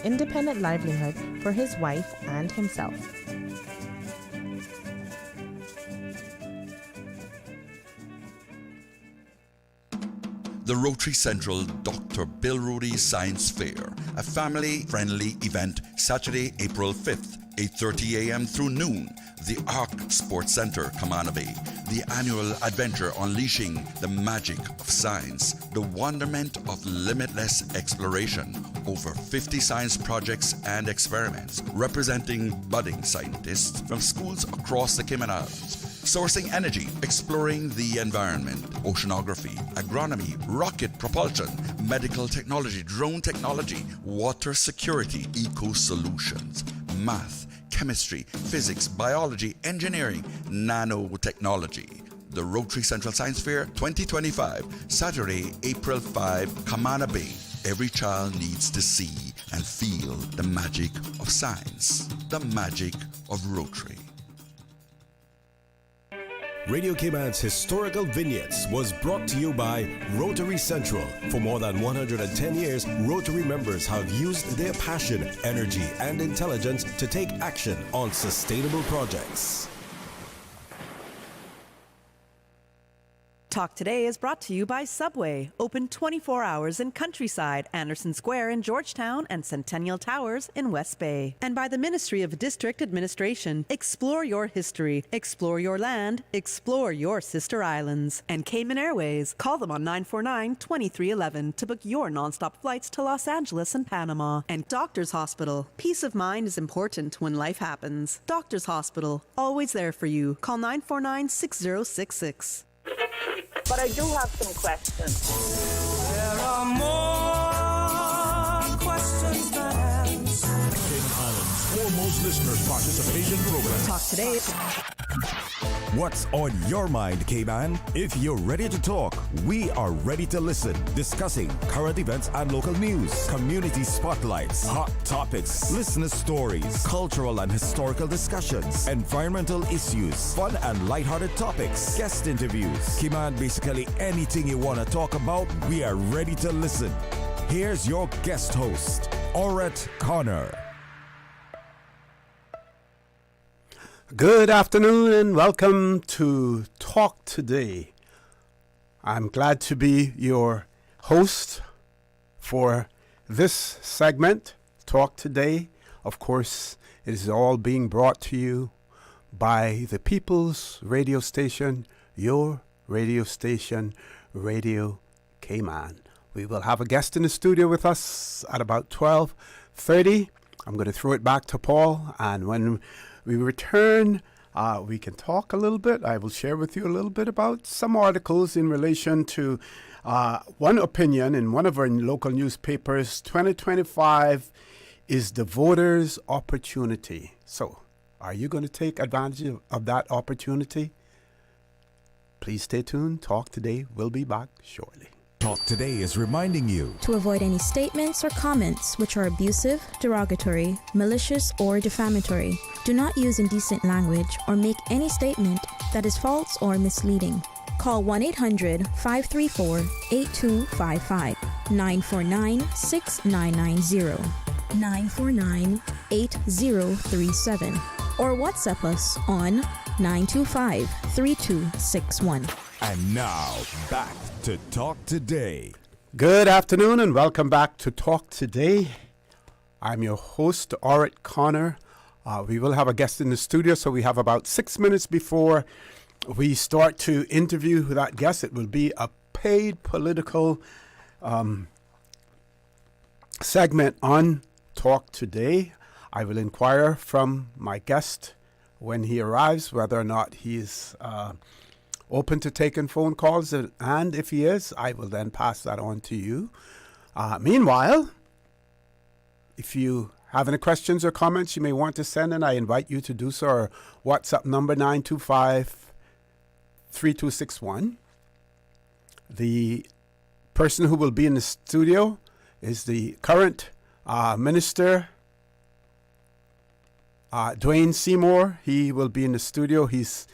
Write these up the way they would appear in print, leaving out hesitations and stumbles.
independent livelihood for his wife and himself. The Rotary Central Dr. Bill Rudy Science Fair, a family-friendly event Saturday, April 5th, 8:30 a.m. through noon. The Arc Sports Centre, Cayman Bay. The annual adventure unleashing the magic of science, the wonderment of limitless exploration. Over 50 science projects and experiments representing budding scientists from schools across the Cayman Islands. Sourcing energy, exploring the environment, oceanography, agronomy, rocket propulsion, medical technology, drone technology, water security, eco-solutions, math, chemistry, physics, biology, engineering, nanotechnology. The Rotary Central Science Fair 2025, Saturday, April 5, Cayman Bay. Every child needs to see and feel the magic of science, the magic of Rotary. Radio Cayman's Historical Vignettes was brought to you by Rotary Central. For more than 110 years, Rotary members have used their passion, energy, and intelligence to take action on sustainable projects. Talk Today is brought to you by Subway, open 24 hours in Countryside, Anderson Square in Georgetown, and Centennial Towers in West Bay. And by the Ministry of District Administration. Explore your history, explore your land, explore your sister islands. And Cayman Airways. Call them on 949-2311 to book your nonstop flights to Los Angeles and Panama. And Doctors Hospital. Peace of mind is important when life happens. Doctors Hospital, always there for you. Call 949-6066. But I do have some questions. There are more questions than answers. Cayman Islands' foremost listeners' participation program. Talk Today. What's on your mind, Cayman? If you're ready to talk, we are ready to listen. Discussing current events and local news, community spotlights, hot topics, listener stories, cultural and historical discussions, environmental issues, fun and lighthearted topics, guest interviews. Cayman, basically anything you want to talk about, we are ready to listen. Here's your guest host, Orrett Connor. Good afternoon and welcome to Talk Today. I'm glad to be your host for this segment, Talk Today. Of course, it is all being brought to you by the People's Radio Station, your radio station, Radio Cayman. We will have a guest in the studio with us at about 12:30. I'm going to throw it back to Paul, and when we return, we can talk a little bit. I will share with you a little bit about some articles in relation to one opinion in one of our local newspapers. 2025 is the voters' opportunity. So, are you going to take advantage of that opportunity? Please stay tuned. Talk Today. We'll be back shortly. Talk Today is reminding you to avoid any statements or comments which are abusive, derogatory, malicious, or defamatory. Do not use indecent language or make any statement that is false or misleading. Call 1-800-534-8255, 949-6990, 949-8037, or WhatsApp us on 925-3261. And now, back to Talk Today. Good afternoon and welcome back to Talk Today. I'm your host, Orrett Connor. We will have a guest in the studio, so we have about 6 minutes before we start to interview that guest. It will be a paid political segment on Talk Today. I will inquire from my guest when he arrives whether or not he is open to taking phone calls, and if he is, I will then pass that on to you. Meanwhile, if you have any questions or comments you may want to send in, I invite you to do so. Our WhatsApp number 925-3261. The person who will be in the studio is the current minister, Dwayne Seymour. He will be in the studio. He's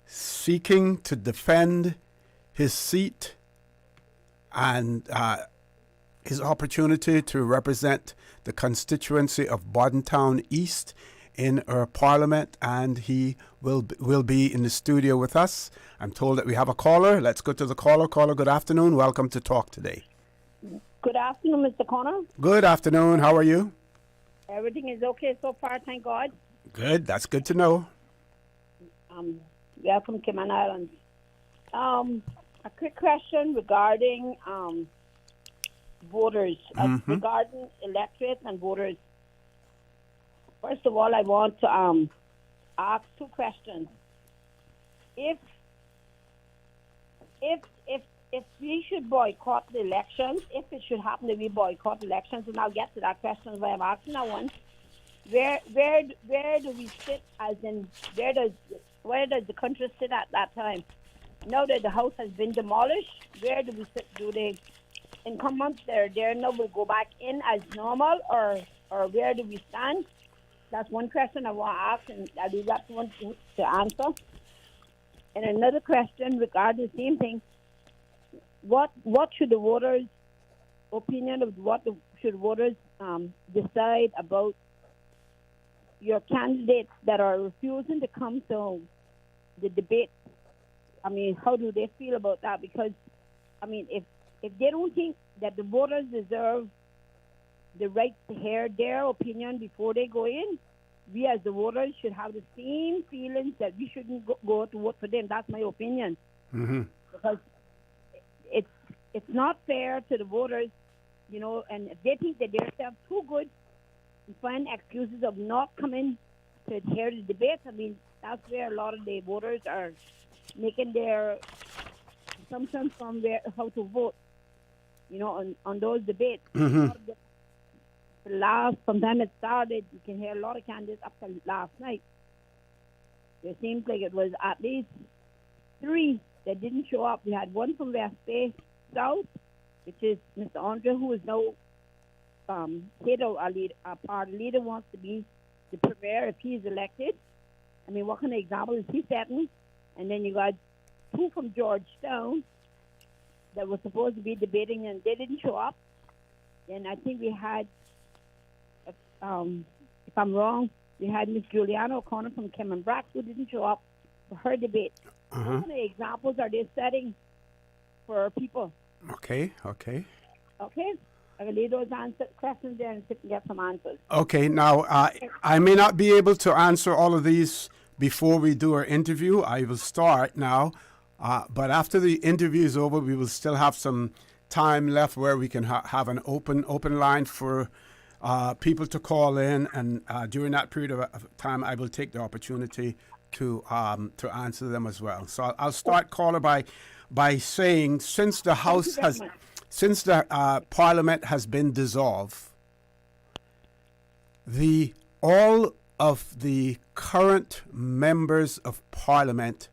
seeking to defend his seat and his opportunity to represent the constituency of Bodden Town East in our parliament, and he will be in the studio with us. I'm told that we have a caller. Let's go to the caller. Caller, good afternoon. Welcome to Talk Today. Good afternoon, Mr. Connor. Good afternoon. How are you? Everything is okay so far, thank God. Good. That's good to know. We are from Cayman Islands. A quick question regarding voters, regarding electorate and voters. First of all, I want to ask two questions. If we should boycott the elections, if it should happen that we boycott elections, and I'll get to that question, but I'm asking that one. Where do we sit? As in, where does the country sit at that time? Now that the house has been demolished, where do we sit? Do the incumbents there now will go back in as normal, or where do we stand? That's one question I want to ask, and I'll leave that one to answer. And another question regarding the same thing. What should the voters' opinion of should voters decide about your candidates that are refusing to come to the debate? I mean, how do they feel about that? Because, I mean, if they don't think that the voters deserve the right to hear their opinion before they go in, we as the voters should have the same feelings that we shouldn't go to vote for them. That's my opinion. Mm-hmm. Because it's not fair to the voters, you know, and if they think that they're too good and find excuses of not coming to hear the debate, I mean, that's where a lot of the voters are making their assumptions from how to vote, you know, on those debates. Mm-hmm. Sometime it started, you can hear a lot of candidates up till last night. It seems like it was at least 3 that didn't show up. We had one from West Bay South, which is Mr. Andre, who is now our party leader, wants to be the premier if he is elected. I mean, what kind of example is he setting? And then you got 2 from Georgetown that were supposed to be debating, and they didn't show up. And I think we had, if I'm wrong, we had Miss Juliana O'Connor from Cayman Brack who didn't show up for her debate. Uh-huh. What kind of examples are they setting for people? Okay. I will leave those questions there and sit and get some answers. Okay, now I may not be able to answer all of these before we do our interview. I will start now, but after the interview is over, we will still have some time left where we can have an open line for people to call in, and during that period of time, I will take the opportunity to answer them as well. So I'll start, caller, by saying since the House has. Since the Parliament has been dissolved, all of the current members of Parliament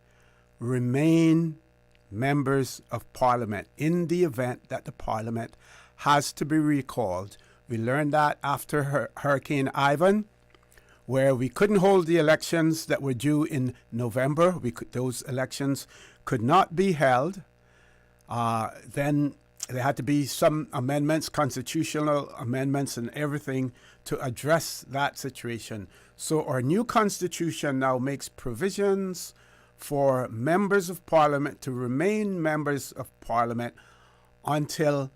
remain members of Parliament in the event that the Parliament has to be recalled. We learned that after Hurricane Ivan, where we couldn't hold the elections that were due in November. Those elections could not be held. Then there had to be some amendments, constitutional amendments and everything to address that situation. So our new constitution now makes provisions for members of Parliament to remain members of Parliament until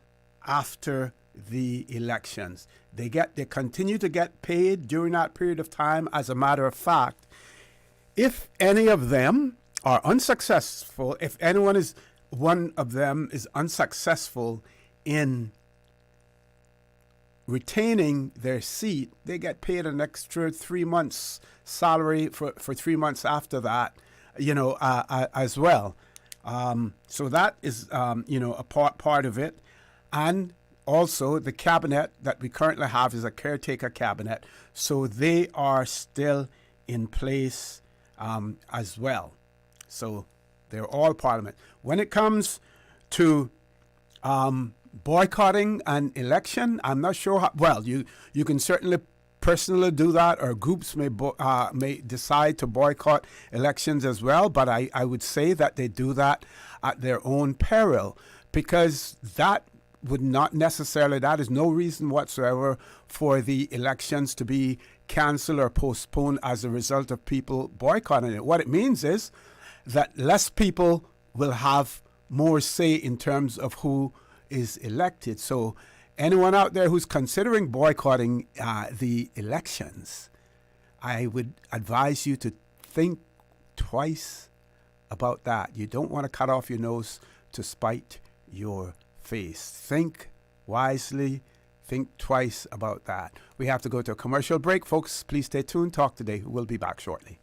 after the elections. They continue to get paid during that period of time. As a matter of fact, if any of them are unsuccessful, if one of them is unsuccessful in retaining their seat, they get paid an extra 3 months salary for 3 months after that, as well. So that is, a part of it. And also the cabinet that we currently have is a caretaker cabinet. So they are still in place as well. So they're all Parliament. When it comes to boycotting an election, I'm not sure how. Well, you can certainly personally do that, or groups may decide to boycott elections as well. But I would say that they do that at their own peril, because that would not necessarily, that is no reason whatsoever for the elections to be cancelled or postponed as a result of people boycotting it. What it means is that less people will have more say in terms of who is elected. So anyone out there who's considering boycotting the elections, I would advise you to think twice about that. You don't want to cut off your nose to spite your face. Think wisely. Think twice about that. We have to go to a commercial break. Folks, please stay tuned. Talk Today. We'll be back shortly.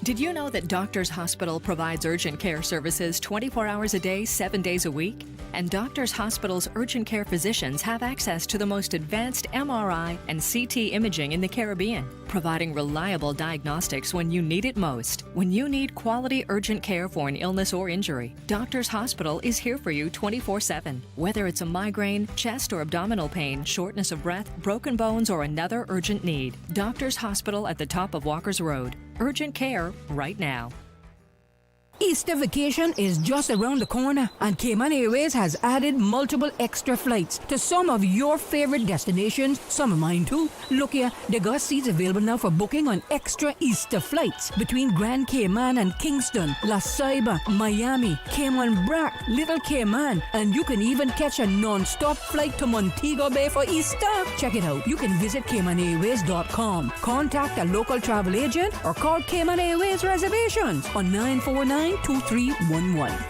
Did you know that Doctors Hospital provides urgent care services 24 hours a day, 7 days a week? And Doctors Hospital's urgent care physicians have access to the most advanced MRI and CT imaging in the Caribbean, providing reliable diagnostics when you need it most. When you need quality urgent care for an illness or injury, Doctors Hospital is here for you 24/7. Whether it's a migraine, chest or abdominal pain, shortness of breath, broken bones, or another urgent need, Doctors Hospital at the top of Walker's Road. Urgent care right now. Easter vacation is just around the corner, and Cayman Airways has added multiple extra flights to some of your favorite destinations, some of mine too. Look here, they got seats available now for booking on extra Easter flights between Grand Cayman and Kingston, La Ceiba, Miami, Cayman Brac, Little Cayman, and you can even catch a non-stop flight to Montego Bay for Easter. Check it out. You can visit CaymanAirways.com, contact a local travel agent, or call Cayman Airways Reservations on 949-2311.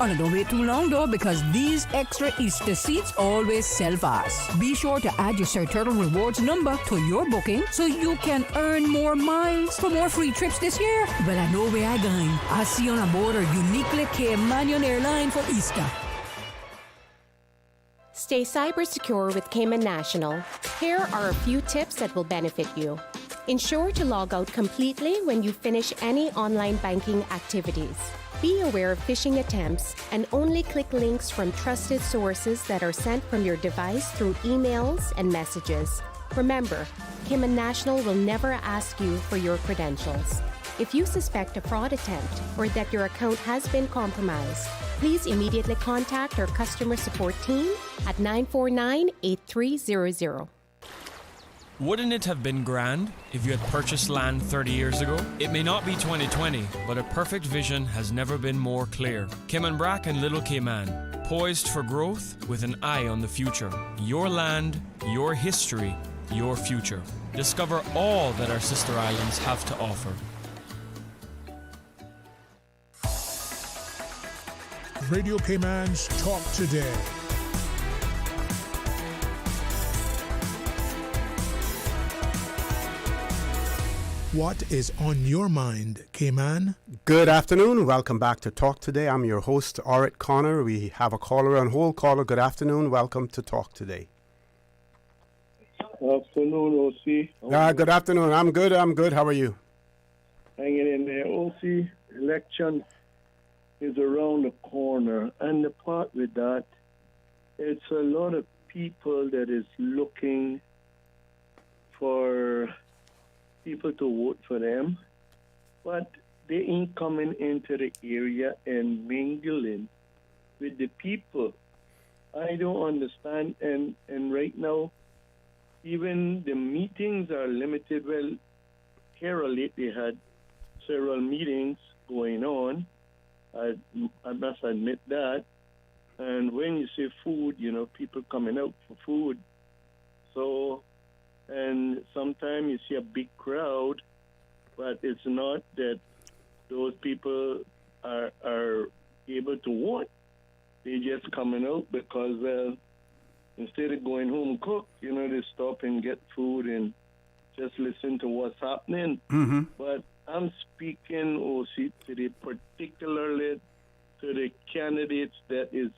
Oh, no, don't wait too long though, because these extra Easter seats always sell fast. Be sure to add your Sir Turtle Rewards number to your booking so you can earn more miles for more free trips this year. Well, I know where I'm going. I'll see you on board a uniquely Caymanian airline for Easter. Stay cyber secure with Cayman National. Here are a few tips that will benefit you. Ensure to log out completely when you finish any online banking activities. Be aware of phishing attempts and only click links from trusted sources that are sent from your device through emails and messages. Remember, Cayman National will never ask you for your credentials. If you suspect a fraud attempt or that your account has been compromised, please immediately contact our customer support team at 949-8300. Wouldn't it have been grand if you had purchased land 30 years ago? It may not be 2020, but a perfect vision has never been more clear. Cayman Brac and Little Cayman, poised for growth with an eye on the future. Your land, your history, your future. Discover all that our sister islands have to offer. Radio Cayman's Talk Today. What is on your mind, Cayman? Good afternoon. Welcome back to Talk Today. I'm your host, Orrett Connor. We have a caller on hold. Caller, good afternoon. Welcome to Talk Today. Afternoon, OC. Good afternoon. I'm good. How are you? Hanging in there. OC, election is around the corner. And the part with that, it's a lot of people that is looking for people to vote for them, but they ain't coming into the area and mingling with the people. I don't understand, and right now, even the meetings are limited. Well, here lately had several meetings going on. I must admit that. And when you say food, people coming out for food. So, and sometimes you see a big crowd, but it's not that those people are able to vote. They're just coming out because, well, instead of going home and cook, they stop and get food and just listen to what's happening. Mm-hmm. But I'm speaking, OC, particularly to the candidates that is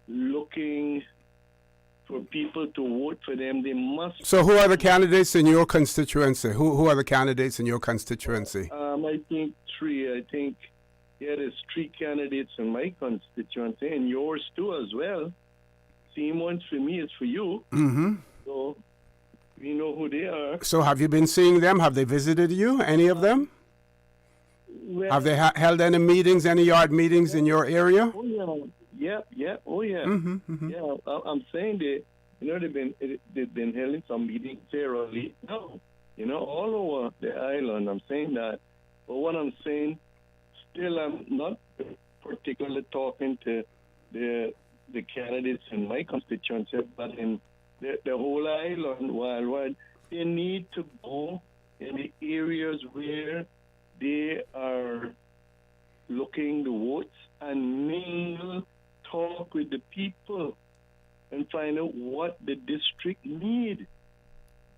looking for people to vote for them. They must. So who are the candidates in your constituency? Who are the candidates in your constituency? I think three. There's three candidates in my constituency, and yours too as well. Same ones for me as for you. Mm-hmm. So we know who they are. So have you been seeing them? Have they visited you, any of them? Well, have they held any meetings, any yard meetings in your area? Oh, yeah. Oh yeah. Yeah. I'm saying that they've been holding some meetings here early now. All over the island. I'm saying that. But what I'm saying, still, I'm not particularly talking to the candidates in my constituency, but in the whole island worldwide. They need to go in the areas where they are looking the votes and mingle, talk with the people and find out what the district need.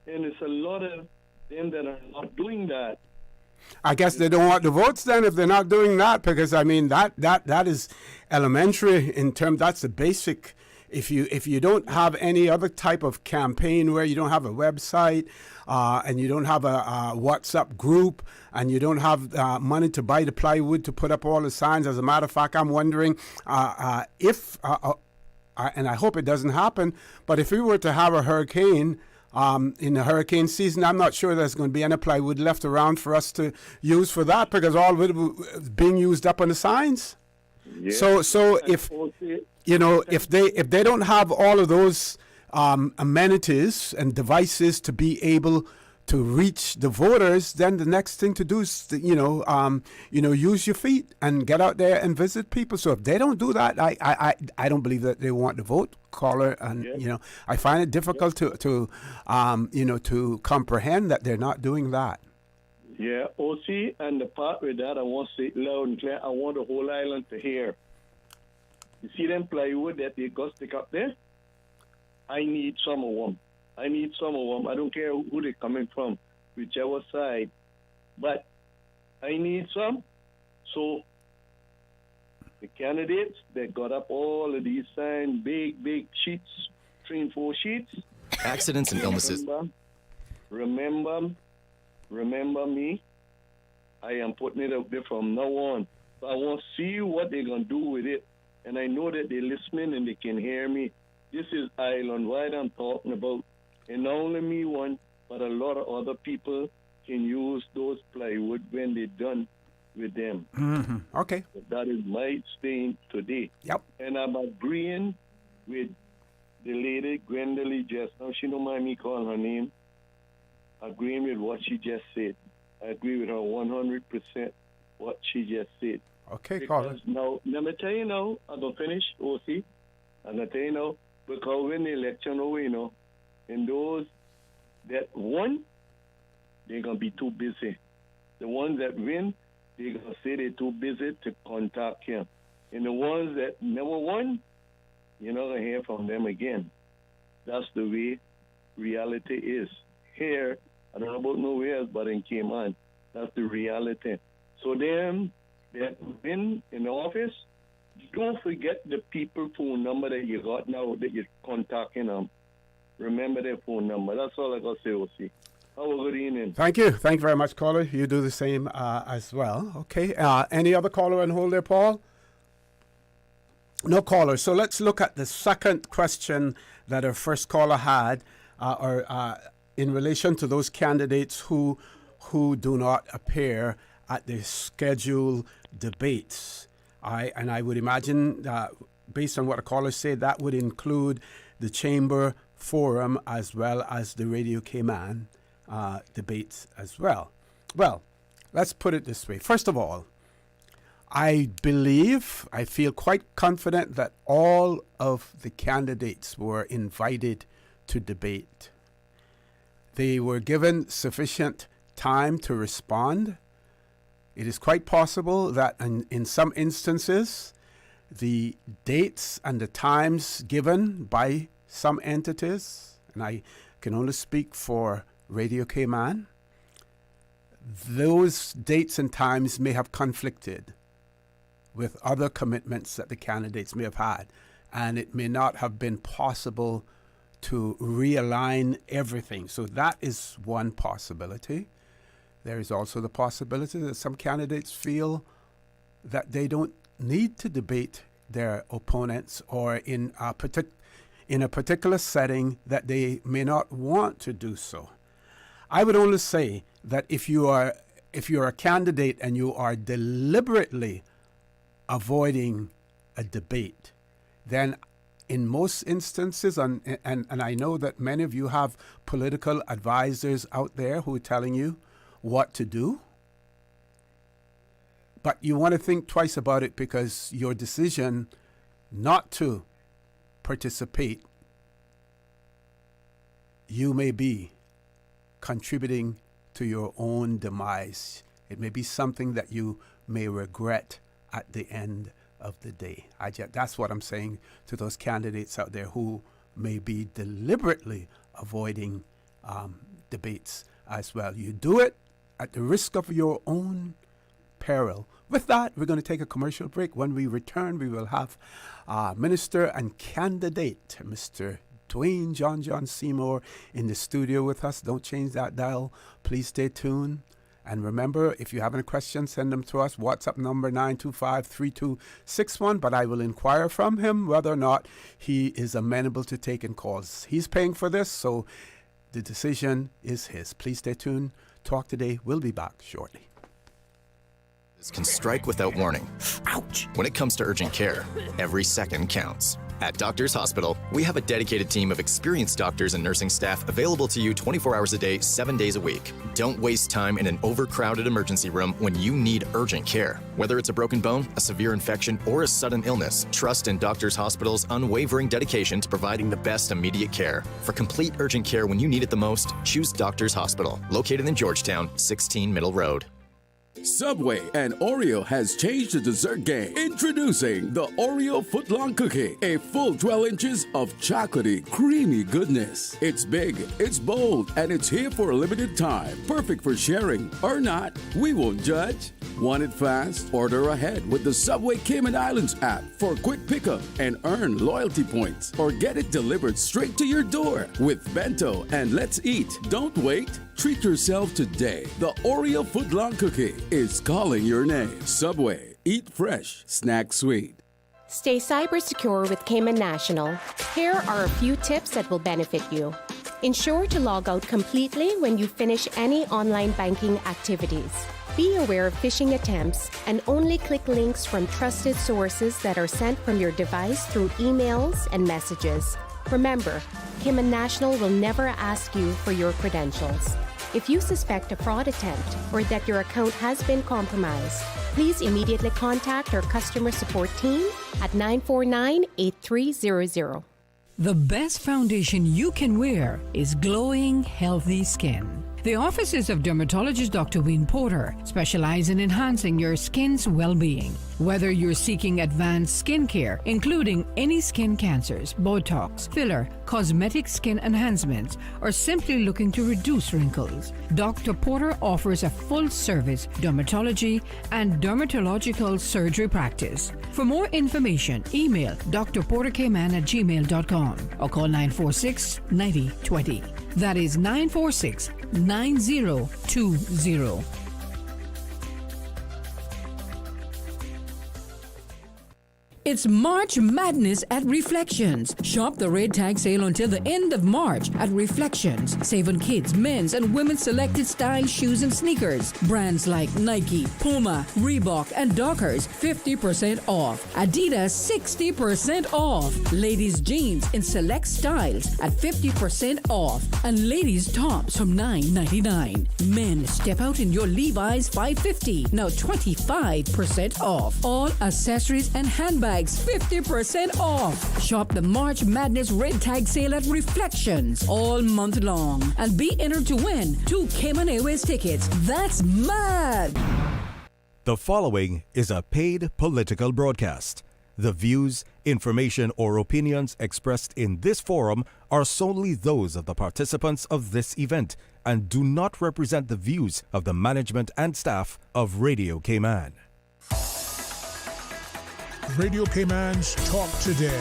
And it's a lot of them that are not doing that. I guess they don't want the votes then if they're not doing that, because I mean that is elementary in terms. That's the basic. If you don't have any other type of campaign where you don't have a website and you don't have a WhatsApp group and you don't have money to buy the plywood to put up all the signs. As a matter of fact, I'm wondering if and I hope it doesn't happen, but if we were to have a hurricane in the hurricane season, I'm not sure there's going to be any plywood left around for us to use for that, because all of it is being used up on the signs. Yeah. So if if they don't have all of those amenities and devices to be able to reach the voters, then the next thing to do is use your feet and get out there and visit people. So if they don't do that, I don't believe that they want to vote. Caller, and I find it difficult to comprehend that they're not doing that. Yeah, OC, and the part with that, I want to say it loud and clear. I want the whole island to hear. You see them plywood that they got stick up there? I need some of them. I don't care who they're coming from, whichever side. But I need some. So the candidates that got up all of these signs, big sheets, 3 and 4 sheets. Accidents and illnesses. Remember me. I am putting it out there from now on. So I want to see what they're going to do with it. And I know that they're listening and they can hear me. This is island-wide I'm talking about. And not only me one, but a lot of other people can use those plywood when they're done with them. Mm-hmm. Okay. So that is my stand today. Yep. And I'm agreeing with the lady, Gwendolyn, just now. She don't mind me calling her name. Agreeing with what she just said. I agree with her 100% what she just said. Okay, Colin. Now, let me tell you now, I'm going to finish, OC. I'm going to tell you now, because when the election over, and those that won, they're going to be too busy. The ones that win, they're going to say they're too busy to contact him. And the ones that never won, you're not going to hear from them again. That's the way reality is. Here, I don't know about nowhere else, but in Cayman, that's the reality. So them that win in the office, don't forget the people phone number that you got now that you're contacting them. Remember their phone number. That's all I got to say, OC. Have a good evening. Thank you. Thank you very much, caller. You do the same as well. Okay. Any other caller on hold there, Paul? No caller. So let's look at the second question that our first caller had, in relation to those candidates who do not appear at the scheduled debates. I would imagine, based on what the caller said, that would include the Chamber Forum as well as the Radio Cayman debates as well. Well, let's put it this way. First of all, I feel quite confident that all of the candidates were invited to debate. They were given sufficient time to respond. It is quite possible that in some instances, the dates and the times given by some entities, and I can only speak for Radio Cayman, those dates and times may have conflicted with other commitments that the candidates may have had, and it may not have been possible to realign everything. So that is one possibility. There is also the possibility that some candidates feel that they don't need to debate their opponents, or in a particular setting that they may not want to do so. I would only say that if you're a candidate and you are deliberately avoiding a debate, then in most instances, and I know that many of you have political advisors out there who are telling you what to do, but you want to think twice about it, because your decision not to participate, you may be contributing to your own demise. It may be something that you may regret at the end of the day. That's what I'm saying to those candidates out there who may be deliberately avoiding debates as well. You do it at the risk of your own peril. With that, we're going to take a commercial break. When we return, we will have Minister and candidate, Mr. Dwayne John Seymour, in the studio with us. Don't change that dial. Please stay tuned. And remember, if you have any questions, send them to us. WhatsApp number 925-3261. But I will inquire from him whether or not he is amenable to taking calls. He's paying for this, so the decision is his. Please stay tuned. Talk Today. We'll be back shortly. Can strike without warning. Ouch! When it comes to urgent care, every second counts. At Doctors Hospital, we have a dedicated team of experienced doctors and nursing staff available to you 24 hours a day, 7 days a week. Don't waste time in an overcrowded emergency room when you need urgent care. Whether it's a broken bone, a severe infection, or a sudden illness, trust in Doctors Hospital's unwavering dedication to providing the best immediate care. For complete urgent care when you need it the most, choose Doctors Hospital, located in Georgetown, 16 Middle Road. Subway and Oreo has changed the dessert game. Introducing the Oreo Footlong Cookie, a full 12 inches of chocolatey, creamy goodness. It's big, it's bold, and it's here for a limited time. Perfect for sharing or not. We won't judge. Want it fast? Order ahead with the Subway Cayman Islands app for quick pickup and earn loyalty points. Or get it delivered straight to your door with Bento and Let's Eat. Don't wait. Treat yourself today. The Oreo Footlong Cookie is calling your name. Subway. Eat fresh. Snack sweet. Stay cyber secure with Cayman National. Here are a few tips that will benefit you. Ensure to log out completely when you finish any online banking activities. Be aware of phishing attempts and only click links from trusted sources that are sent from your device through emails and messages. Remember, Cayman National will never ask you for your credentials. If you suspect a fraud attempt or that your account has been compromised, please immediately contact our customer support team at 949-8300. The best foundation you can wear is glowing, healthy skin. The offices of dermatologist Dr. Wayne Porter specialize in enhancing your skin's well-being. Whether you're seeking advanced skin care, including any skin cancers, Botox, filler, cosmetic skin enhancements, or simply looking to reduce wrinkles, Dr. Porter offers a full-service dermatology and dermatological surgery practice. For more information, email drportercayman@gmail.com or call 946-9020. That is 946-9020. It's March Madness at Reflections. Shop the red tag sale until the end of March at Reflections. Save on kids, men's, and women's selected style shoes and sneakers. Brands like Nike, Puma, Reebok, and Dockers 50% off. Adidas 60% off. Ladies jeans in select styles at 50% off. And ladies tops from $9.99. Men step out in your Levi's $5.50. Now 25% off. All accessories and handbags 50% off. Shop the March Madness Red Tag Sale at Reflections all month long and be entered to win 2 Cayman Airways tickets. That's mad! The following is a paid political broadcast. The views, information, or opinions expressed in this forum are solely those of the participants of this event and do not represent the views of the management and staff of Radio Cayman. Radio Cayman's Talk Today.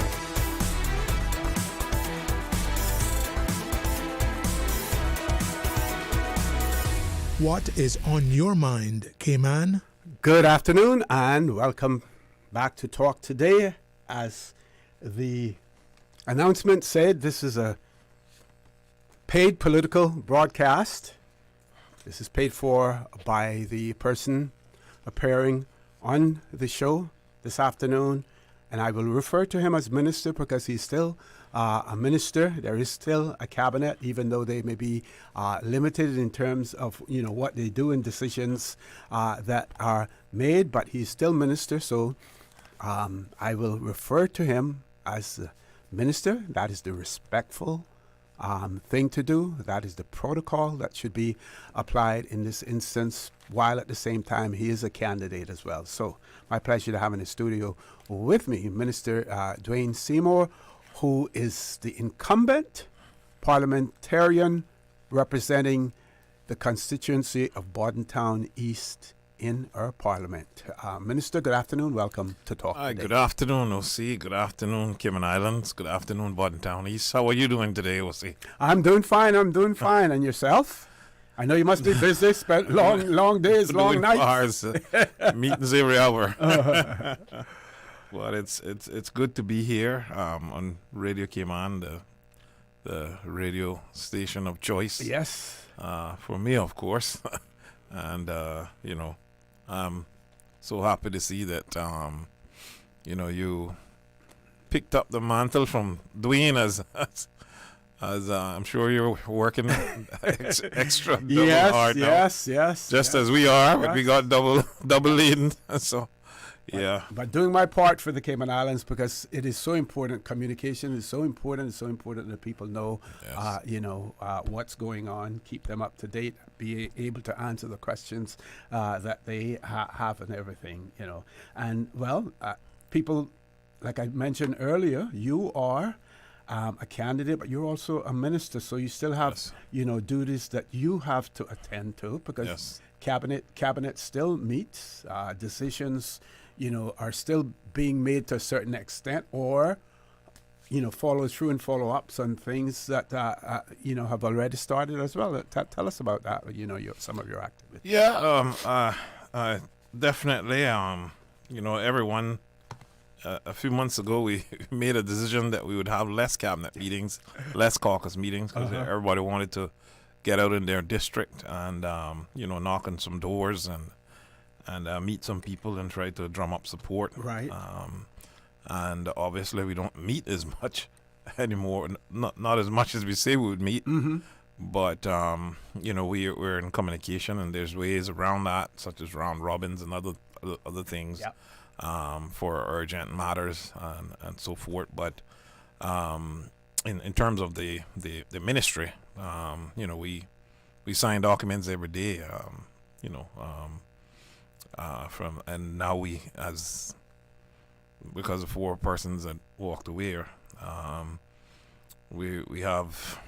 What is on your mind, Cayman? Good afternoon and welcome back to Talk Today. As the announcement said, this is a paid political broadcast. This is paid for by the person appearing on the show this afternoon, and I will refer to him as minister because he's still a minister. There is still a cabinet, even though they may be limited in terms of what they do and decisions that are made. But he's still minister, so I will refer to him as minister. That is the respectful thing to do. That is the protocol that should be applied in this instance, while at the same time he is a candidate as well. So my pleasure to have in the studio with me Minister Dwayne Seymour, who is the incumbent parliamentarian representing the constituency of Bodden Town East in our parliament. Minister, good afternoon. Welcome to Talk Today. Good afternoon, O.C. Good afternoon, Cayman Islands. Good afternoon, Bodden Town East. How are you doing today, O.C.? I'm doing fine. And yourself? I know you must be busy, spent long days, long nights. Meetings every hour. But it's good to be here on Radio Cayman, the radio station of choice. Yes. For me, of course. And, I'm so happy to see that, you picked up the mantle from Dwayne as I'm sure you're working extra double hard now. Yes. Just as we are, but we got double laden. So, yeah. But doing my part for the Cayman Islands because it is so important. Communication is so important. It's so important that people know, what's going on, keep them up to date, be able to answer the questions that they have and everything, And, people, like I mentioned earlier, you are a candidate, but you're also a minister, so you still have, duties that you have to attend to because cabinet still meets, decisions, are still being made to a certain extent, or follow through and follow ups on things that have already started as well. Tell us about that. Some of your activities. Yeah, definitely. Everyone. A few months ago, we made a decision that we would have less cabinet meetings, less caucus meetings, because everybody wanted to get out in their district and knock on some doors and meet some people and try to drum up support. Right. And obviously, we don't meet as much anymore. Not as much as we say we would meet. Mm-hmm. But we're in communication, and there's ways around that, such as round robins and other things. Yep. For urgent matters and so forth. But in terms of the ministry, we sign documents every day. And now because of 4 persons that walked away, we have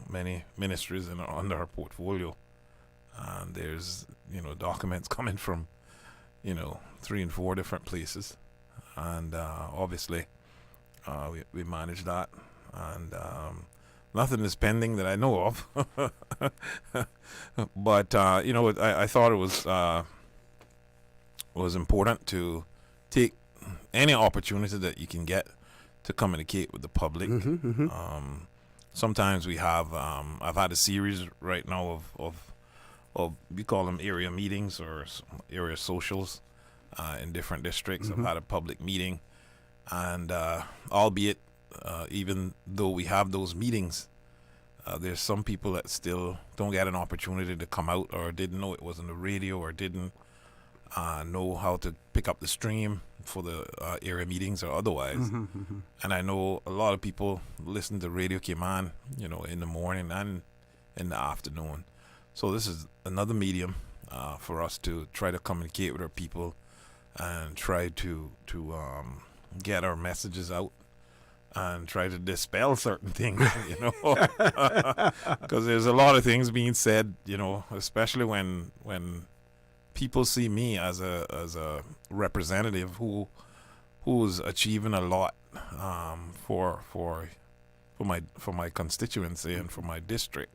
many ministries under our portfolio, and there's documents coming from 3 and 4 different places, and obviously we manage that, and nothing is pending that I know of. But I thought it was important to take any opportunity that you can get to communicate with the public. Sometimes we have I've had a series right now of we call them area meetings or area socials in different districts. I've had a public meeting, and albeit even though we have those meetings, there's some people that still don't get an opportunity to come out, or didn't know it was on the radio, or didn't know how to pick up the stream for the area meetings or otherwise. And I know a lot of people listen to Radio Cayman, in the morning and in the afternoon. So this is another medium for us to try to communicate with our people and try to get our messages out and try to dispel certain things, because there's a lot of things being said, especially when people see me as a representative who's achieving a lot for my constituency and for my district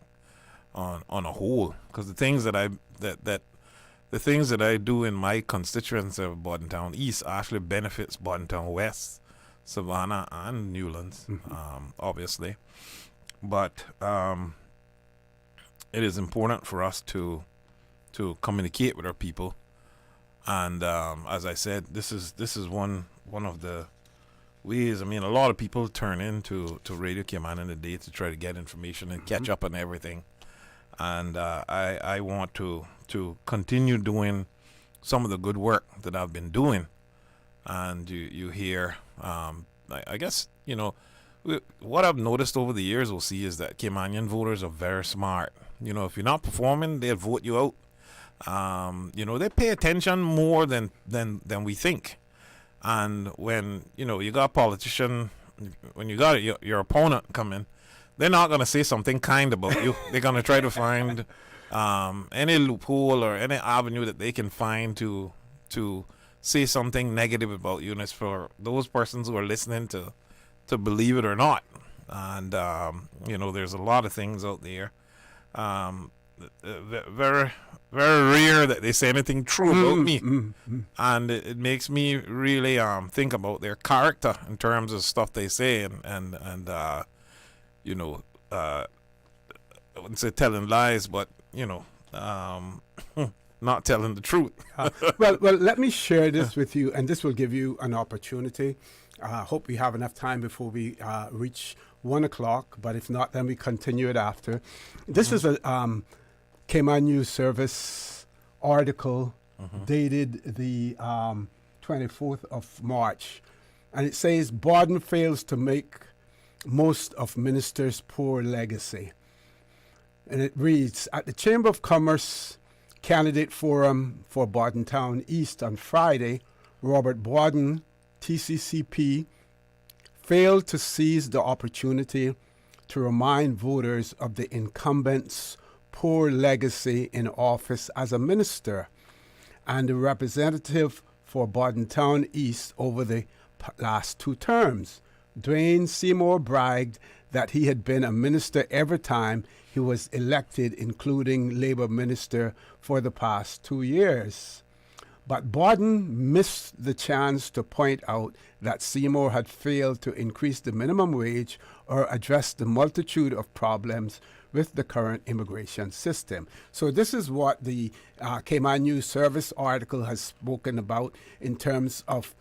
on a whole. Because the things that I do in my constituency of Bodden Town East actually benefits Bodden Town West, Savannah, and Newlands, obviously. But it is important for us to communicate with our people, and as I said, this is one of the ways. I mean, a lot of people turn into Radio Cayman in the day to try to get information and catch up on everything. And I want to continue doing some of the good work that I've been doing. And you hear, I guess, you know, what I've noticed over the years, we'll see, is that Caymanian voters are very smart. You know, if you're not performing, they'll vote you out. You know, they pay attention more than we think. And when, you know, you got a politician, when you got your opponent come in, they're not going to say something kind about you. They're going to try to find any loophole or any avenue that they can find to say something negative about you. And it's for those persons who are listening to believe it or not. And, you know, there's a lot of things out there. Very, very rare that they say anything true about me. And it makes me really think about their character in terms of stuff they say. And you know, I wouldn't say telling lies, but, you know, not telling the truth. well, let me share this with you, and this will give you an opportunity. I hope we have enough time before we reach 1 o'clock, but if not, then we continue it after. This is a Cayman News Service article dated the 24th of March, and it says, Bodden fails to make most of minister's poor legacy. And it reads, at the Chamber of Commerce Candidate Forum for Bodden Town East on Friday, Robert Bodden, TCCP, failed to seize the opportunity to remind voters of the incumbent's poor legacy in office as a minister and a representative for Bodden Town East over the last 2 terms. Dwayne Seymour bragged that he had been a minister every time he was elected, including Labour minister for the past 2 years. But Bodden missed the chance to point out that Seymour had failed to increase the minimum wage or address the multitude of problems with the current immigration system. So this is what the Cayman News Service article has spoken about in terms of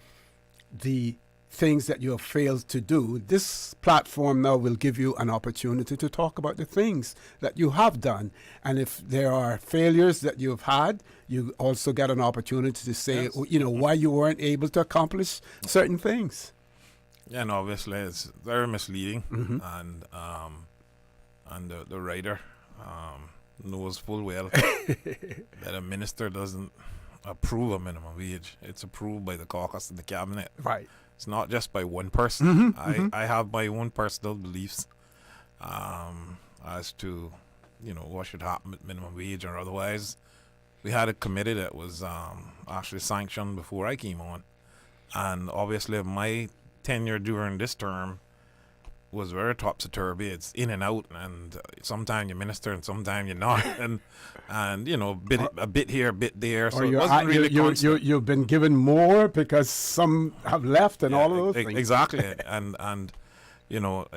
the things that you have failed to do. This platform now will give you an opportunity to talk about the things that you have done. And if there are failures that you've had, you also get an opportunity to say, you know, why you weren't able to accomplish certain things. Yeah, and obviously it's very misleading. And the writer knows full well that a minister doesn't approve a minimum wage. It's approved by the caucus and the cabinet. Right. It's not just by one person. I have my own personal beliefs as to, you know, what should happen with minimum wage or otherwise. We had a committee that was actually sanctioned before I came on. And obviously my tenure during this term was very topsy-turvy. It's in and out, and sometimes you're minister and sometimes you're not. And you know, a bit here, a bit there. So it wasn't really constant. You've been given more because some have left and all of those things. Exactly. and you know,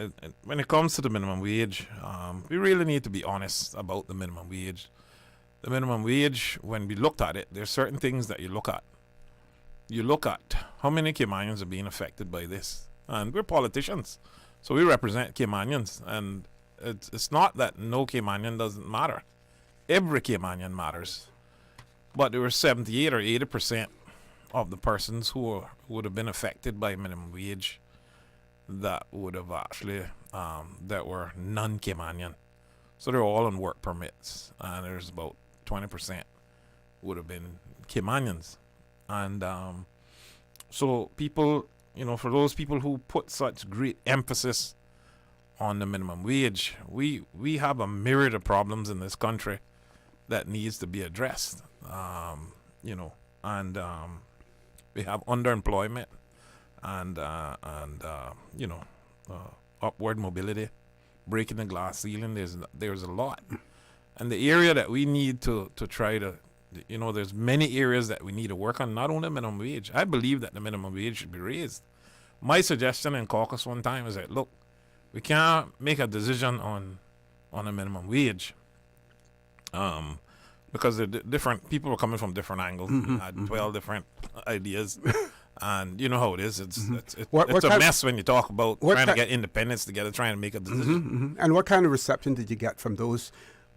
when it comes to the minimum wage, we really need to be honest about the minimum wage. The minimum wage, when we looked at it, there's certain things that you look at. You look at how many Caymanians are being affected by this. And we're politicians, so we represent Caymanians. And it's not that no Caymanian doesn't matter. Every Caymanian matters. But there were 78 or 80% of the persons who would have been affected by minimum wage that would have actually, that were non-Caymanian. So they're all on work permits. And there's about 20% would have been Caymanians. And so people, you know, for those people who put such great emphasis on the minimum wage, we have a myriad of problems in this country that needs to be addressed. You know, and we have underemployment and you know, upward mobility, breaking the glass ceiling. There's a lot. And the area that we need to try to, you know, there's many areas that we need to work on, not only minimum wage. I believe that the minimum wage should be raised. My suggestion in caucus one time is that, look, we can't make a decision on a minimum wage because the different people were coming from different angles. We had 12 different ideas. And you know how it is. It's What it's a kind- mess when you talk about what trying to ki- get independence together, trying to make a decision. And what kind of reception did you get from those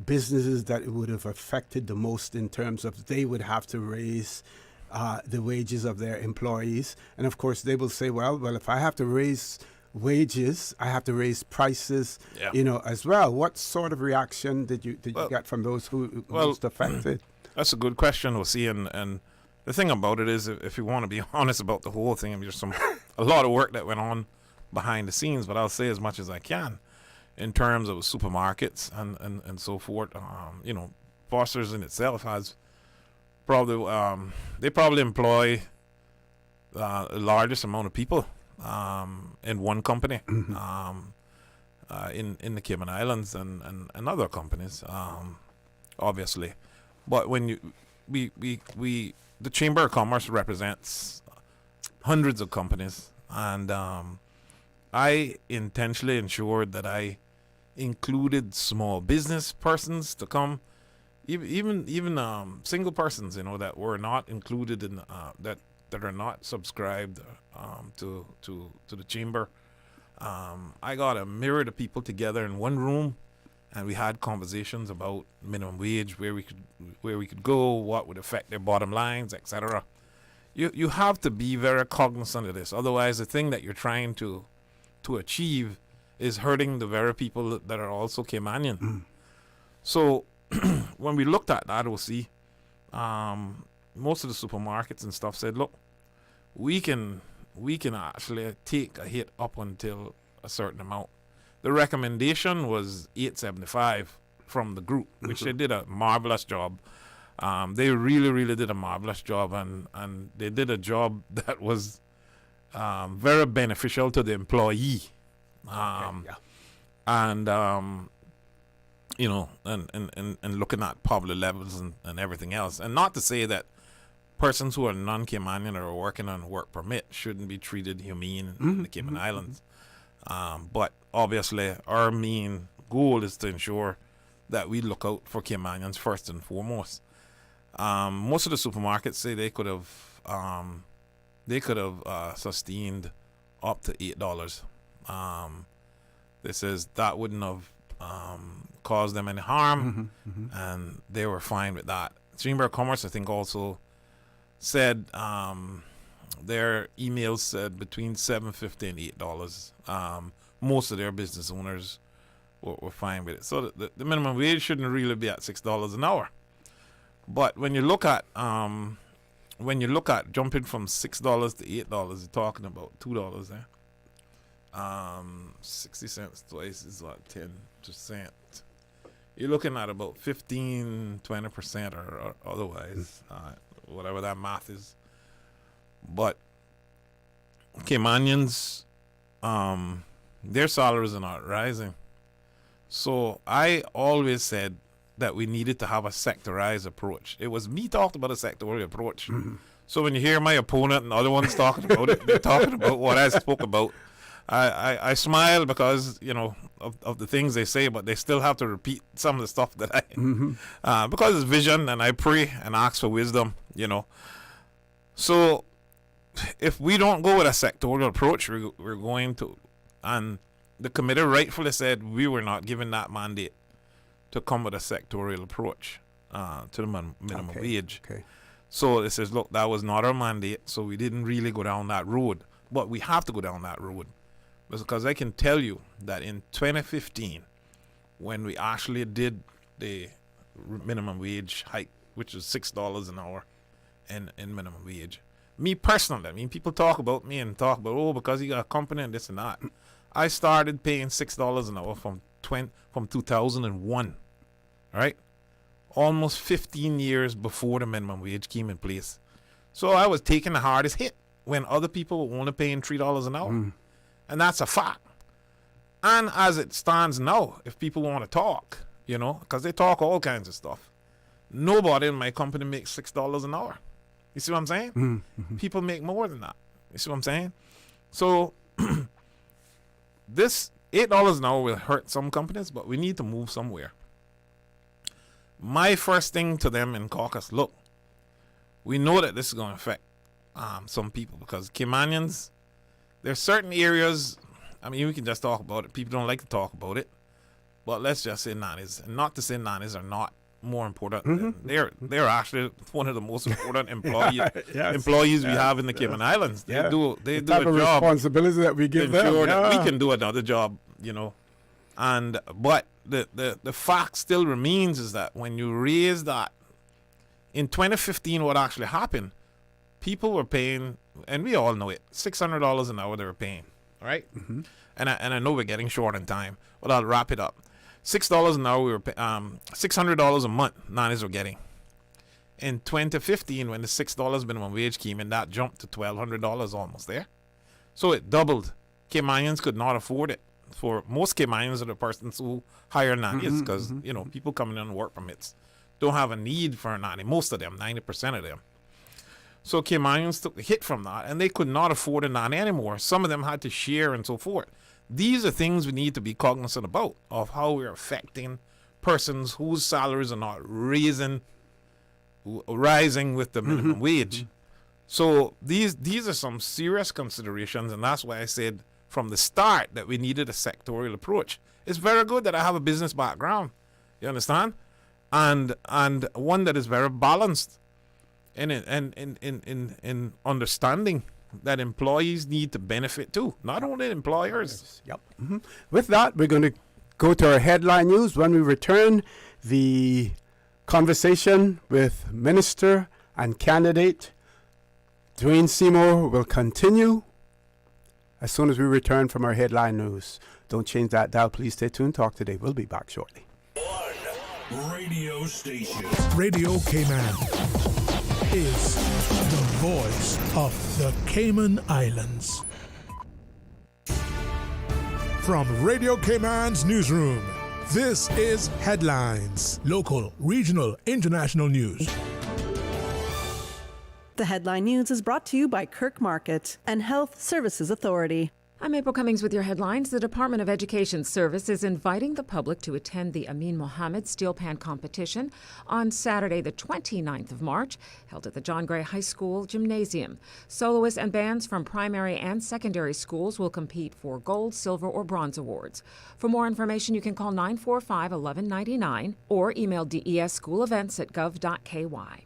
businesses that it would have affected the most in terms of they would have to raise the wages of their employees? And of course, they will say, well, if I have to raise wages, I have to raise prices, Yeah. as well. What sort of reaction did you get from those who most affected? That's a good question, we'll see. And the thing about it is, if you want to be honest about the whole thing, there's a lot of work that went on behind the scenes, but I'll say as much as I can in terms of supermarkets and so forth. Foster's in itself has probably, they probably employ the largest amount of people in one company in the Cayman Islands and other companies, obviously. But when the Chamber of Commerce represents hundreds of companies, and I intentionally ensured that I included small business persons to come, even single persons, that were not included in that are not subscribed to the chamber. I got a myriad of people together in one room, and we had conversations about minimum wage, where we could go, what would affect their bottom lines, etc. You have to be very cognizant of this. Otherwise, the thing that you're trying to achieve is hurting the very people that are also Caymanian. So when we looked at that, OC, most of the supermarkets and stuff said, look, we can actually take a hit up until a certain amount. The recommendation was $8.75 from the group, which they did a marvelous job. They really, really did a marvelous job, and they did a job that was very beneficial to the employee. And looking at poverty levels and everything else. And not to say that persons who are non-Caymanian or working on work permit shouldn't be treated humane in the Cayman Islands. But obviously, our main goal is to ensure that we look out for Caymanians first and foremost. Most of the supermarkets say they could have sustained up to $8. They says that wouldn't have caused them any harm, and they were fine with that. Chamber of Commerce, I think, also said their emails said between $7.50 and $8. Most of their business owners were fine with it. So the minimum wage shouldn't really be at $6 an hour. But when you look at jumping from $6 to $8, you're talking about $2 there. 60 cents twice is what, 10%. You're looking at about 15-20% or otherwise, whatever that math is. But Caymanians, their salaries are not rising. So I always said that we needed to have a sectorized approach. It was me talked about a sectorial approach. So when you hear my opponent and other ones talking about it, they're talking about what I spoke about. I smile because, of the things they say, but they still have to repeat some of the stuff that I, because it's vision, and I pray and ask for wisdom, So if we don't go with a sectorial approach, we're going to, and the committee rightfully said we were not given that mandate to come with a sectorial approach to the minimum wage. So it says, look, that was not our mandate, so we didn't really go down that road. But we have to go down that road. Because I can tell you that in 2015, when we actually did the minimum wage hike, which is $6 an hour in minimum wage, me personally, people talk about me and talk about, because you got a company and this and that. I started paying $6 an hour from 2001, right? Almost 15 years before the minimum wage came in place. So I was taking the hardest hit when other people were only paying $3 an hour. And that's a fact. And as it stands now, if people want to talk, because they talk all kinds of stuff, nobody in my company makes $6 an hour. You see what I'm saying? People make more than that. You see what I'm saying? So this $8 an hour will hurt some companies, but we need to move somewhere. My first thing to them in caucus, look, we know that this is going to affect some people, because Caymanians, there's certain areas, I mean, we can just talk about it. People don't like to talk about it, but let's just say nannies. And not to say nannies are not more important. They're actually one of the most important employees we have in the Cayman Islands. They do a type of job, responsibility that we give them. Ensure that we can do another job, you know. And but the fact still remains is that when you raise that, in 2015, what actually happened, people were paying, and we all know it, $600 an hour they were paying, right? And I know we're getting short on time, but I'll wrap it up. $6 an hour, we were $600 a month nannies were getting. In 2015, when the $6 minimum wage came in, that jumped to $1,200 almost there. So it doubled. Caymanians could not afford it. For most Caymanians are the persons who hire nannies, because you know, people coming in on work permits don't have a need for a nanny. Most of them, 90% of them. So Caymanians took the hit from that, and they could not afford a nanny anymore. Some of them had to share and so forth. These are things we need to be cognizant about, of how we're affecting persons whose salaries are not rising with the minimum wage. So these are some serious considerations, and that's why I said from the start that we needed a sectorial approach. It's very good that I have a business background, you understand, and one that is very balanced in understanding that employees need to benefit too, not only employers. Yep. With that, we're going to go to our headline news. When we return, the conversation with Minister and candidate Dwayne Seymour will continue as soon as we return from our headline news. Don't change that dial. Please stay tuned. Talk today. We'll be back shortly. Radio station. Radio Cayman is the voice of the Cayman Islands. From Radio Cayman's newsroom, this is Headlines. Local, regional, international news. The headline news is brought to you by Kirk Market and Health Services Authority. I'm April Cummings with your headlines. The Department of Education Service is inviting the public to attend the Amin Mohammed Steel Pan Competition on Saturday, the 29th of March, held at the John Gray High School Gymnasium. Soloists and bands from primary and secondary schools will compete for gold, silver, or bronze awards. For more information, you can call 945-1199 or email desschoolevents@gov.ky.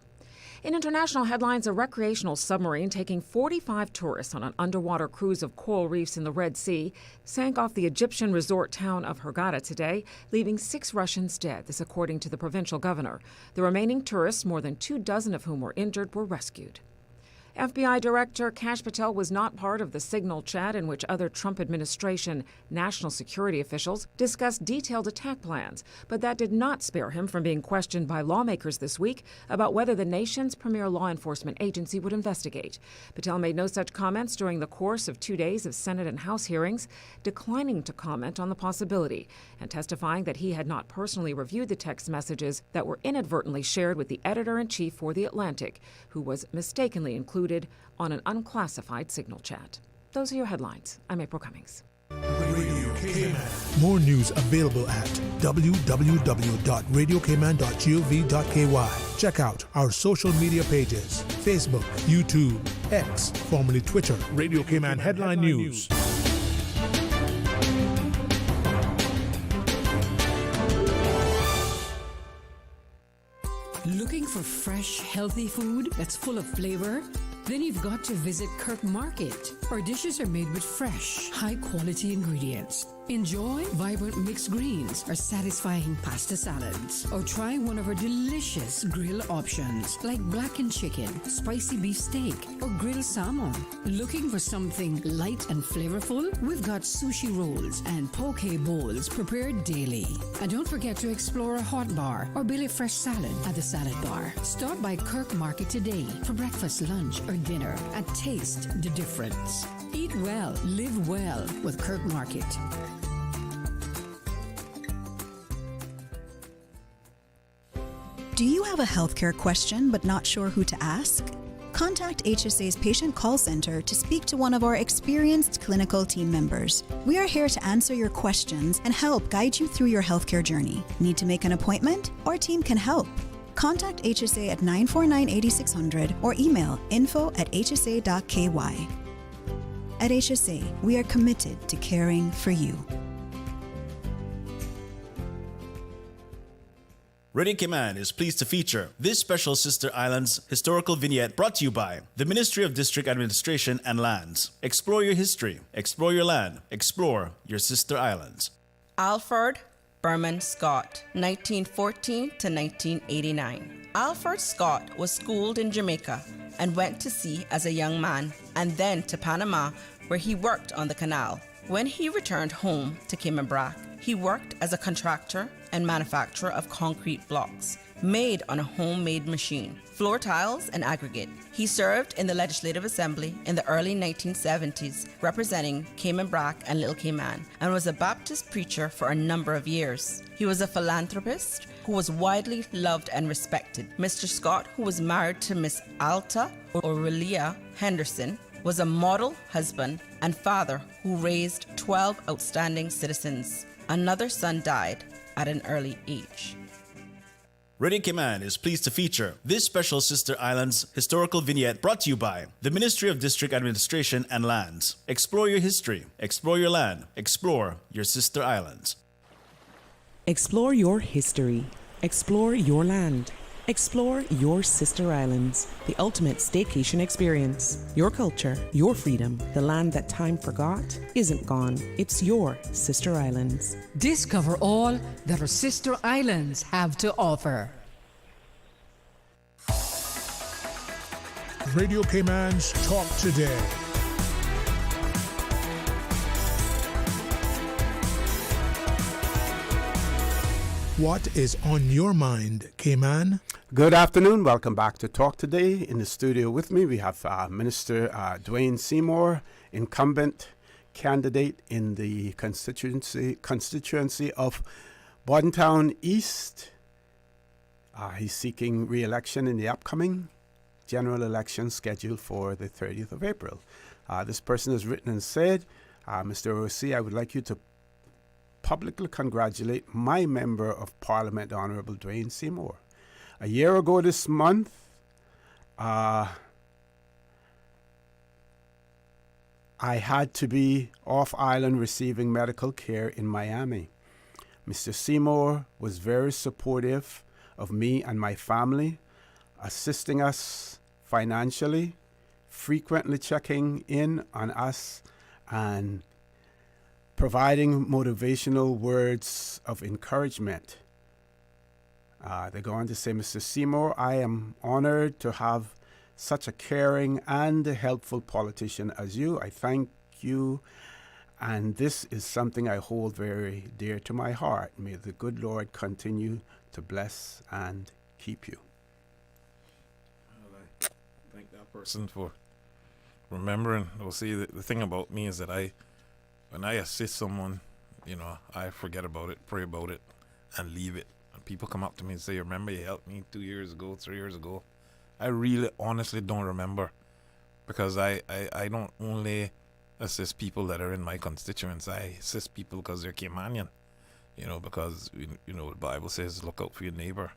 In international headlines, a recreational submarine taking 45 tourists on an underwater cruise of coral reefs in the Red Sea sank off the Egyptian resort town of Hurghada today, leaving 6 Russians dead, this according to the provincial governor. The remaining tourists, more than 24 of whom were injured, were rescued. FBI Director Kash Patel was not part of the Signal chat in which other Trump administration national security officials discussed detailed attack plans, but that did not spare him from being questioned by lawmakers this week about whether the nation's premier law enforcement agency would investigate. Patel made no such comments during the course of 2 days of Senate and House hearings, declining to comment on the possibility and testifying that he had not personally reviewed the text messages that were inadvertently shared with the editor-in-chief for The Atlantic, who was mistakenly included on an unclassified Signal chat. Those are your headlines. I'm April Cummings. Radio Cayman. More news available at www.radiocayman.gov.ky. Check out our social media pages: Facebook, YouTube, X, formerly Twitter. Radio Cayman Headline News. Looking for fresh, healthy food that's full of flavor? Then you've got to visit Kirk Market. Our dishes are made with fresh, high-quality ingredients. Enjoy vibrant mixed greens or satisfying pasta salads. Or try one of our delicious grill options like blackened chicken, spicy beef steak, or grilled salmon. Looking for something light and flavorful? We've got sushi rolls and poke bowls prepared daily. And don't forget to explore a hot bar or Billy Fresh salad at the salad bar. Stop by Kirk Market today for breakfast, lunch, or dinner and taste the difference. Eat well, live well with Kirk Market. Do you have a healthcare question but not sure who to ask? Contact HSA's Patient Call Center to speak to one of our experienced clinical team members. We are here to answer your questions and help guide you through your healthcare journey. Need to make an appointment? Our team can help. Contact HSA at 949-8600 or email info@hsa.ky. At HSA, we are committed to caring for you. Radio Cayman is pleased to feature this special Sister Islands historical vignette brought to you by the Ministry of District Administration and Lands. Explore your history, explore your land, explore your Sister Islands. Alfred Berman Scott, 1914 to 1989. Alfred Scott was schooled in Jamaica and went to sea as a young man, and then to Panama, where he worked on the canal. When he returned home to Cayman Brac, he worked as a contractor and manufacturer of concrete blocks made on a homemade machine, floor tiles and aggregate. He served in the Legislative Assembly in the early 1970s, representing Cayman Brac and Little Cayman, and was a Baptist preacher for a number of years. He was a philanthropist who was widely loved and respected. Mr. Scott, who was married to Miss Alta Aurelia Henderson, was a model husband and father who raised 12 outstanding citizens. Another son died at an early age. Radio Cayman is pleased to feature this special Sister Islands historical vignette brought to you by the Ministry of District Administration and Lands. Explore your history, explore your land, explore your Sister Islands. Explore your history, explore your land, explore your Sister Islands, the ultimate staycation experience. Your culture, your freedom, the land that time forgot isn't gone. It's your Sister Islands. Discover all that our Sister Islands have to offer. Radio Cayman's Talk Today. What is on your mind, Cayman? Good afternoon. Welcome back to Talk Today. In the studio with me, we have Minister Dwayne Seymour, incumbent candidate in the constituency of Bodden Town East. He's seeking re-election in the upcoming general election scheduled for the 30th of April. This person has written and said, Mr. O.C., I would like you to publicly congratulate my Member of Parliament, Honorable Dwayne Seymour. A year ago this month, I had to be off island receiving medical care in Miami. Mr. Seymour was very supportive of me and my family, assisting us financially, frequently checking in on us, and providing motivational words of encouragement. They go on to say, Mr. Seymour, I am honored to have such a caring and helpful politician as you. I thank you, and this is something I hold very dear to my heart. May the good Lord continue to bless and keep you. I thank that person for remembering. Well, see, the thing about me is that when I assist someone, I forget about it, pray about it, and leave it. And people come up to me and say, remember you helped me 2 years ago, 3 years ago. I really honestly don't remember, because I don't only assist people that are in my constituents. I assist people because they're Caymanian, because, the Bible says look out for your neighbor.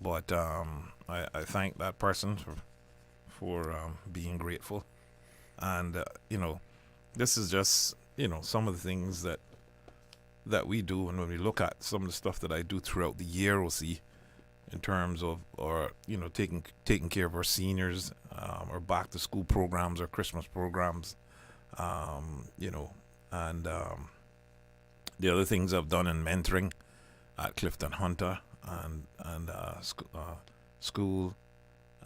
But I thank that person for being grateful. And, this is just, some of the things that we do, and when we look at some of the stuff that I do throughout the year, we'll see in terms of, taking care of our seniors, or back to school programs or Christmas programs, and the other things I've done in mentoring at Clifton Hunter and school,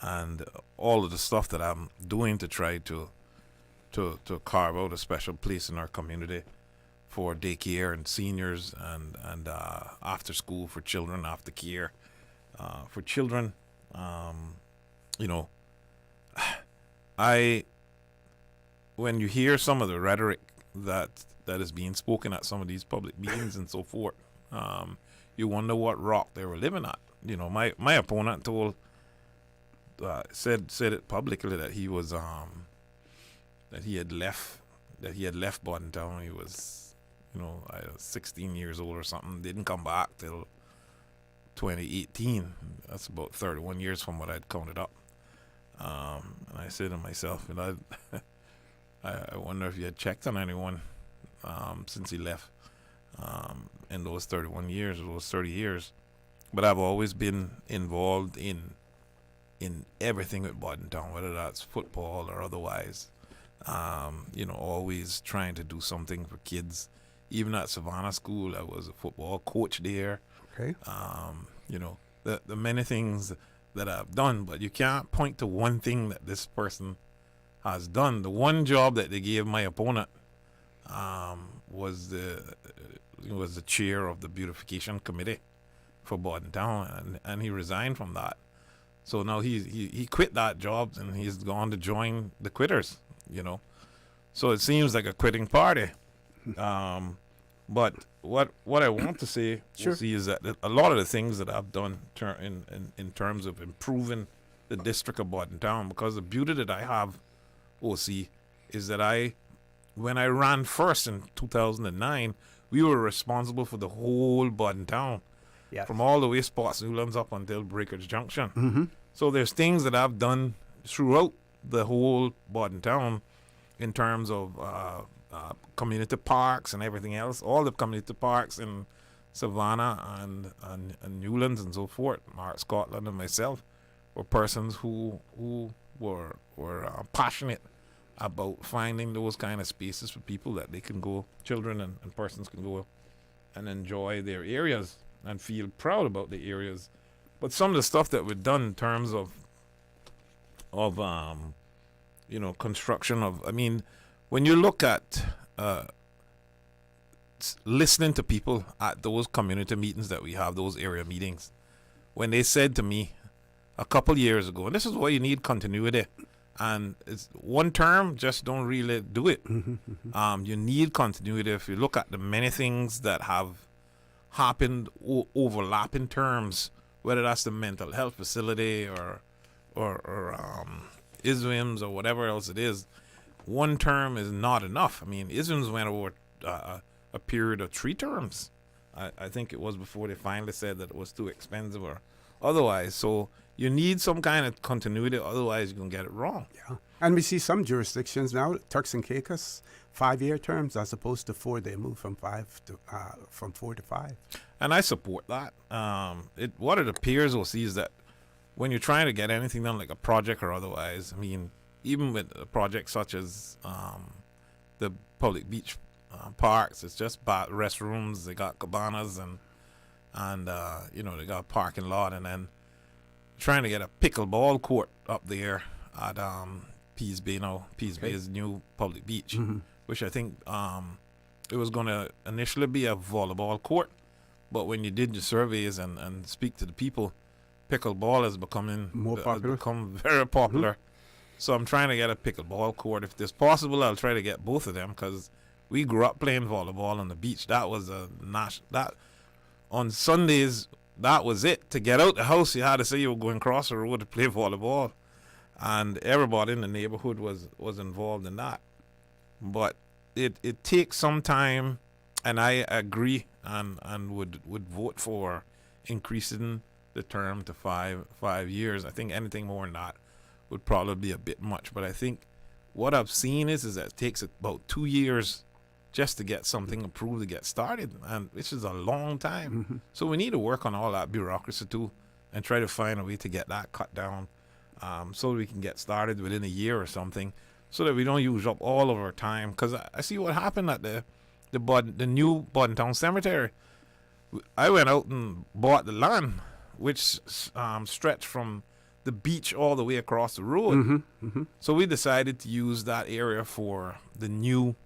and all of the stuff that I'm doing to try to carve out a special place in our community for daycare and seniors and after school for children, after care for children. When you hear some of the rhetoric that is being spoken at some of these public meetings and so forth, you wonder what rock they were living at. My opponent said it publicly that he was that he had left Bodden Town. He was 16 years old or something. Didn't come back till 2018. That's about 31 years from what I'd counted up. And I said to myself, you know, I wonder if you had checked on anyone since he left in those 31 years, or those 30 years. But I've always been involved in everything with Bodden Town, whether that's football or otherwise. You know, always trying to do something for kids. Even at Savannah School, I was a football coach there. Okay. You know, the many things that I've done, but you can't point to one thing that this person has done. The one job that they gave my opponent was the chair of the beautification committee for Bodden Town, and he resigned from that. So now he quit that job and he's gone to join the quitters. You know, so it seems like a quitting party. But what I want to say, Sure. is that a lot of the things that I've done in terms of improving the district of Bodden Town, because the beauty that I have, OC, is that when I ran first in 2009, we were responsible for the whole Bodden Town, Yes. from all the way Spots Newlands up until Breakers Junction. Mm-hmm. So there's things that I've done throughout the whole Bodden Town in terms of community parks and everything else. All the community parks in Savannah and Newlands and so forth. Mark Scotland and myself were persons who were passionate about finding those kind of spaces for people that they can go, children and persons can go and enjoy their areas and feel proud about the areas. But some of the stuff that we've done in terms of you know, construction of, I mean, when you look at listening to people at those community meetings that we have, those area meetings, when they said to me a couple years ago, and this is why you need continuity, and it's one term just don't really do it. You need continuity. If you look at the many things that have happened overlapping terms, whether that's the mental health facility or ISWIMS or whatever else it is, one term is not enough. I mean, ISWIMS went over a period of 3 terms. I think it was before they finally said that it was too expensive or otherwise. So you need some kind of continuity, otherwise you're going to get it wrong. Yeah. And we see some jurisdictions now, Turks and Caicos, 5-year terms as opposed to 4. They move from 4 to 5. And I support that. What it appears we'll see is that when you're trying to get anything done, like a project or otherwise, I mean, even with a project such as the public beach parks, it's just restrooms, they got cabanas and you know, they got a parking lot, and then trying to get a pickleball court up there at Pease Bay now. Pease Bay is new public beach, which I think it was going to initially be a volleyball court, but when you did your surveys and speak to the people, pickleball is becoming more popular, become very popular. So I'm trying to get a pickleball court. If it's possible, I'll try to get both of them, because we grew up playing volleyball on the beach. That was that on Sundays. That was it. To get out the house, you had to say you were going across the road to play volleyball, and everybody in the neighborhood was involved in that. But it takes some time, and I agree and would vote for increasing the term to 5 years. I think anything more than that would probably be a bit much. But I think what I've seen is that it takes about 2 years just to get something approved to get started, and which is a long time. So we need to work on all that bureaucracy too, and try to find a way to get that cut down, so we can get started within a year or something, so that we don't use up all of our time. Because I see what happened at the new Bodden Town Cemetery. I went out and bought the land, which stretched from the beach all the way across the road. So we decided to use that area for the new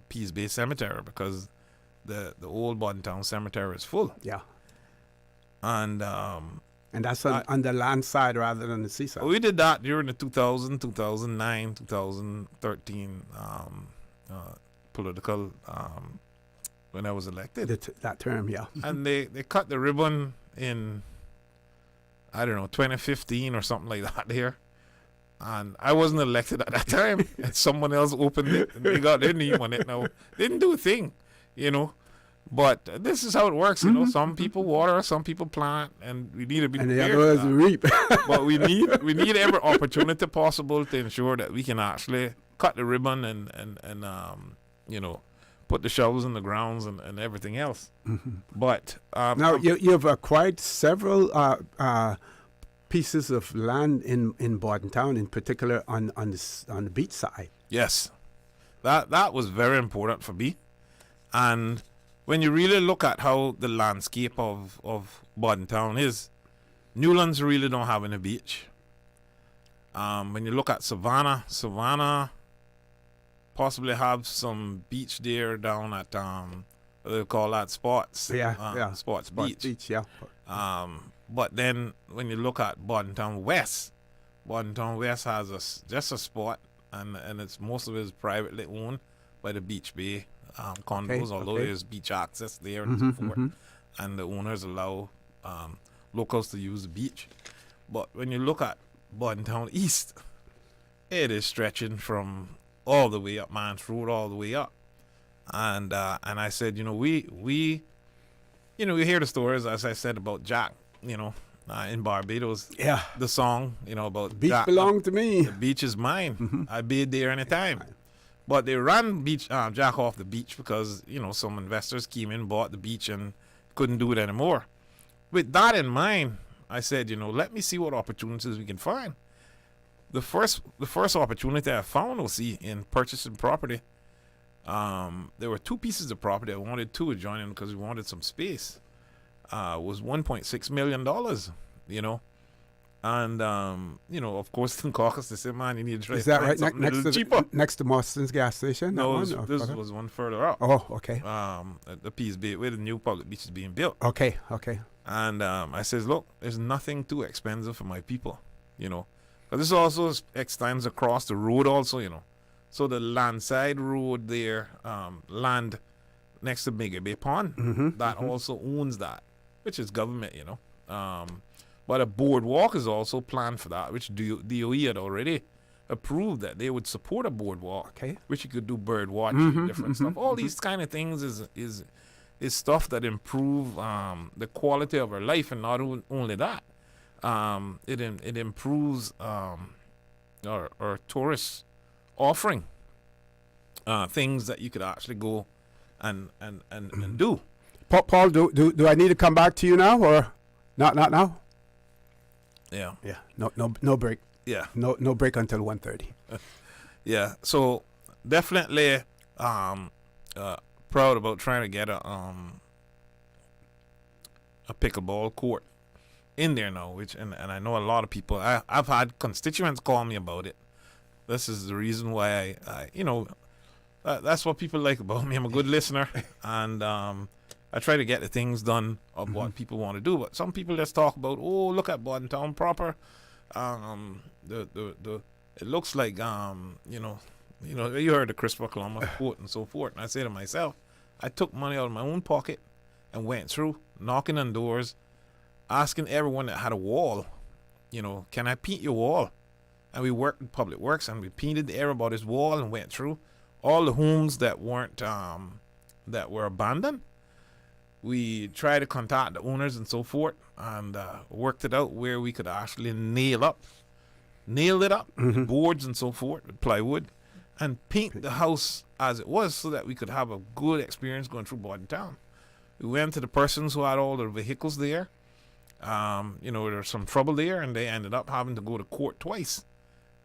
Pease Bay Cemetery, because the old Bodden Town Cemetery is full. Yeah. And that's on the land side rather than the seaside. We did that during the 2000, 2009, 2013 political when I was elected. That term, yeah. And they cut the ribbon in, I don't know, 2015 or something like that there. And I wasn't elected at that time. And someone else opened it, and they got their name on it now. They didn't do a thing, you know. But this is how it works, you know. Some people water, some people plant, and we need to be And prepared. the others reap. But we need every opportunity possible to ensure that we can actually cut the ribbon and you know, put the shovels in the grounds and everything else. But now you've acquired several pieces of land in Bodden Town, in particular on the beach side. Yes, that was very important for me. And when you really look at how the landscape of Bodden Town is, Newlands really don't have any beach. When you look at Savannah possibly have some beach there down at what do they call that, Sports? Sports Beach. But then when you look at Bodden Town West has just a spot, and it's most of it is privately owned by the Beach Bay condos, although there's beach access there and so forth, and the owners allow locals to use the beach. But when you look at Bodden Town East, it is stretching from all the way up Mans Road, all the way up, and I said, you know, we hear the stories, as I said, about Jack, you know, in Barbados, the song, you know, about beach Jack, belonged to me. The beach is mine. I bathe there anytime. But they ran Jack off the beach because, you know, some investors came in, bought the beach, and couldn't do it anymore. With that in mind, I said, you know, let me see what opportunities we can find. The first opportunity I found was in purchasing property. There were two pieces of property. I wanted two adjoining because we wanted some space. Was $1.6 million, you know. And, you know, of course, in Caucus, they said, man, you need to try Is to that find right something cheaper. Next to Marston's gas station? No, that one, this was one further up. Oh, okay. At the Peace Bay, where the new public beach is being built. Okay. And I says, look, there's nothing too expensive for my people, you know. But this also extends across the road also, you know. So the landside road there, land next to Mega Bay Pond, that also owns that, which is government, you know. But a boardwalk is also planned for that, which DOE had already approved that they would support a boardwalk, which you could do bird watching, different stuff. All these kind of things is stuff that improve the quality of our life, and not only that, it improves our tourist offering, things that you could actually go and do. Paul, do I need to come back to you now, or not now? Yeah. No break. Yeah. No break until 1:30. Yeah. So definitely proud about trying to get a pickleball court in there now, which and I know a lot of people. I've had constituents call me about it. This is the reason why I you know, that's what people like about me. I'm a good listener, and I try to get the things done of what people want to do. But some people just talk about, oh, look at Bodden Town proper. It looks like you know, you heard the Christopher Columbus quote and so forth. And I say to myself, I took money out of my own pocket and went through knocking on doors, asking everyone that had a wall, you know, can I paint your wall? And we worked with Public Works, and we painted everybody's wall and went through all the homes that weren't that were abandoned. We tried to contact the owners and so forth, and worked it out where we could actually nail it up, with boards and so forth, with plywood, and paint the house as it was, so that we could have a good experience going through Bodden Town. We went to the persons who had all their vehicles there. You know, there was some trouble there, and they ended up having to go to court twice.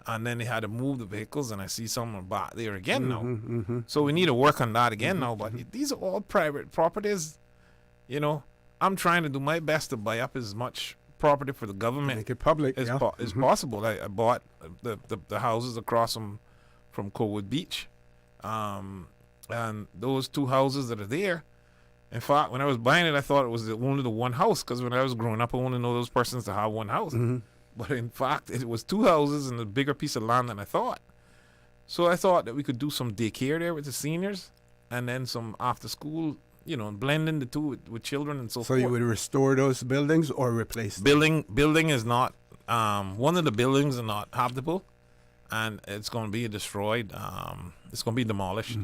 And then they had to move the vehicles, and I see some are back there again now. So we need to work on that again now. But these are all private properties. You know, I'm trying to do my best to buy up as much property for the government, make it public as possible. I bought the houses across from Cowood Beach, and those two houses that are there. In fact, when I was buying it, I thought it was only the one house, because when I was growing up, I only know those persons to have one house. But in fact, it was two houses and a bigger piece of land than I thought. So I thought that we could do some daycare there with the seniors, and then some after school, you know, blending the two with children and so forth. So you would restore those buildings or replace them? Building is not, one of the buildings are not habitable, and it's going to be destroyed. It's going to be demolished.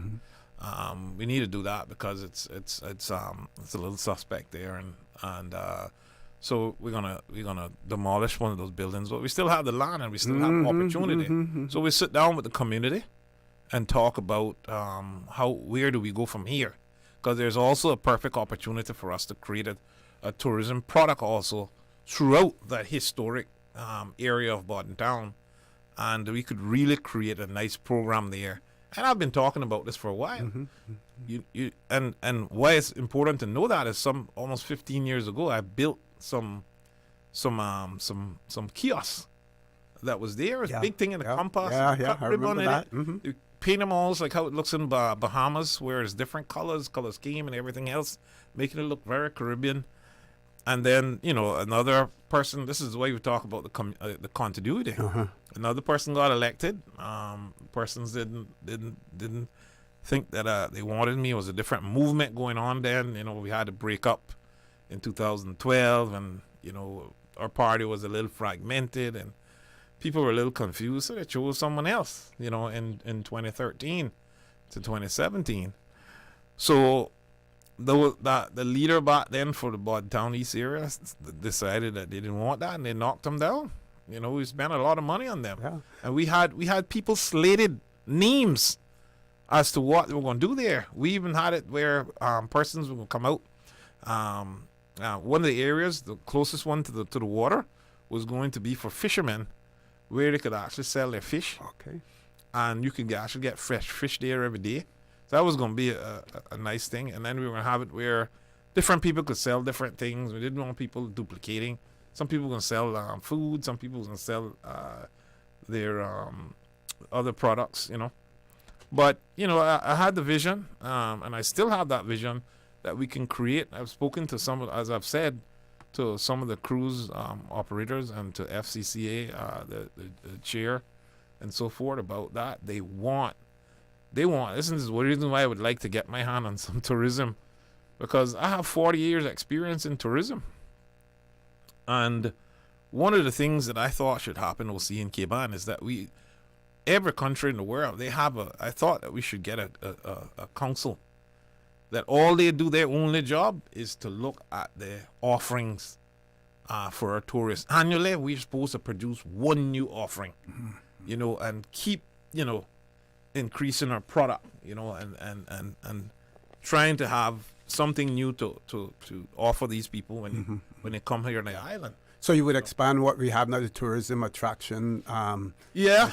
We need to do that because it's a little suspect there, and so we're gonna demolish one of those buildings, but we still have the land and we still have opportunity. So we sit down with the community and talk about where do we go from here, because there's also a perfect opportunity for us to create a tourism product also throughout that historic area of Bodden Town, and we could really create a nice program there. And I've been talking about this for a while. And why it's important to know that is almost 15 years ago I built some kiosks that was there. It was a big thing in the compass. I remember that. You paint them all like how it looks in Bahamas, where it's different color scheme and everything else, making it look very Caribbean. And then, another person, this is why we talk about the continuity. Another person got elected. Persons didn't think that they wanted me. It was a different movement going on then. We had to break up in 2012, and, our party was a little fragmented, and people were a little confused, so they chose someone else, in 2013 to 2017. So the leader back then for the Bodden Town East area decided that they didn't want that, and they knocked them down. We spent a lot of money on them, and we had people slated names as to what they were going to do there. We even had it where persons were going to come out. One of the areas, the closest one to the water, was going to be for fishermen, where they could actually sell their fish. Okay, and you could actually get fresh fish there every day. So that was going to be a nice thing. And then we were going to have it where different people could sell different things. We didn't want people duplicating. Some people were going to sell food. Some people were going to sell their other products, But, I had the vision, and I still have that vision that we can create. I've spoken to as I've said, to some of the cruise operators and to FCCA, the chair, and so forth about that. This is the reason why I would like to get my hand on some tourism, because I have 40 years experience in tourism. And one of the things that I thought should happen, we'll see in Cayman, is that every country in the world, I thought that we should get a council that all they do, their only job is to look at the offerings for our tourists. Annually, we're supposed to produce one new offering, and keep, increasing our product, and trying to have something new to offer these people when they come here on the island. So you would expand what we have now, the tourism attraction. I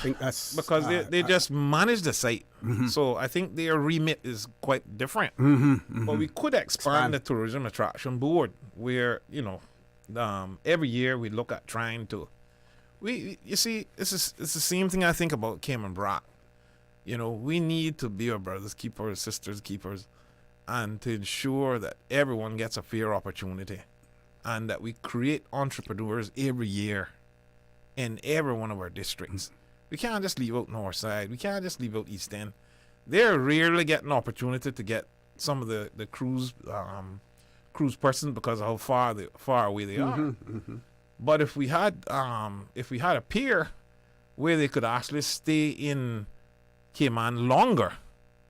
think that's because they just manage the site. So I think their remit is quite different. But we could expand the tourism attraction board, where every year we look at trying to. You see, it's the same thing I think about Cayman Brac. We need to be our brothers' keepers, sisters' keepers, and to ensure that everyone gets a fair opportunity, and that we create entrepreneurs every year in every one of our districts. We can't just leave out North Side. We can't just leave out East End. They're rarely getting an opportunity to get some of the cruise persons because of how far away they are. But if we had a pier where they could actually stay in Cayman longer,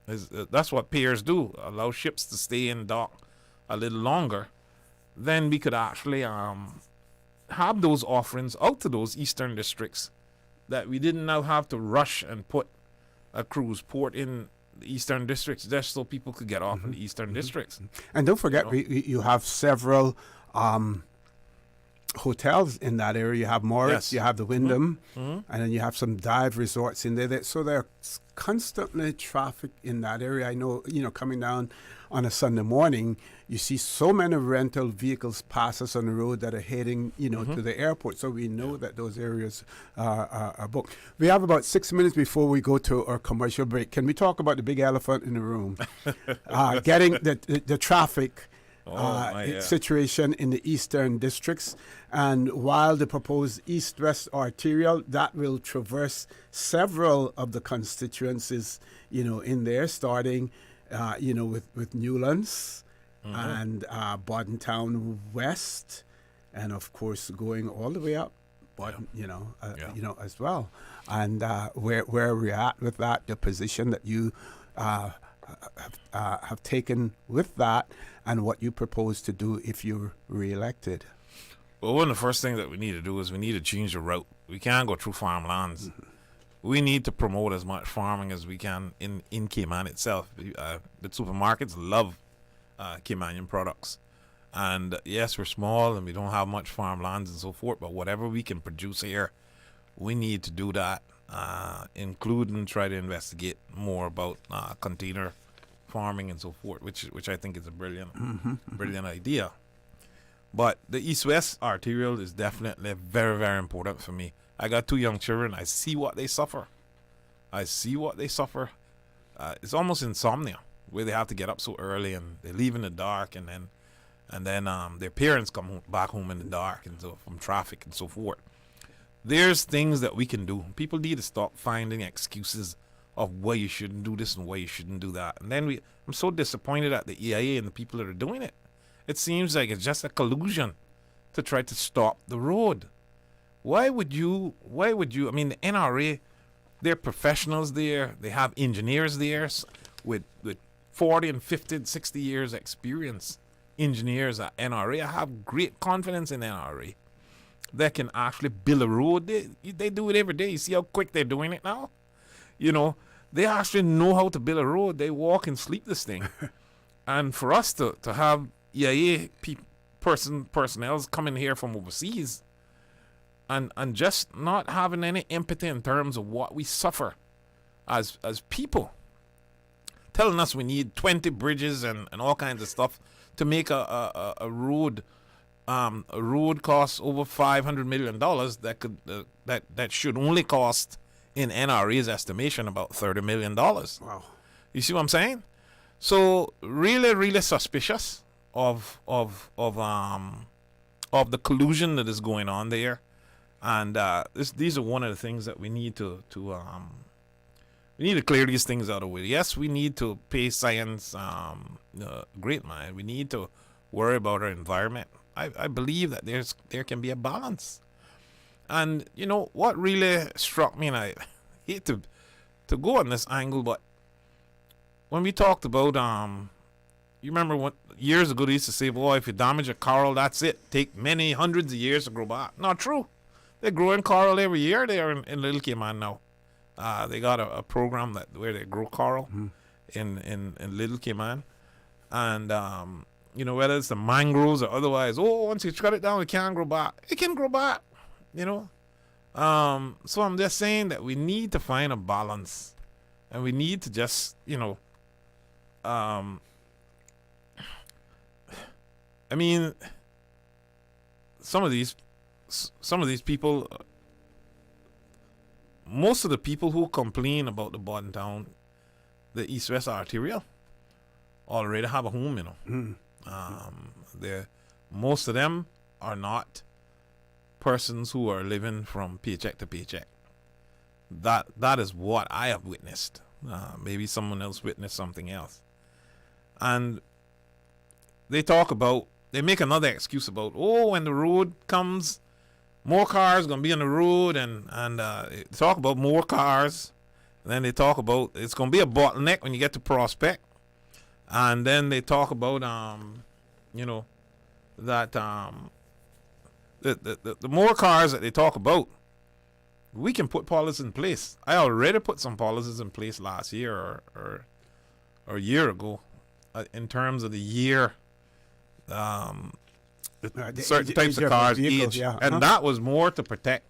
that's what piers do, allow ships to stay in dock a little longer, then we could actually have those offerings out to those eastern districts, that we didn't now have to rush and put a cruise port in the eastern districts just so people could get off in the eastern districts. And don't forget, you have several hotels in that area. You have Orrett, you have the Wyndham, and then you have some dive resorts in there. So there's constantly traffic in that area. I know, coming down on a Sunday morning, you see so many rental vehicles pass us on the road that are heading, to the airport. So we know that those areas are booked. We have about 6 minutes before we go to our commercial break. Can we talk about the big elephant in the room? Getting the traffic situation in the eastern districts. And while the proposed east-west arterial, that will traverse several of the constituencies, in there, starting, with Newlands and Bodden Town West, and of course going all the way up, Bodden, as well. And where we're at with that, the position that you have taken with that, and what you propose to do if you're reelected? Well, one of the first things that we need to do is we need to change the route. We can't go through farmlands. We need to promote as much farming as we can in Cayman itself. The supermarkets love Caymanian products. And yes, we're small and we don't have much farmlands and so forth, but whatever we can produce here, we need to do that, including try to investigate more about container farming and so forth, which I think is a brilliant idea. But the east-west arterial is definitely very, very important for me. I got 2 young children. I see what they suffer. It's almost insomnia, where they have to get up so early and they leave in the dark, and then their parents come back home in the dark, and so from traffic and so forth. There's things that we can do. People need to stop finding excuses of why you shouldn't do this and why you shouldn't do that. And then I'm so disappointed at the EIA and the people that are doing it. It seems like it's just a collusion to try to stop the road. Why would you, I mean, the NRA, they're professionals there. They have engineers there with 40 and 50 and 60 years experience. Engineers at NRA. I have great confidence in NRA. They can actually build a road. They do it every day. You see how quick they're doing it now? You know, they actually know how to build a road. They walk and sleep this thing. And for us to have EIA personnel coming here from overseas and just not having any empathy in terms of what we suffer as people, telling us we need 20 bridges and all kinds of stuff to make a road costs over $500 million that should only cost, in NRA's estimation, about $30 million. Wow. You see what I'm saying? So really, really suspicious of the collusion that is going on there, and these are one of the things that we need to clear these things out of the way. Yes, we need to pay science great mind. We need to worry about our environment. I believe that there can be a balance. And you know what really struck me, and I hate to go on this angle, but when we talked about you remember what years ago they used to say, boy, if you damage a coral, that's it. Take many hundreds of years to grow back. Not true. They're growing coral every year there in Little Cayman now. They got a program where they grow coral in Little Cayman. And, you know, whether it's the mangroves or otherwise, once you cut it down, it can't grow back. It can grow back, you know. So I'm just saying that we need to find a balance. And we need to just, you know, I mean, some of these people, most of the people who complain about the Bodden Town, the east-west arterial, already have a home, you know. Most of them are not persons who are living from paycheck to paycheck. That is what I have witnessed. Maybe someone else witnessed something else. And they make another excuse about, when the road comes, more cars going to be on the road, and talk about more cars. And then they talk about it's going to be a bottleneck when you get to Prospect. And then they talk about, you know, that the more cars that they talk about, we can put policies in place. I already put some policies in place last year or a year ago in terms of the year. Certain types of cars age, and that was more to protect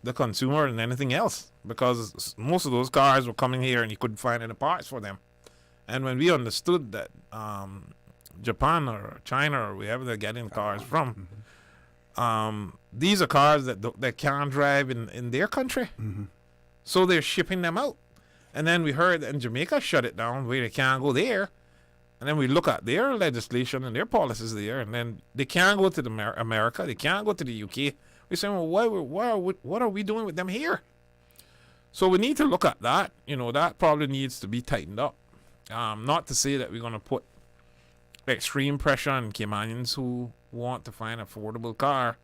the consumer than anything else, because most of those cars were coming here and you couldn't find any parts for them. And when we understood that Japan or China or wherever they're getting cars from, these are cars that can't drive in their country, so they're shipping them out. And then we heard that in Jamaica shut it down where they can't go there. And then we look at their legislation and their policies there, and then they can't go to America, they can't go to the UK. We say, well, what are we doing with them here? So we need to look at that. You know, that probably needs to be tightened up. Not to say that we're going to put extreme pressure on Caymanians who want to find an affordable car,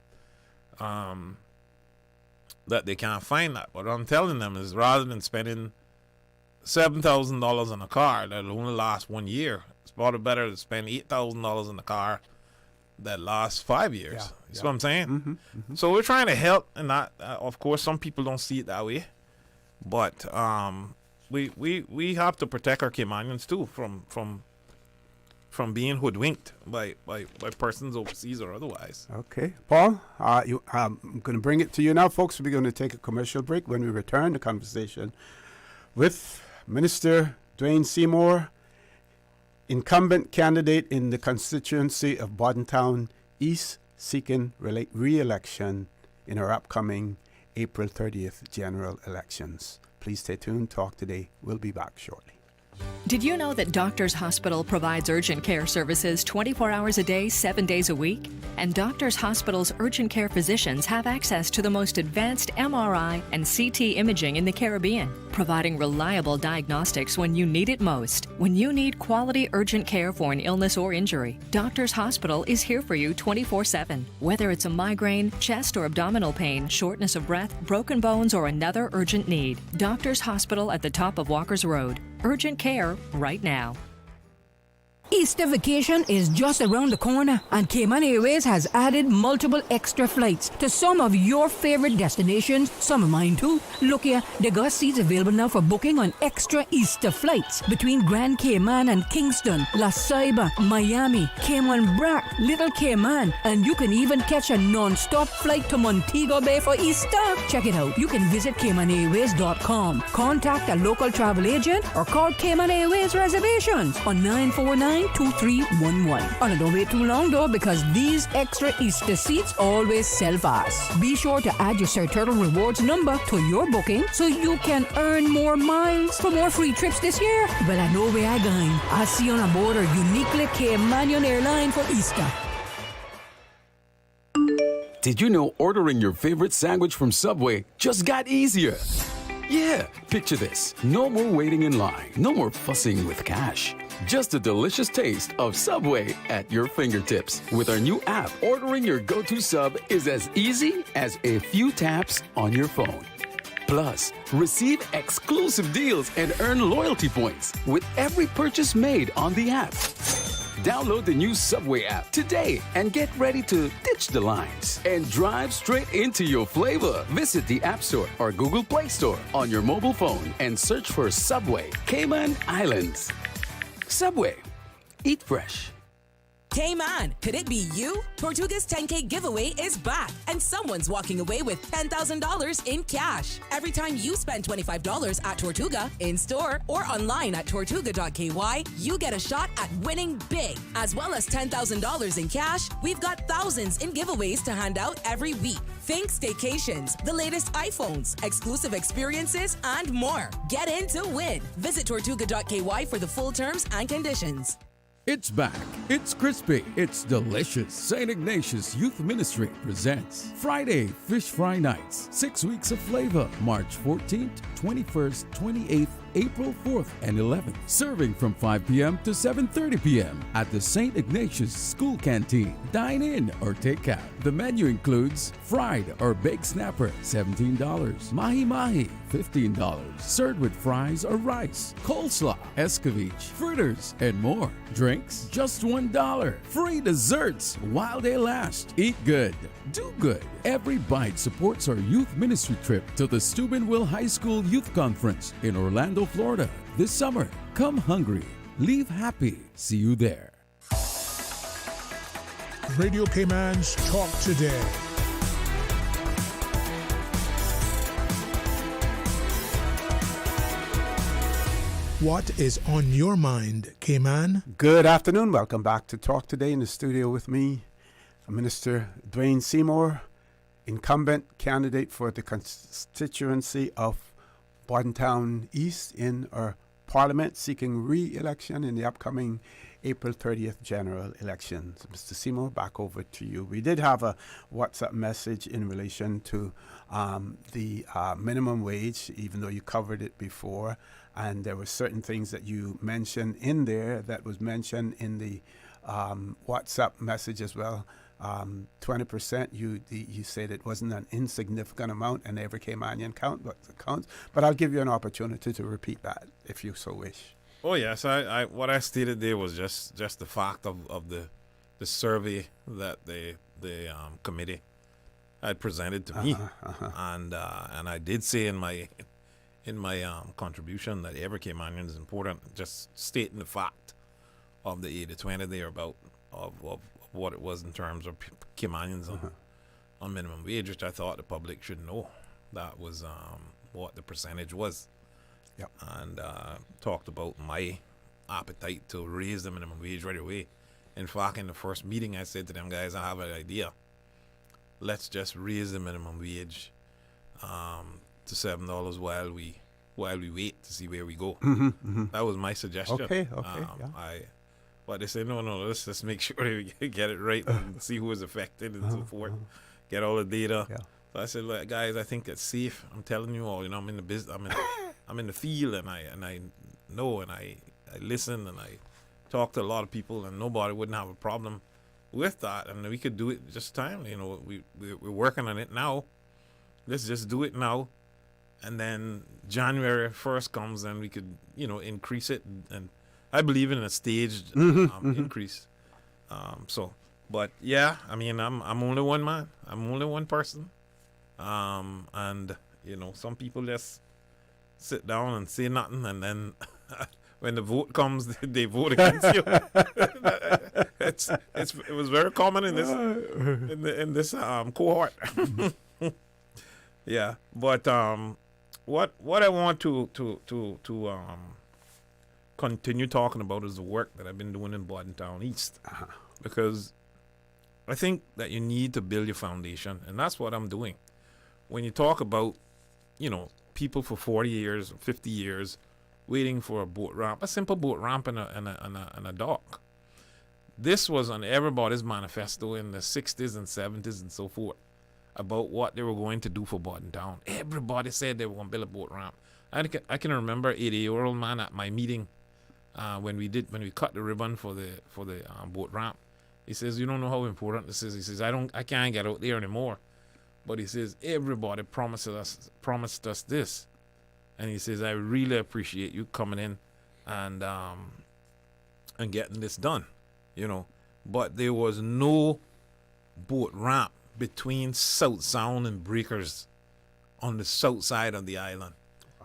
that they can't find that. What I'm telling them is, rather than spending $7,000 on a car that'll only last 1 year. It's probably better to spend $8,000 on a car that lasts 5 years. Yeah, You see what I'm saying? So we're trying to help, and not. Of course, some people don't see it that way, but we have to protect our Caymanians too from being hoodwinked by persons overseas or otherwise. Okay. Paul, I'm going to bring it to you now, folks. We're going to take a commercial break. When we return, the conversation with Minister Dwayne Seymour, incumbent candidate in the constituency of Bodden Town East, seeking re-election in our upcoming April 30th general elections. Please stay tuned. Talk today. We'll be back shortly. Did you know that Doctors Hospital provides urgent care services 24 hours a day, 7 days a week? And Doctors Hospital's urgent care physicians have access to the most advanced MRI and CT imaging in the Caribbean, providing reliable diagnostics when you need it most. When you need quality urgent care for an illness or injury, Doctors Hospital is here for you 24/7. Whether it's a migraine, chest or abdominal pain, shortness of breath, broken bones, or another urgent need, Doctors Hospital at the top of Walker's Road. Urgent care right now. Easter vacation is just around the corner, and Cayman Airways has added multiple extra flights to some of your favorite destinations, some of mine too. Look here, they got seats available now for booking on extra Easter flights between Grand Cayman and Kingston, La Ceiba, Miami, Cayman Brac, Little Cayman, and you can even catch a non-stop flight to Montego Bay for Easter. Check it out. You can visit CaymanAirways.com, contact a local travel agent, or call Cayman Airways Reservations on 949-2311. And don't wait too long though, because these extra Easter seats always sell fast. Be sure to add your Sir Turtle Rewards number to your booking so you can earn more miles for more free trips this year. Well, I know where I'm going. I'll see you on board a uniquely Caymanian airline for Easter. Did you know ordering your favorite sandwich from Subway just got easier? Yeah, picture this. No more waiting in line. No more fussing with cash. Just a delicious taste of Subway at your fingertips. With our new app, ordering your go-to sub is as easy as a few taps on your phone. Plus, receive exclusive deals and earn loyalty points with every purchase made on the app. Download the new Subway app today and get ready to ditch the lines and drive straight into your flavor. Visit the App Store or Google Play Store on your mobile phone and search for Subway Cayman Islands. Subway. Eat fresh. Cayman, could it be you? Tortuga's 10K giveaway is back, and someone's walking away with $10,000 in cash. Every time you spend $25 at Tortuga, in-store or online at tortuga.ky, you get a shot at winning big. As well as $10,000 in cash, we've got thousands in giveaways to hand out every week. Think staycations, the latest iPhones, exclusive experiences, and more. Get in to win. Visit tortuga.ky for the full terms and conditions. It's back. It's crispy. It's delicious. St. Ignatius Youth Ministry presents Friday Fish Fry Nights. 6 weeks of flavor. March 14th, 21st, 28th, April 4th, and 11th. Serving from 5 p.m. to 7:30 p.m. at the St. Ignatius School Canteen. Dine in or take out. The menu includes fried or baked snapper, $17. Mahi-mahi, $15. Served with fries or rice. Coleslaw, escovitch, fritters, and more. Drinks, just $1. Free desserts while they last. Eat good. Do good. Every bite supports our youth ministry trip to the Steubenville High School Youth Conference in Orlando, Florida this summer. Come hungry. Leave happy. See you there. Radio Cayman's Talk Today. What is on your mind, Cayman? Good afternoon. Welcome back to Talk Today. In the studio with me, Minister Dwayne Seymour, incumbent candidate for the constituency of Bodden Town East in our Parliament, seeking re-election in the upcoming April 30th general elections. Mr. Seymour, back over to you. We did have a WhatsApp message in relation to the minimum wage, even though you covered it before, and there were certain things that you mentioned in there that was mentioned in the WhatsApp message as well. 20%, you said it wasn't an insignificant amount, and every Caymanian counts. But I'll give you an opportunity to repeat that if you so wish. Oh yes, I what I stated there was just the fact of the survey that the committee had presented to me, and I did say in my contribution that every Caymanian is important. Just stating the fact of the 80-20 there about of what it was in terms of Caymanians on minimum wage, which I thought the public should know. That was what the percentage was. Yep. And talked about my appetite to raise the minimum wage right away. In fact, in the first meeting, I said to them, guys, I have an idea. Let's just raise the minimum wage to $7 while we wait to see where we go. That was my suggestion. Okay. But they said, no, let's just make sure we get it right and see who is affected and so forth. Get all the data. Yeah. So I said, like, guys, I think it's safe. I'm telling you all, I'm in the business. I'm in the field, and I know, and I listen, and I talk to a lot of people, and nobody wouldn't have a problem with that, and we could do it just timely. We're working on it now. Let's just do it now, and then January 1st comes, and we could increase it, and I believe in a staged increase. But yeah, I mean, I'm only one man. I'm only one person, and some people just sit down and say nothing, and then when the vote comes, they vote against you. It was very common in this cohort. Yeah, but what I want to continue talking about is the work that I've been doing in Bodden Town East, because I think that you need to build your foundation, and that's what I'm doing. When you talk about, people for 40 years, 50 years, waiting for a boat ramp, a simple boat ramp and a dock. This was on everybody's manifesto in the 60s and 70s and so forth about what they were going to do for Bodden Town. Everybody said they were going to build a boat ramp. I can remember an 80-year-old man at my meeting when we cut the ribbon for the boat ramp. He says, "You don't know how important this is." He says, I can't get out there anymore. But he says, everybody promised us this. And he says, I really appreciate you coming in and getting this done, But there was no boat ramp between South Sound and Breakers on the south side of the island.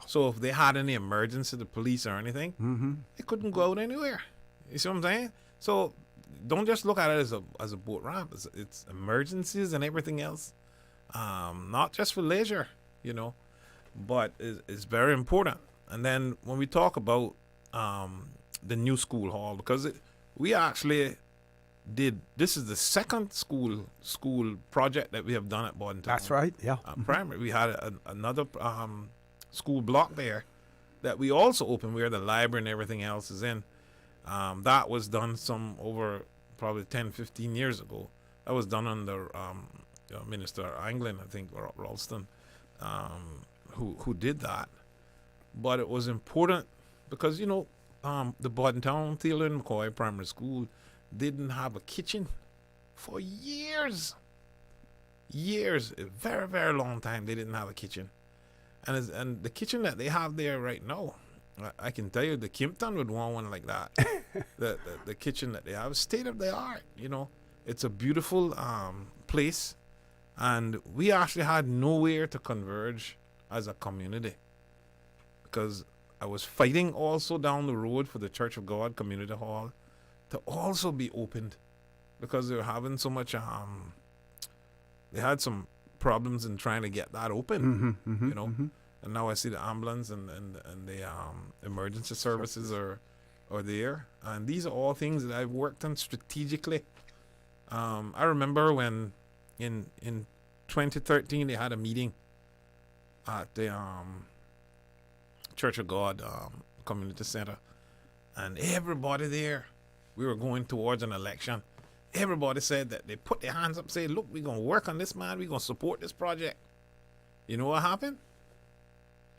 So if they had any emergency, the police or anything, they couldn't go out anywhere. You see what I'm saying? So don't just look at it as a boat ramp. It's emergencies and everything else. Not just for leisure, but it's very important. And then when we talk about the new school hall, because we actually this is the second school project that we have done at Bodden Town. That's right, yeah. Primary. We had another school block there that we also opened where the library and everything else is in. That was done over probably 10, 15 years ago. That was done under Minister Anglin, I think, or Ralston, who did that. But it was important because, the Bodden Town Theodore and McCoy Primary School didn't have a kitchen for years. A very, very long time they didn't have a kitchen. And the kitchen that they have there right now, I can tell you the Kimpton would want one like that. the kitchen that they have is state of the art, It's a beautiful place. And we actually had nowhere to converge as a community, because I was fighting also down the road for the Church of God Community Hall to also be opened, because they were having so much, they had some problems in trying to get that open, And now I see the ambulance and the emergency services are there. And these are all things that I've worked on strategically. I remember when in 2013 they had a meeting at the Church of God Community Center, and everybody there, we were going towards an election. Everybody said that they put their hands up, say, look, we're going to work on this, man. We're going to support this project. You know what happened?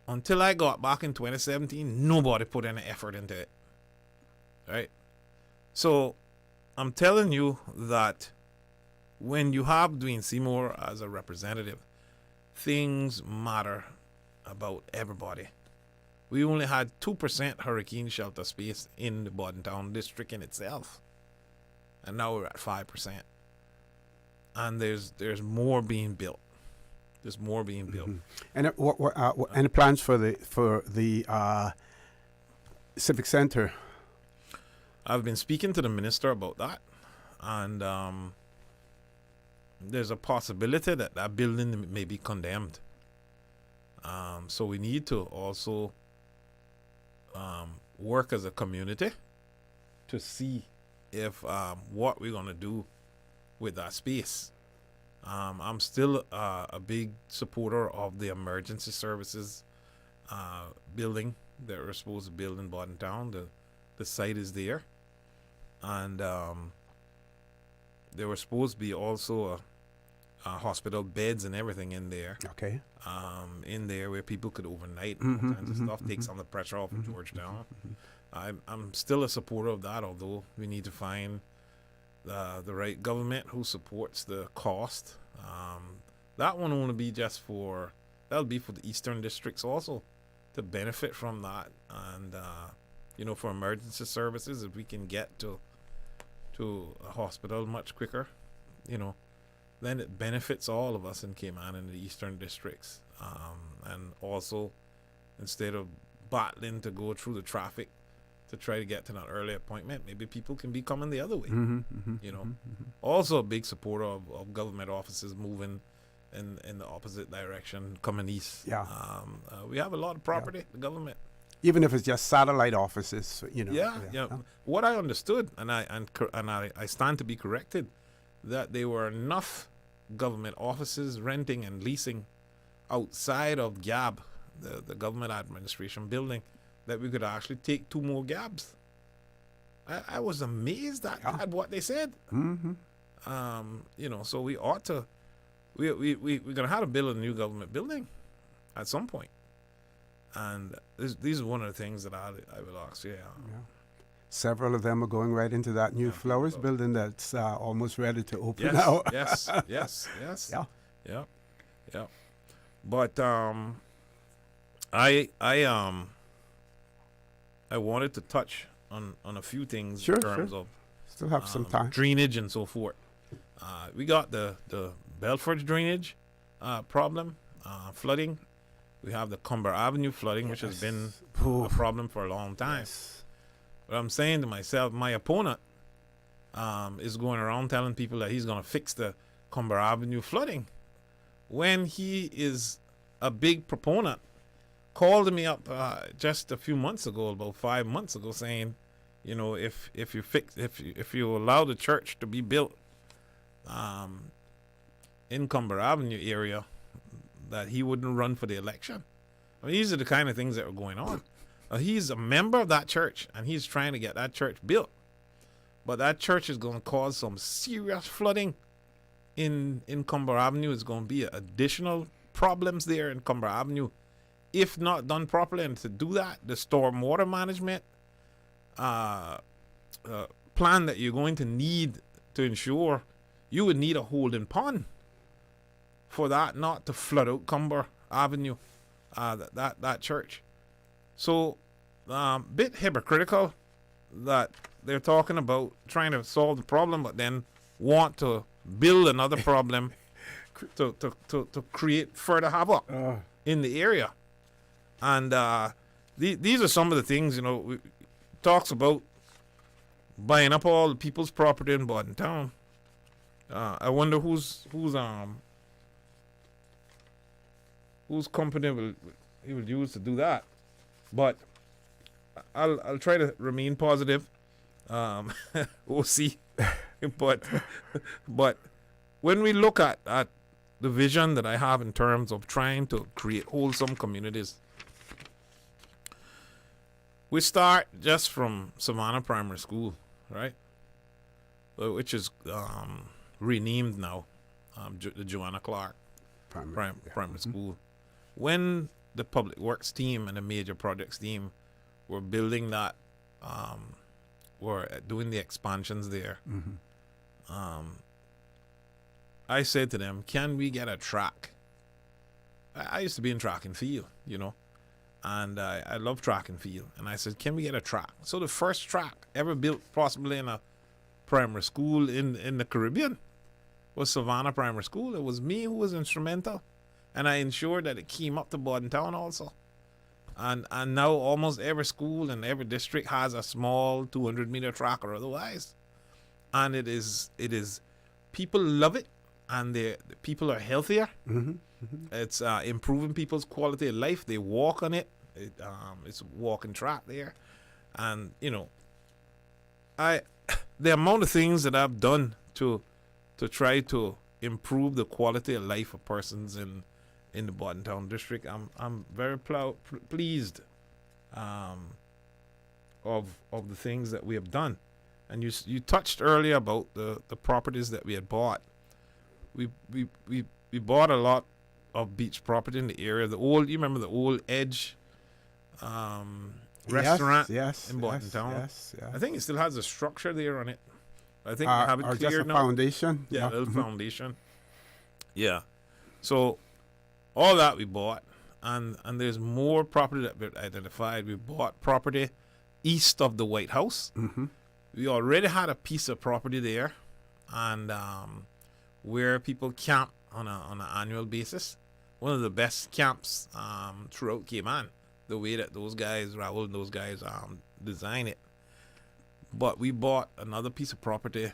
Until I got back in 2017, nobody put any effort into it. Right? So I'm telling you that when you have Dwayne Seymour as a representative, things matter about everybody. We only had 2% hurricane shelter space in the Bodden Town district in itself, and now we're at 5%. And there's more being built. There's more being built. And any plans for the civic center? I've been speaking to the minister about that, and there's a possibility that that building may be condemned. So we need to also work as a community to see if what we're gonna do with that space. I'm still a big supporter of the emergency services building that we're supposed to build in Bodden Town. The site is there, and there were supposed to be also hospital beds and everything in there. Okay. In there where people could overnight and all kinds of stuff, take some of the pressure off of Georgetown. I'm still a supporter of that, although we need to find the right government who supports the cost. That one won't be just for, that'll be for the eastern districts also to benefit from that. And for emergency services, if we can get to a hospital much quicker, then it benefits all of us in Cayman and the eastern districts. And also, instead of battling to go through the traffic to try to get to that early appointment, maybe people can be coming the other way. Also a big supporter of government offices moving in the opposite direction, coming east. Yeah. We have a lot of property, the government. Even if it's just satellite offices, Yeah. What I understood, and I stand to be corrected, that there were enough government offices renting and leasing outside of GAB, the government administration building, that we could actually take 2 more GABs. I was amazed at what they said. So we ought to, we're gonna have to build a new government building at some point. And these are one of the things that I will ask. Yeah. Several of them are going right into that new Flowers building that's almost ready to open now. Yes. Yeah. But I wanted to touch on a few things in terms of still have some time. Drainage and so forth. We got the Belford's drainage problem, flooding. We have the Cumber Avenue flooding, which has been a problem for a long time. But I'm saying to myself, my opponent is going around telling people that he's going to fix the Cumber Avenue flooding, when he is a big proponent. Called me up just a few months ago, about 5 months ago, saying, if you allow the church to be built in Cumber Avenue area, that he wouldn't run for the election. I mean, these are the kind of things that are going on. He's a member of that church, and he's trying to get that church built. But that church is going to cause some serious flooding in Cumber Avenue. It's going to be additional problems there in Cumber Avenue if not done properly. And to do that, the stormwater management plan that you're going to need to ensure, you would need a holding pond for that not to flood out Cumber Avenue, that church. So, bit hypocritical that they're talking about trying to solve the problem, but then want to build another problem to create further havoc in the area. And these are some of the things, we talks about buying up all the people's property in Bodden Town. I wonder whose company he will use to do that. But I'll try to remain positive. We'll see. but when we look at the vision that I have in terms of trying to create wholesome communities, we start just from Savannah Primary School, right? Which is renamed now, the Joanna Clark Primary School. When the Public Works team and the Major Projects team were building that, were doing the expansions there, I said to them, can we get a track? I used to be in track and field, and I love track and field. And I said, can we get a track? So the first track ever built possibly in a primary school in the Caribbean was Savannah Primary School. It was me who was instrumental, and I ensured that it came up to Bodden Town also. And now almost every school and every district has a small 200-meter track or otherwise. And it is people love it, and the people are healthier. It's improving people's quality of life. They walk on it. It's a walking track there. And, the amount of things that I've done to try to improve the quality of life of persons in the Bodden Town district, I'm very pleased of the things that we have done. And you touched earlier about the properties that we had bought. We bought a lot of beach property in the area. You remember the old Edge restaurant in Bodden Town? Yes. I think it still has a structure there on it. I think we have it or cleared just a now. foundation. Yeah, a little foundation. Yeah. So all that we bought, and there's more property that we've identified. We bought property east of the White House. We already had a piece of property there, and where people camp on an annual basis. One of the best camps throughout Cayman. The way that those guys, Raul and those guys, design it. But we bought another piece of property,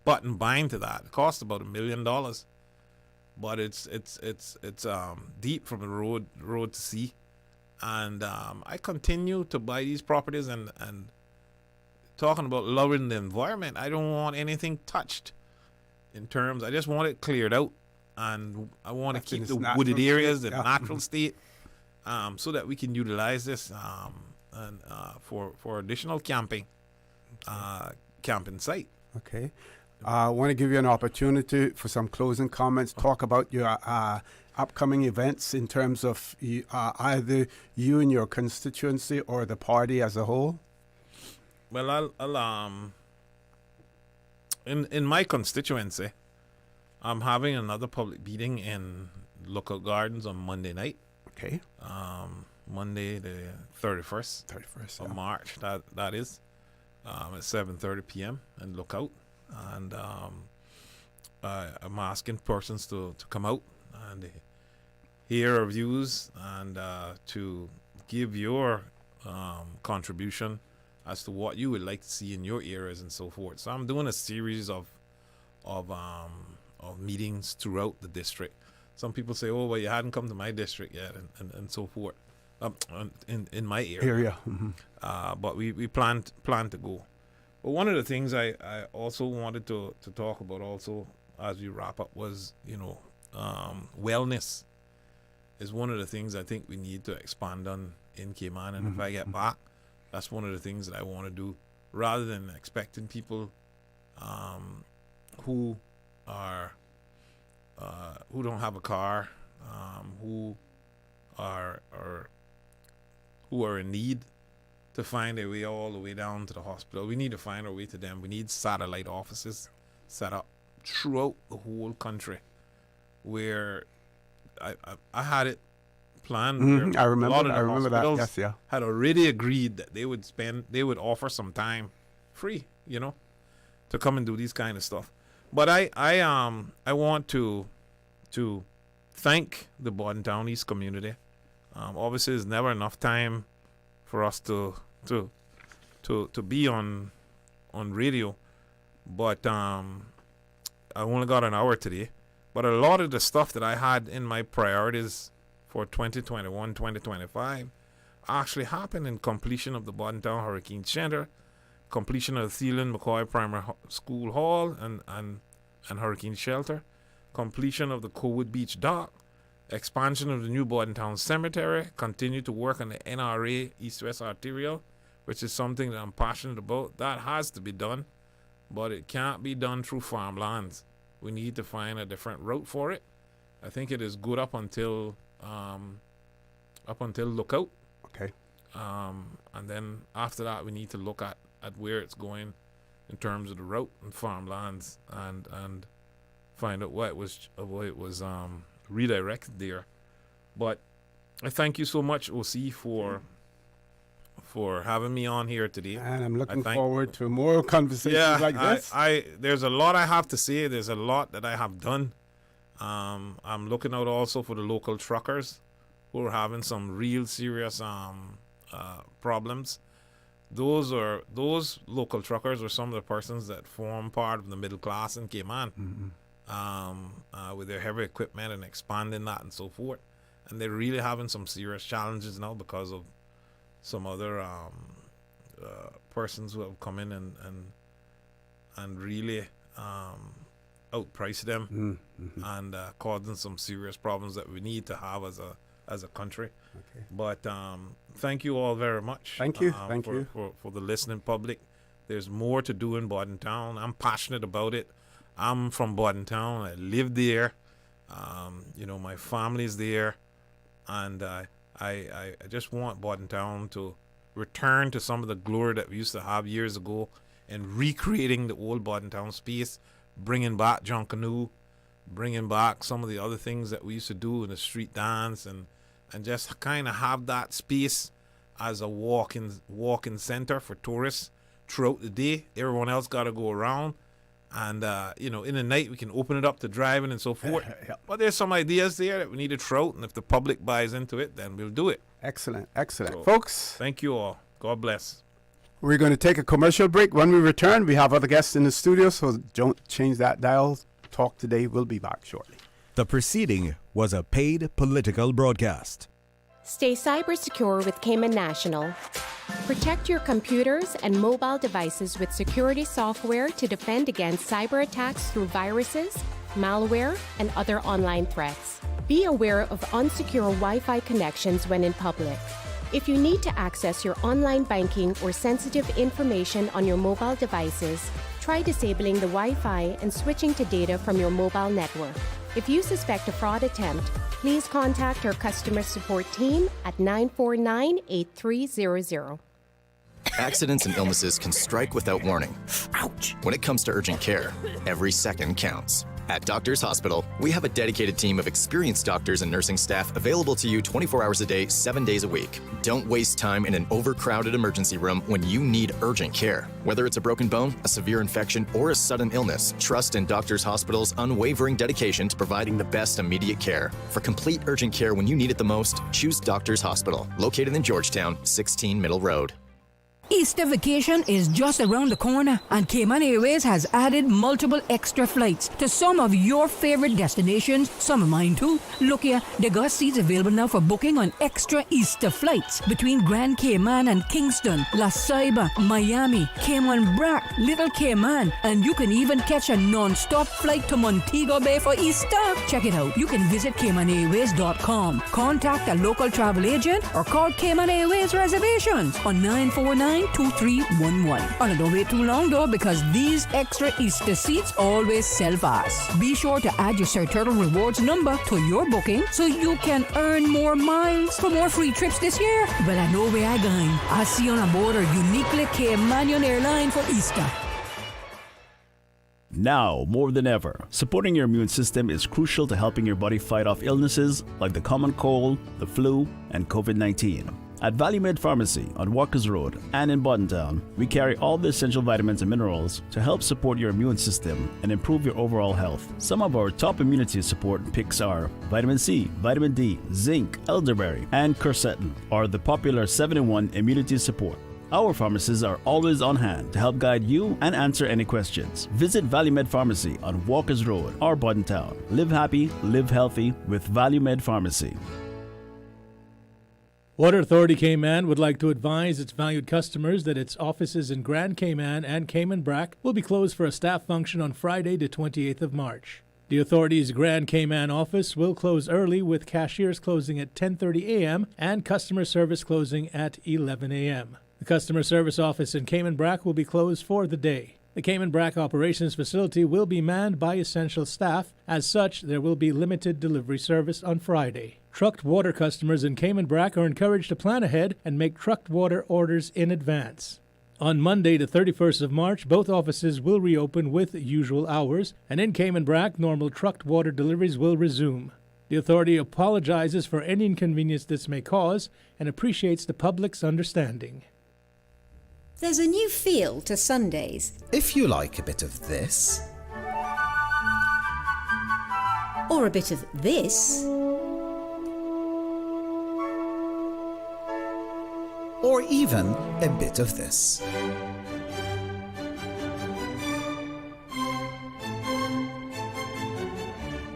button bind to that. It cost about $1 million, but it's deep from the road to sea, and I continue to buy these properties and talking about loving the environment. I don't want anything touched. In terms, I just want it cleared out, and I want to keep the wooded areas, the natural state, so that we can utilize this and for additional camping site. Okay. I want to give you an opportunity for some closing comments. Talk about your upcoming events in terms of either you and your constituency or the party as a whole. Well, I'll in my constituency, I'm having another public meeting in Lookout Gardens on Monday night. Okay. Monday the 31st of March. That is at 7:30 p.m. in Lookout, and I'm asking persons to come out and hear our views and to give your contribution as to what you would like to see in your areas and so forth. So I'm doing a series of meetings throughout the district. Some people say, "Oh, well, you hadn't come to my district yet," and so forth. In my area. But we plan to go. But one of the things I also wanted to talk about also as we wrap up was, wellness is one of the things I think we need to expand on in Cayman. And if I get back, that's one of the things that I want to do, rather than expecting people who don't have a car, who are in need to find their way all the way down to the hospital. We need to find our way to them. We need satellite offices set up throughout the whole country, where I had it planned. I remember that. Yes, yeah. Had already agreed that they would offer some time free, to come and do these kind of stuff. But I want to thank the Bodden Town East community. Obviously, there's never enough time for us to be on radio, but I only got an hour today. But a lot of the stuff that I had in my priorities for 2021, 2025 actually happened in completion of the Bodden Town Hurricane Center, completion of the Thielen McCoy Primary School Hall and Hurricane Shelter, completion of the Cowood Beach Dock, expansion of the new Bodden Town Cemetery, continue to work on the NRA East-West Arterial, which is something that I'm passionate about. That has to be done, but it can't be done through farmlands. We need to find a different route for it. I think it is good up until Lookout. Okay. And then after that, we need to look at where it's going in terms of the route and farmlands and find out why it was redirected there. But I thank you so much, OC, for having me on here today. And I'm looking forward to more conversations like this. There's a lot I have to say. There's a lot that I have done. I'm looking out also for the local truckers who are having some real serious problems. Those local truckers are some of the persons that form part of the middle class in Cayman, with their heavy equipment and expanding that and so forth. And they're really having some serious challenges now because of some other persons who have come in and really outpriced them and causing some serious problems that we need to have as a country. Okay. But thank you all very much. Thank you. For the listening public. There's more to do in Bodden Town. I'm passionate about it. I'm from Bodden Town. I live there. My family's there. And I just want Bodden Town to return to some of the glory that we used to have years ago and recreating the old Bodden Town space, bringing back John Canoe, bringing back some of the other things that we used to do in the street dance and just kind of have that space as a walk-in center for tourists throughout the day. Everyone else got to go around. And, in the night, we can open it up to driving and so forth. But there's some ideas there that we need to throw out. And if the public buys into it, then we'll do it. Excellent. So, folks. Thank you all. God bless. We're going to take a commercial break. When we return, we have other guests in the studio, so don't change that dial. Talk Today will be back shortly. The proceeding was a paid political broadcast. Stay cyber secure with Cayman National. Protect your computers and mobile devices with security software to defend against cyber attacks through viruses, malware, and other online threats. Be aware of unsecure Wi-Fi connections when in public. If you need to access your online banking or sensitive information on your mobile devices, try disabling the Wi-Fi and switching to data from your mobile network. If you suspect a fraud attempt, please contact our customer support team at 949-8300. Accidents and illnesses can strike without warning. Ouch! When it comes to urgent care, every second counts. At Doctors Hospital, we have a dedicated team of experienced doctors and nursing staff available to you 24 hours a day, 7 days a week. Don't waste time in an overcrowded emergency room when you need urgent care. Whether it's a broken bone, a severe infection, or a sudden illness, trust in Doctors Hospital's unwavering dedication to providing the best immediate care. For complete urgent care when you need it the most, choose Doctors Hospital, located in Georgetown, 16 Middle Road. Easter vacation is just around the corner, and Cayman Airways has added multiple extra flights to some of your favorite destinations, some of mine too. Look here, they got seats available now for booking on extra Easter flights between Grand Cayman and Kingston, La Ceiba, Miami, Cayman Brac, Little Cayman, and you can even catch a non-stop flight to Montego Bay for Easter. Check it out. You can visit CaymanAirways.com, contact a local travel agent, or call Cayman Airways Reservations on 949-2311. And don't wait too long though, because these extra Easter seats always sell fast. Be sure to add your Sir Turtle Rewards number to your booking so you can earn more miles for more free trips this year. Well, I know where I'm going. I'll see you on board a uniquely Caymanian airline for Easter. Now, more than ever, supporting your immune system is crucial to helping your body fight off illnesses like the common cold, the flu, and COVID-19. At ValueMed Pharmacy on Walkers Road and in Bodden Town, we carry all the essential vitamins and minerals to help support your immune system and improve your overall health. Some of our top immunity support picks are vitamin C, vitamin D, zinc, elderberry, and quercetin, or the popular 7-in-1 immunity support. Our pharmacists are always on hand to help guide you and answer any questions. Visit ValueMed Pharmacy on Walkers Road or Bodden Town. Live happy, live healthy with ValueMed Pharmacy. Water Authority Cayman would like to advise its valued customers that its offices in Grand Cayman and Cayman Brac will be closed for a staff function on Friday, the 28th of March. The authority's Grand Cayman office will close early, with cashiers closing at 10:30 a.m. and customer service closing at 11 a.m. The customer service office in Cayman Brac will be closed for the day. The Cayman Brac operations facility will be manned by essential staff. As such, there will be limited delivery service on Friday. Trucked water customers in Cayman Brac are encouraged to plan ahead and make trucked water orders in advance. On Monday, the 31st of March, both offices will reopen with usual hours, and in Cayman Brac, normal trucked water deliveries will resume. The authority apologizes for any inconvenience this may cause and appreciates the public's understanding. There's a new feel to Sundays. If you like a bit of this, Or a bit of this. or even a bit of this.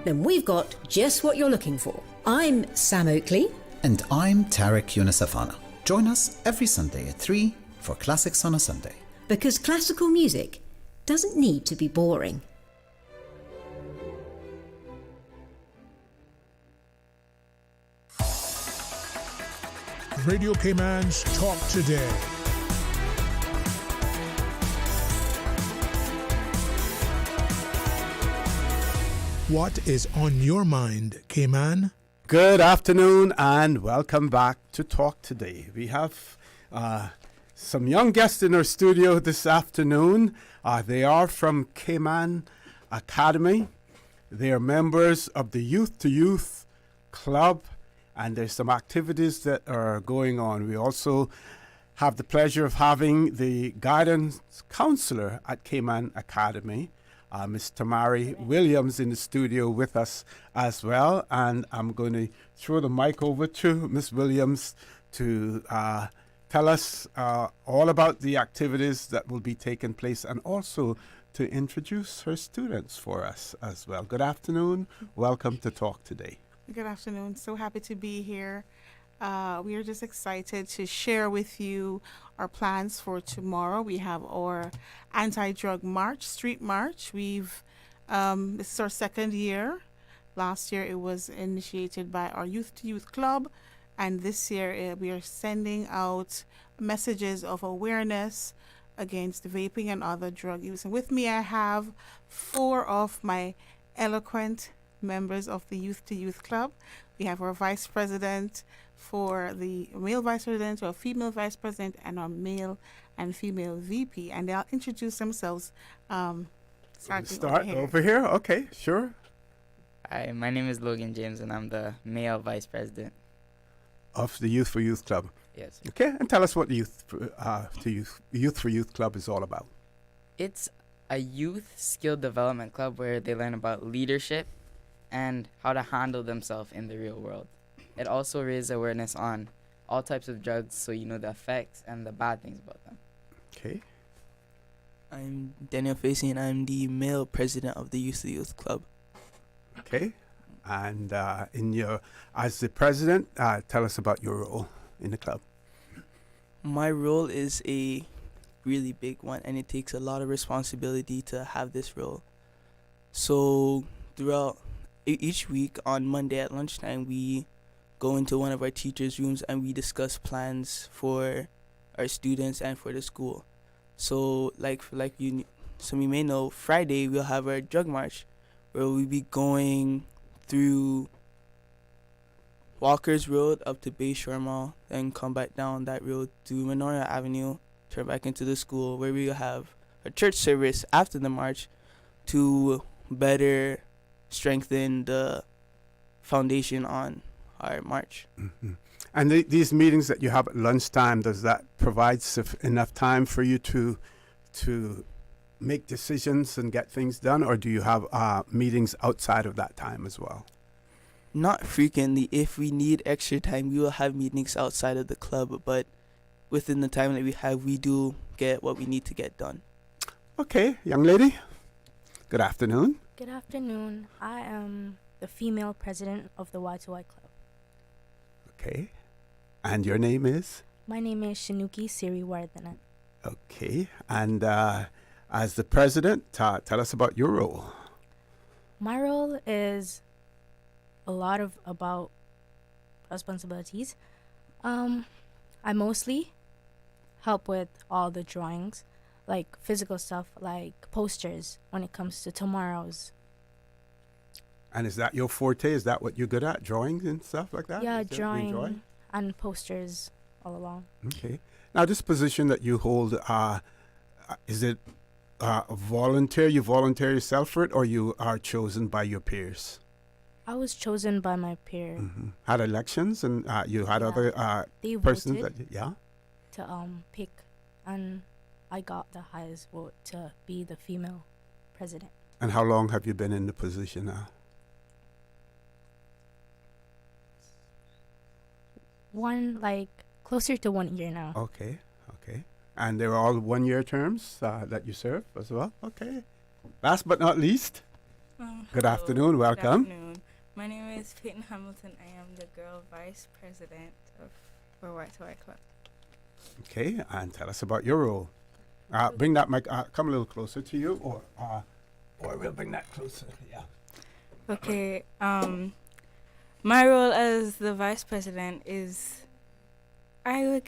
Then we've got just what you're looking for. I'm Sam Oakley. And I'm Tarek Younusafana. Join us every Sunday at 3 for Classics on a Sunday. Because classical music doesn't need to be boring. Radio Cayman's Talk Today. What is on your mind, Cayman? Good afternoon and welcome back to Talk Today. We have some young guests in our studio this afternoon. They are from Cayman Academy. They are members of the Youth to Youth Club, and there's some activities that are going on. We also have the pleasure of having the guidance counselor at Cayman Academy, Ms. Tamari Williams, in the studio with us as well. And I'm going to throw the mic over to Ms. Williams to tell us all about the activities that will be taking place and also to introduce her students for us as well. Good afternoon. Welcome to Talk Today. Good afternoon. So happy to be here. We are just excited to share with you our plans for tomorrow. We have our anti-drug march, street march. This is our second year. Last year it was initiated by our Youth to Youth Club, and this year we are sending out messages of awareness against vaping and other drug use. And with me I have 4 of my eloquent members of the Youth to Youth Club. We have our vice president, for the male vice president, our female vice president, and our male and female VP. And they'll introduce themselves. Start over here. Okay, sure. Hi, my name is Logan James, and I'm the male vice president Of the Youth for Youth Club. Yes. Okay, and tell us what the Youth for Youth Club is all about. It's a youth skill development club where they learn about leadership and how to handle themselves in the real world. It also raises awareness on all types of drugs, so you know the effects and the bad things about them. Okay. I'm Daniel Facey, and I'm the male president of the Youth to Youth Club. Okay. And as the president, tell us about your role in the club. My role is a really big one, and it takes a lot of responsibility to have this role. So throughout each week on Monday at lunchtime, we go into one of our teachers' rooms and we discuss plans for our students and for the school. So some you may know, Friday we'll have our drug march, where we'll be going through Walker's Road up to Bayshore Mall, then come back down that road to Menoria Avenue, turn back into the school, where we will have a church service after the march to better strengthen the foundation on our march. Mm-hmm. And these meetings that you have at lunchtime, does that provide enough time for you to make decisions and get things done, or do you have meetings outside of that time as well? Not frequently. If we need extra time, we will have meetings outside of the club, but within the time that we have, we do get what we need to get done. Okay, young lady. Good afternoon. Good afternoon. I am the female president of the Y2Y Club. Okay. And your name is? My name is Shinuki Siriwardana. Okay. And as the president, tell us about your role. My role is a lot about responsibilities. I mostly help with all the drawings, like physical stuff, like posters when it comes to tomorrow's. And is that your forte? Is that what you're good at, drawing and stuff like that? Yeah, drawing and posters all along. Okay. Now, this position that you hold, is it volunteer? You volunteer yourself for it, or you are chosen by your peers? I was chosen by my peer. Had elections, and you had other They persons voted. that To pick, and I got the highest vote to be the female president. And how long have you been in the position now? Closer to 1 year now. Okay. And they're all 1-year terms that you serve as well? Okay. Last but not least, good Hello. afternoon, welcome. Good afternoon. My name is Peyton Hamilton. I am the girl vice president for White to White Club. Okay, and tell us about your role. Bring that mic, come a little closer to you, or we'll bring that closer, yeah. Okay, my role as the vice president is, I would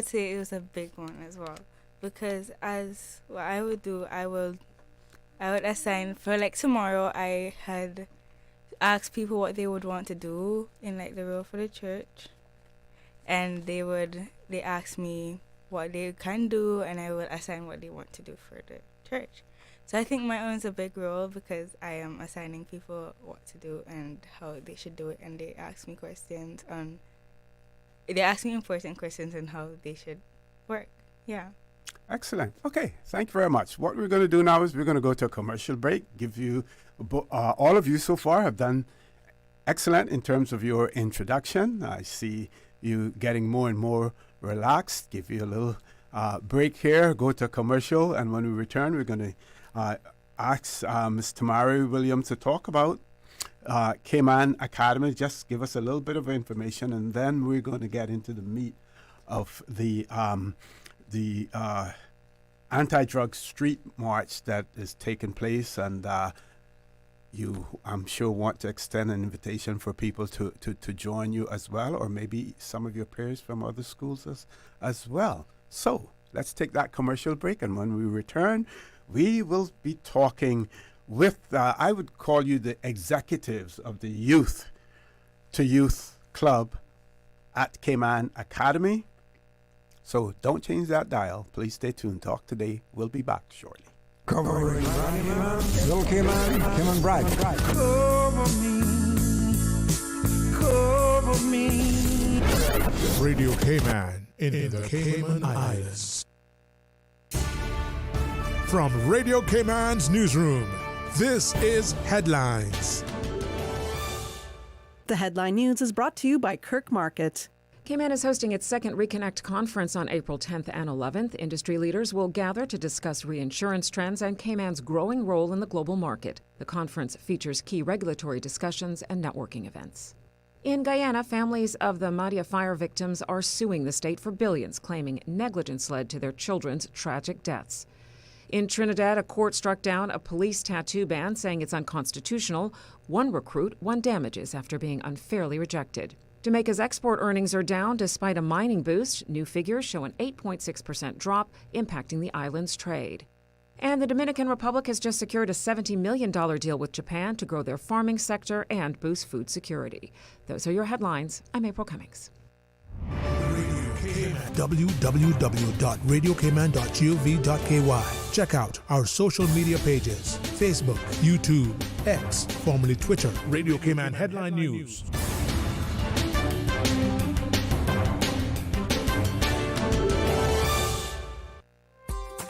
say it was a big one as well, because as what I would do, I would assign, for tomorrow, I had asked people what they would want to do in the role for the church, and they asked me what they can do, and I would assign what they want to do for the church. So I think my own is a big role, because I am assigning people what to do and how they should do it, and they ask me important questions on how they should work. Yeah. Excellent. Okay, thank you very much. What we're going to do now is we're going to go to a commercial break. Give you, all of you so far have done excellent in terms of your introduction. I see you getting more and more relaxed. Give you a little break here, go to a commercial, and when we return, we're going to ask Ms. Tamari Williams to talk about Cayman Academy. Just give us a little bit of information, and then we're going to get into the meat of the anti-drug street march that is taking place, and you, I'm sure, want to extend an invitation for people to join you as well, or maybe some of your peers from other schools as well. So let's take that commercial break, and when we return, we will be talking with, I would call you the executives of the Youth to Youth Club at Cayman Academy. So don't change that dial. Please stay tuned. Talk Today. We'll be back shortly. Covering Little Cayman, Cayman Bride. Cover me. Radio Cayman in the Cayman Islands. From Radio Cayman's newsroom, this is Headlines. The Headline News is brought to you by Kirk Market. Cayman is hosting its second Reconnect conference on April 10th and 11th. Industry leaders will gather to discuss reinsurance trends and Cayman's growing role in the global market. The conference features key regulatory discussions and networking events. In Guyana, families of the Madia fire victims are suing the state for billions, claiming negligence led to their children's tragic deaths. In Trinidad, a court struck down a police tattoo ban, saying it's unconstitutional. One recruit won damages after being unfairly rejected. Jamaica's export earnings are down despite a mining boost. New figures show an 8.6% drop, impacting the island's trade. And the Dominican Republic has just secured a $70 million deal with Japan to grow their farming sector and boost food security. Those are your headlines. I'm April Cummings. www.radiocayman.gov.ky. Check out our social media pages: Facebook, YouTube, X, formerly Twitter, Radio Cayman Headline News.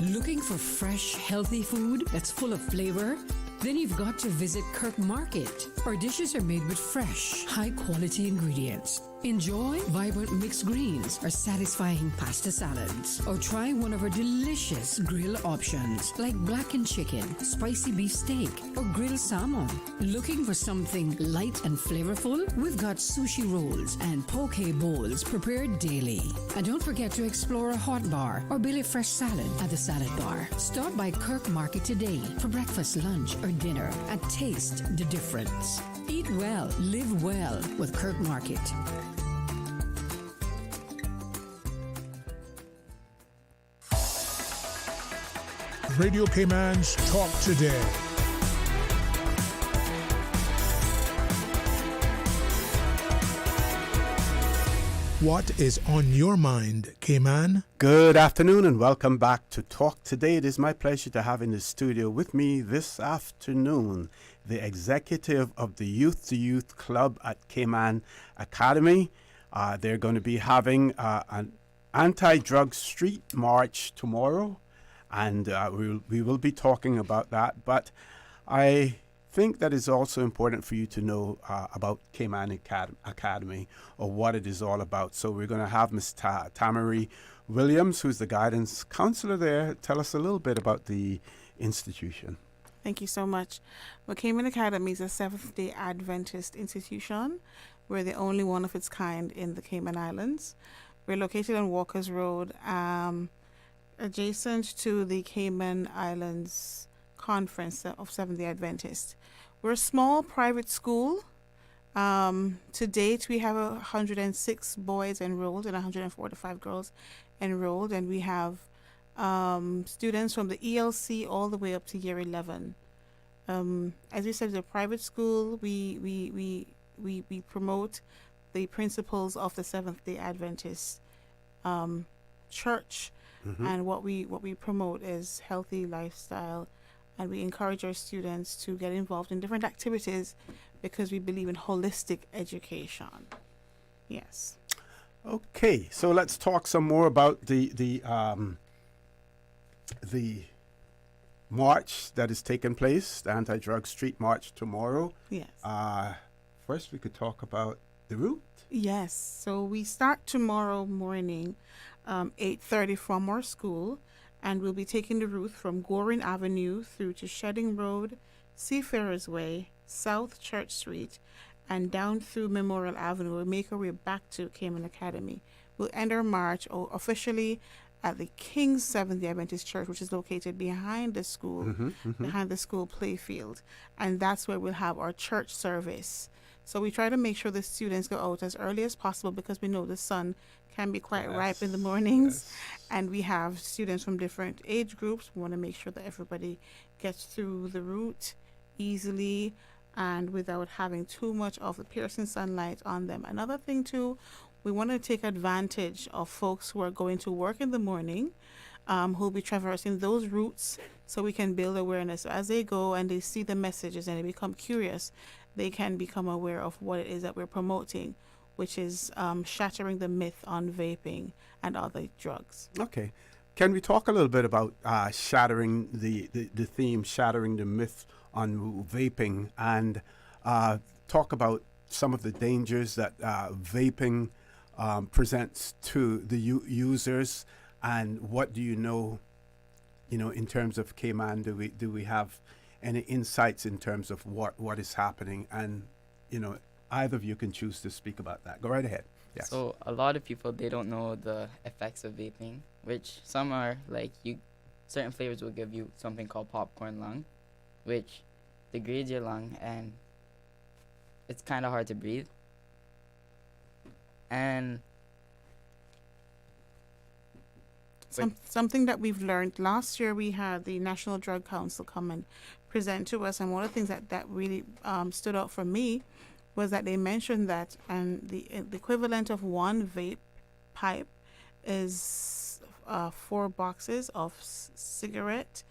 Looking for fresh, healthy food that's full of flavor? Then you've got to visit Kirk Market. Our dishes are made with fresh, high-quality ingredients. Enjoy vibrant mixed greens or satisfying pasta salads. Or try one of our delicious grill options like blackened chicken, spicy beef steak, or grilled salmon. Looking for something light and flavorful? We've got sushi rolls and poke bowls prepared daily. And don't forget to explore a hot bar or Billy Fresh salad at the salad bar. Stop by Kirk Market today for breakfast, lunch, or dinner and taste the difference. Eat well, live well with Kirk Market. Radio Cayman's Talk Today. What is on your mind, Cayman? Good afternoon and welcome back to Talk Today. It is my pleasure to have in the studio with me this afternoon the executive of the Youth to Youth Club at Cayman Academy. They're going to be having an anti-drug street march tomorrow, and we will be talking about that. But I think that it's also important for you to know about Cayman Academy or what it is all about. So we're going to have Ms. Tamari Williams, who's the guidance counselor there, tell us a little bit about the institution. Thank you so much. Well, Cayman Academy is a Seventh-day Adventist institution. We're the only one of its kind in the Cayman Islands. We're located on Walker's Road, adjacent to the Cayman Islands Conference of Seventh-day Adventists. We're a small private school. To date, we have 106 boys enrolled and 145 girls enrolled, and we have students from the ELC all the way up to year 11. As we said, it's a private school. We promote the principles of the Seventh-day Adventist church, and what we promote is healthy lifestyle, and we encourage our students to get involved in different activities because we believe in holistic education. Yes. Okay, so let's talk some more about the march that is taking place, the anti-drug street march tomorrow. Yes. First, we could talk about the route. Yes. So we start tomorrow morning, 8:30 from our school, and we'll be taking the route from Goring Avenue through to Shedding Road, Seafarers Way, South Church Street, and down through Memorial Avenue. We'll make our way back to Cayman Academy. We'll end our march officially at the King's Seventh-day Adventist Church, which is located behind the school, behind the school playfield. And that's where we'll have our church service. So we try to make sure the students go out as early as possible because we know the sun can be quite ripe in the mornings. And we have students from different age groups. We want to make sure that everybody gets through the route easily and without having too much of the piercing sunlight on them. Another thing too, we want to take advantage of folks who are going to work in the morning, who'll be traversing those routes so we can build awareness. So as they go and they see the messages and they become curious, they can become aware of what it is that we're promoting, which is shattering the myth on vaping and other drugs. Okay. Can we talk a little bit about shattering the theme, shattering the myth on vaping, and talk about some of the dangers that vaping presents to the users, and what do you know, in terms of Cayman, do we have any insights in terms of what is happening? And, either of you can choose to speak about that. Go right ahead. Yes. So a lot of people, they don't know the effects of vaping, which some are like certain flavors will give you something called popcorn lung, which degrades your lung and it's kind of hard to breathe. And something that we've learned last year, we had the National Drug Council come and present to us, and one of the things that really stood out for me was that they mentioned that the equivalent of one vape pipe is 4 boxes of cigarette,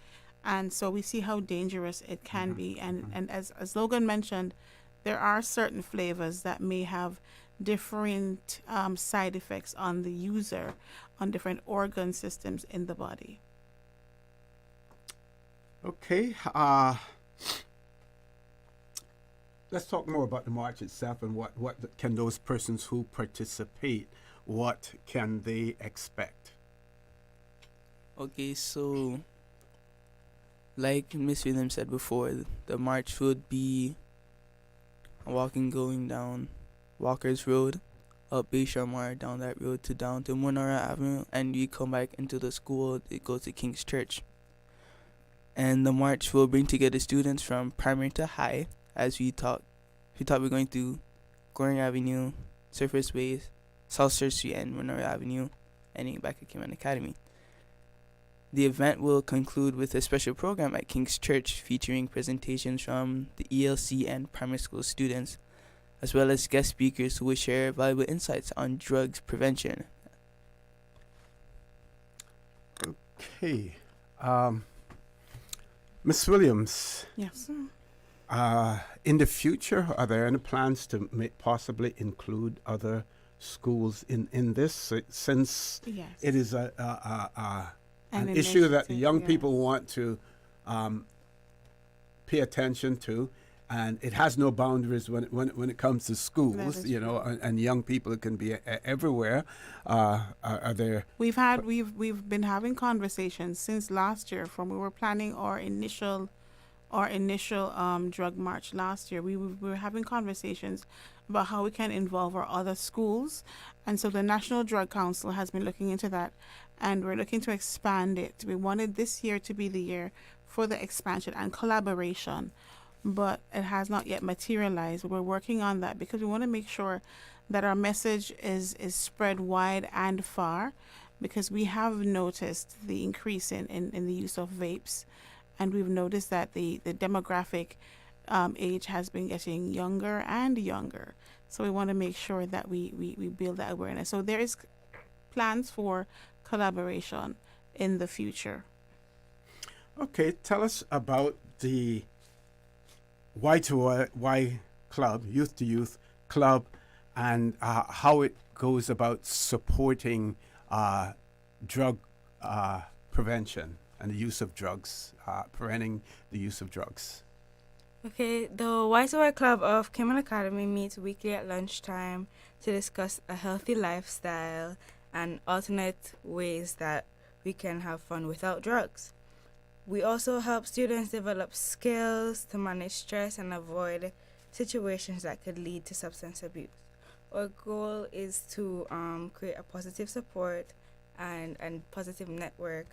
and so we see how dangerous it can be. And as Logan mentioned, there are certain flavors that may have different side effects on the user, on different organ systems in the body. Okay. Let's talk more about the march itself and what can those persons who participate, what can they expect? Okay, so like Miss Williams said before, the march would be going down Walker's Road, up Bayshore, down that road down to Monora Avenue, and we come back into the school. It goes to King's Church. And the march will bring together students from primary to high, as we thought we're going through Goring Avenue, Surface Ways, South Church Street, and Monroe Avenue, ending back at Cayman Academy. The event will conclude with a special program at King's Church featuring presentations from the ELC and primary school students, as well as guest speakers who will share valuable insights on drugs prevention. Okay. Miss Williams. Yes. In the future, are there any plans to possibly include other schools in this, since Yes. it is an issue that the young people want to pay attention to, and it has no boundaries when it comes to schools, you know, and young people can be everywhere. Are there? We've been having conversations since last year. From we were planning our initial drug march last year. We were having conversations about how we can involve our other schools, and so the National Drug Council has been looking into that, and we're looking to expand it. We wanted this year to be the year for the expansion and collaboration, but it has not yet materialized. We're working on that because we want to make sure that our message is spread wide and far, because we have noticed the increase in the use of vapes, and we've noticed that the demographic age has been getting younger and younger. So we want to make sure that we build that awareness. So there is plans for collaboration in the future. Okay, tell us about the Y2Y club, youth to youth club, and how it goes about supporting drug prevention and the use of drugs, preventing the use of drugs. Okay, the Y2Y Club of Cayman Academy meets weekly at lunchtime to discuss a healthy lifestyle and alternate ways that we can have fun without drugs. We also help students develop skills to manage stress and avoid situations that could lead to substance abuse. Our goal is to create a positive support and positive network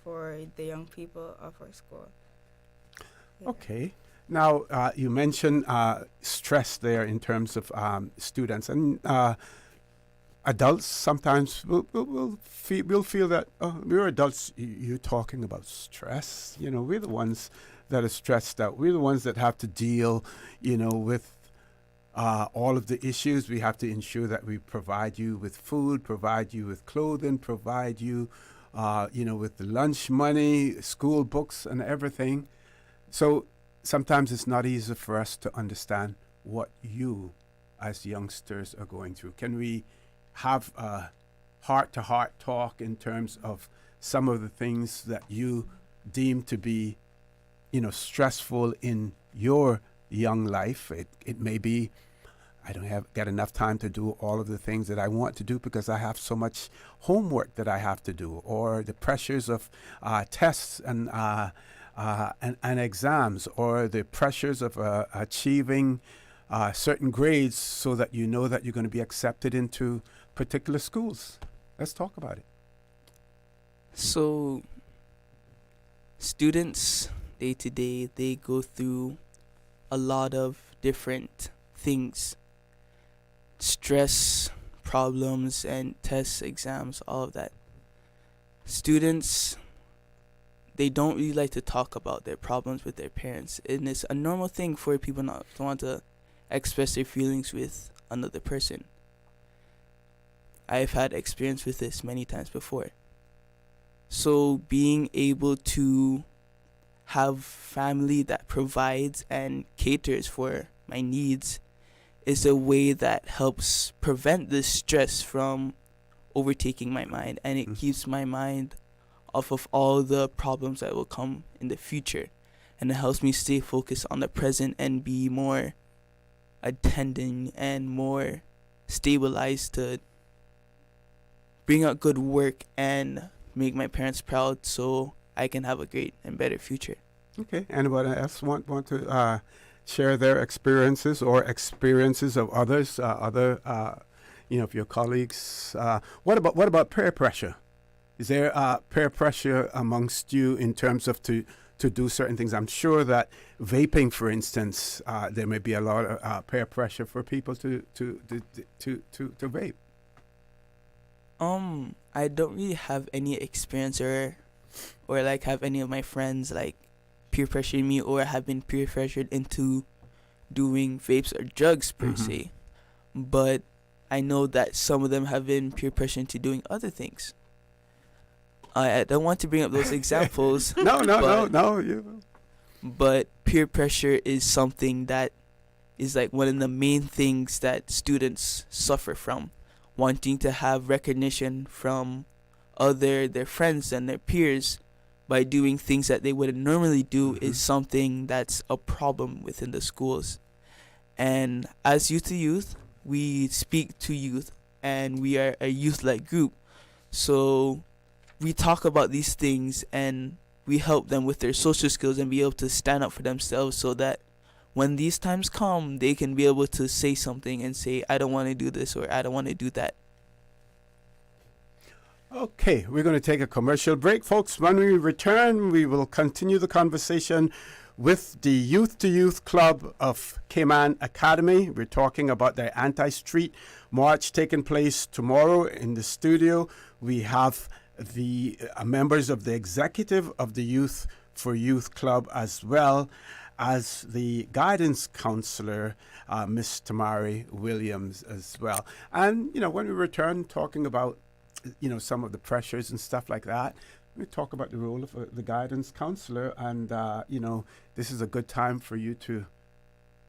for the young people of our school. Yeah. Okay. Now, you mentioned stress there in terms of students, and adults sometimes will feel that we're adults. You're talking about stress. You know, we're the ones that are stressed out. We're the ones that have to deal, you know, with all of the issues. We have to ensure that we provide you with food, provide you with clothing, provide you, you know, with the lunch money, school books, and everything. So sometimes it's not easy for us to understand what you as youngsters are going through. Can we have a heart-to-heart talk in terms of some of the things that you deem to be, you know, stressful in your young life? It may be, I don't get enough time to do all of the things that I want to do because I have so much homework that I have to do, or the pressures of tests and exams, or the pressures of achieving certain grades so that you know that you're going to be accepted into particular schools. Let's talk about it. So, students day to day, they go through a lot of different things. Stress, problems, and tests, exams, all of that. Students, they don't really like to talk about their problems with their parents. And it's a normal thing for people not to want to express their feelings with another person. I've had experience with this many times before. So being able to have family that provides and caters for my needs is a way that helps prevent this stress from overtaking my mind, and it keeps my mind off of all the problems that will come in the future, and it helps me stay focused on the present and be more attending and more stabilized to bring out good work and make my parents proud so I can have a great and better future. Okay. Anybody else want to share their experiences or experiences of others, you know, of your colleagues? What about peer pressure? Is there peer pressure amongst you in terms of to do certain things? I'm sure that vaping, for instance, there may be a lot of peer pressure for people to vape. I don't really have any experience or like have any of my friends like peer pressuring me or have been peer pressured into doing vapes or drugs per se. but I know that some of them have been peer pressured into doing other things. I don't want to bring up those examples. No. But peer pressure is something that is like one of the main things that students suffer from. Wanting to have recognition from their friends and their peers by doing things that they wouldn't normally do is something that's a problem within the schools. And as Youth to Youth, we speak to youth, and we are a youth-led group. So we talk about these things, and we help them with their social skills and be able to stand up for themselves, so that when these times come, they can be able to say something and say, I don't want to do this, or I don't want to do that. Okay, we're going to take a commercial break, folks. When we return, we will continue the conversation with the Youth to Youth Club of Cayman Academy. We're talking about their anti-street march taking place tomorrow in the studio. We have the members of the executive of the Youth for Youth Club, as well as the guidance counselor, Miss Tamari Williams, as well. And, when we return, talking about, some of the pressures and stuff like that, we talk about the role of the guidance counselor. And, this is a good time for you to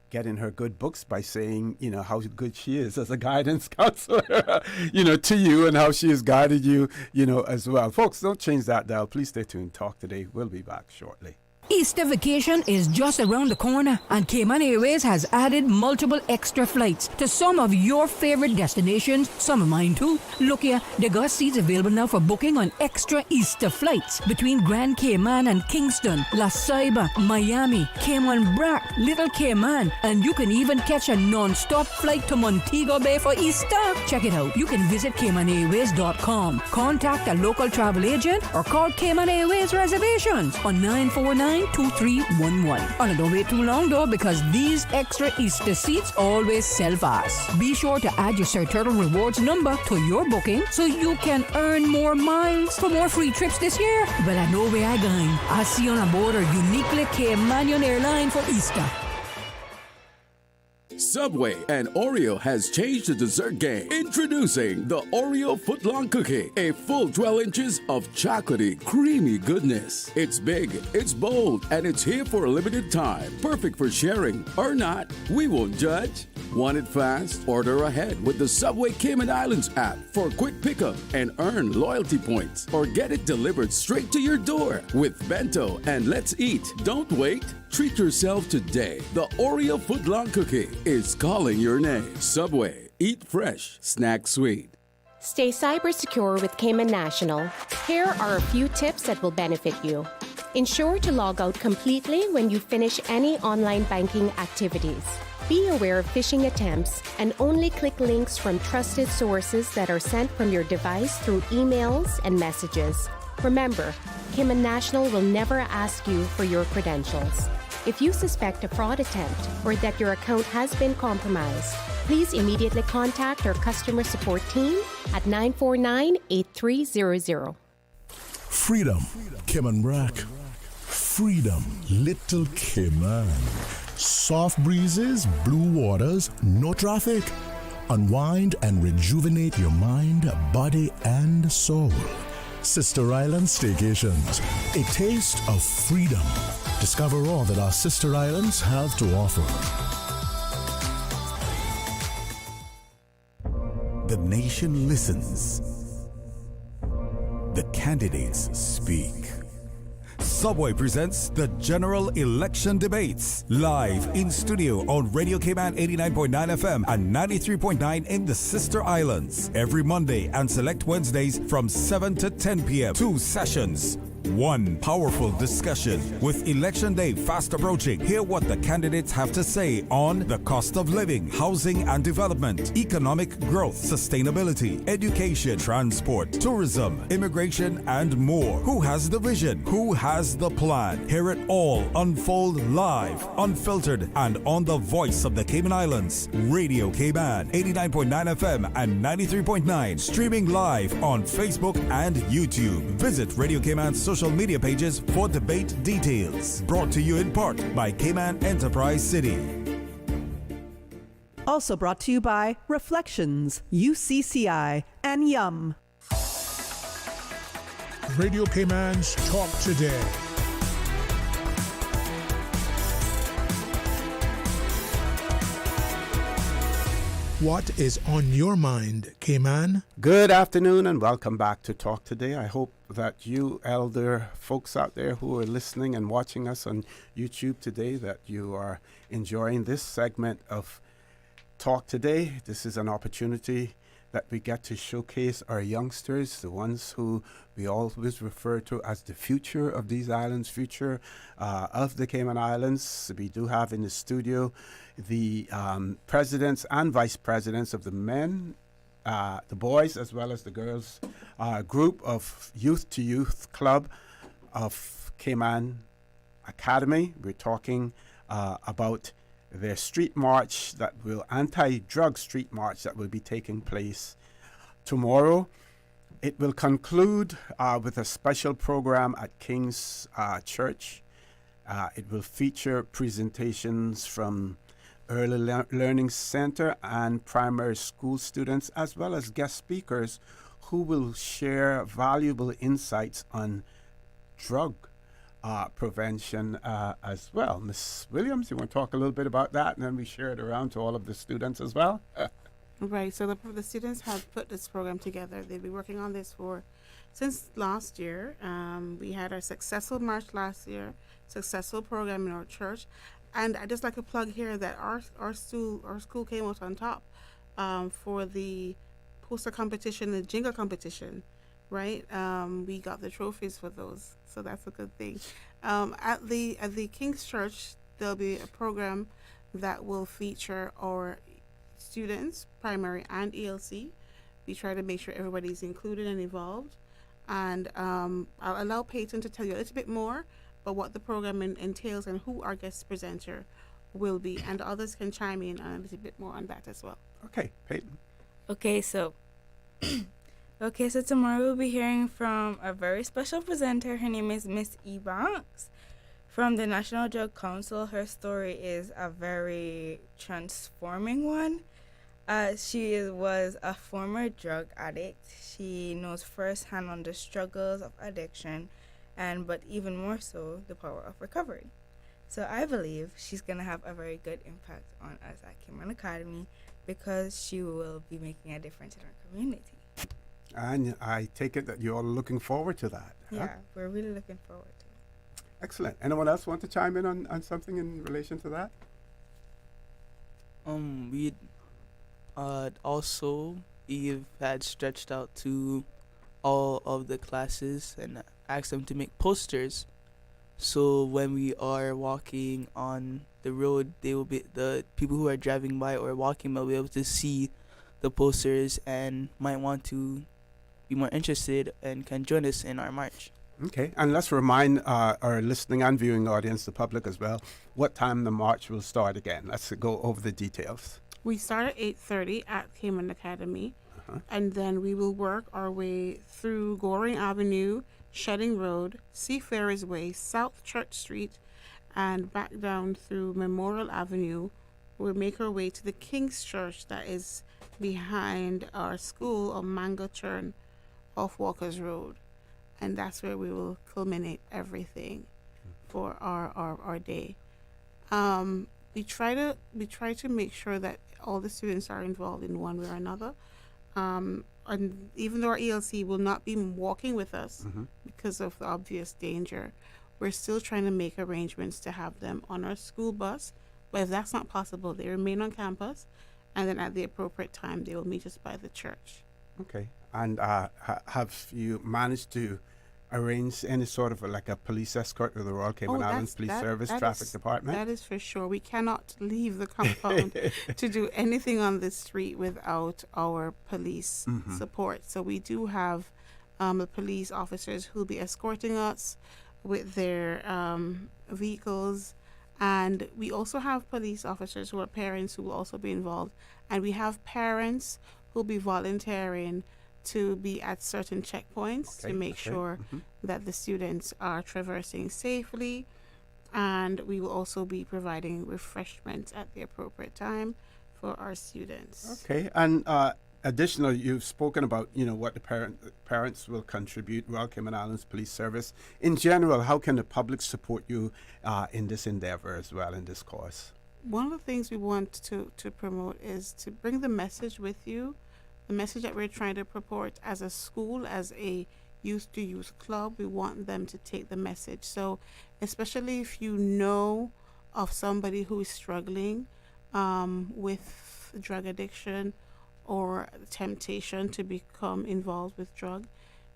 get in her good books by saying, how good she is as a guidance counselor, to you, and how she has guided you, as well. Folks, don't change that dial. Please stay tuned. Talk today. We'll be back shortly. Easter vacation is just around the corner, and Cayman Airways has added multiple extra flights to some of your favorite destinations, some of mine too. Look here, they got seats available now for booking on extra Easter flights between Grand Cayman and Kingston, La Ceiba, Miami, Cayman Brac, Little Cayman, and you can even catch a non-stop flight to Montego Bay for Easter. Check it out. You can visit CaymanAirways.com, contact a local travel agent, or call Cayman Airways Reservations on 949-2311. And don't wait too long though, because these extra Easter seats always sell fast. Be sure to add your Sir Turtle Rewards number to your booking so you can earn more miles for more free trips this year. Well, I know where I'm going. I'll see you on board a uniquely Caymanian airline for Easter. Subway and Oreo has changed the dessert game. Introducing the Oreo footlong cookie, a full 12 inches of chocolatey, creamy goodness. It's big, it's bold, and it's here for a limited time. Perfect for sharing or not. We won't judge. Want it fast? Order ahead with the Subway Cayman Islands app for quick pickup and earn loyalty points, or get it delivered straight to your door with Bento and Let's Eat. Don't wait. Treat yourself today. The Oreo footlong cookie is calling your name. Subway. Eat fresh. Snack sweet. Stay cyber secure with Cayman National. Here are a few tips that will benefit you. Ensure to log out completely when you finish any online banking activities. Be aware of phishing attempts and only click links from trusted sources that are sent from your device through emails and messages. Remember, Cayman National will never ask you for your credentials. If you suspect a fraud attempt or that your account has been compromised, please immediately contact our customer support team at 949-8300. Freedom, Cayman Brac. Freedom, Little Cayman. Soft breezes, blue waters, no traffic. Unwind and rejuvenate your mind, body, and soul. Sister Island Staycations, a taste of freedom. Discover all that our sister islands have to offer. The nation listens. The candidates speak. Subway presents the General Election Debates, live in studio on Radio Cayman 89.9 FM and 93.9 in the Sister Islands. Every Monday and select Wednesdays from 7 to 10 p.m. 2 sessions. One powerful discussion. With Election Day fast approaching, hear what the candidates have to say on the cost of living, housing and development, economic growth, sustainability, education, transport, tourism, immigration, and more. Who has the vision? Who has the plan? Hear it all unfold live, unfiltered, and on the voice of the Cayman Islands. Radio Cayman, 89.9 FM and 93.9. Streaming live on Facebook and YouTube. Visit Radio Cayman's social media pages for debate details. Brought to you in part by Cayman Enterprise City. Also brought to you by Reflections, UCCI, and Yum. Radio Cayman's Talk Today. What is on your mind, Cayman? Good afternoon and welcome back to Talk Today. I hope that you elder folks out there who are listening and watching us on YouTube today, that you are enjoying this segment of Talk Today. This is an opportunity that we get to showcase our youngsters, the ones who we always refer to as the future of these islands, future of the Cayman Islands. We do have in the studio the presidents and vice presidents of the men, the boys, as well as the girls group of Youth to Youth Club of Cayman Academy. We're talking about their street march anti-drug street march that will be taking place tomorrow. It will conclude with a special program at King's Church. It will feature presentations from Early Learning Center and primary school students, as well as guest speakers who will share valuable insights on drug prevention as well. Ms. Williams, you want to talk a little bit about that, and then we share it around to all of the students as well? Right, so the students have put this program together. They've been working on this since last year. We had a successful march last year, successful program in our church. And I'd just like to plug here that our school came out on top for the poster competition, the jingle competition, right? We got the trophies for those, so that's a good thing. At the King's Church, there'll be a program that will feature our students, primary and ELC. We try to make sure everybody's included and involved. And I'll allow Peyton to tell you a little bit more about what the program entails and who our guest presenter will be, and others can chime in a little bit more on that as well. Okay, Peyton. Okay, so tomorrow we'll be hearing from a very special presenter. Her name is Miss E. Banks from the National Drug Council. Her story is a very transforming one. She was a former drug addict. She knows firsthand on the struggles of addiction, but even more so, the power of recovery. So I believe she's going to have a very good impact on us at Cayman Academy because she will be making a difference in our community. And I take it that you're all looking forward to that. Yeah, huh? We're really looking forward to it. Excellent. Anyone else want to chime in on something in relation to that? We also, Eve had stretched out to all of the classes and asked them to make posters. So when we are walking on the road, the people who are driving by or walking by will be able to see the posters and might want to be more interested and can join us in our march. Okay, and let's remind our listening and viewing audience, the public as well, what time the march will start again. Let's go over the details. We start at 8:30 at Cayman Academy, and then we will work our way through Goring Avenue, Shedding Road, Seafarers Way, South Church Street, and back down through Memorial Avenue. We'll make our way to the King's Church that is behind our school on Mango Turn off Walker's Road. And that's where we will culminate everything for our day. We try to make sure that all the students are involved in one way or another. And even though our ELC will not be walking with us because of the obvious danger, we're still trying to make arrangements to have them on our school bus. But if that's not possible, they remain on campus, and then at the appropriate time, they will meet us by the church. Okay. And have you managed to arrange any sort of like a police escort with the Royal Cayman Islands Police Service Traffic Department? That is for sure. We cannot leave the compound to do anything on the street without our police support. So we do have the police officers who will be escorting us with their vehicles. And we also have police officers who are parents who will also be involved. And we have parents who will be volunteering to be at certain checkpoints to make sure that the students are traversing safely. And we will also be providing refreshments at the appropriate time for our students. Okay, and additionally, you've spoken about what the parents will contribute. Royal Cayman Islands Police Service in general. How can the public support you in this endeavor as well in this cause? One of the things we want to promote is to bring the message with you, the message that we're trying to purport as a school, as a youth to youth club. We want them to take the message. So especially if you know of somebody who is struggling with drug addiction or temptation to become involved with drug,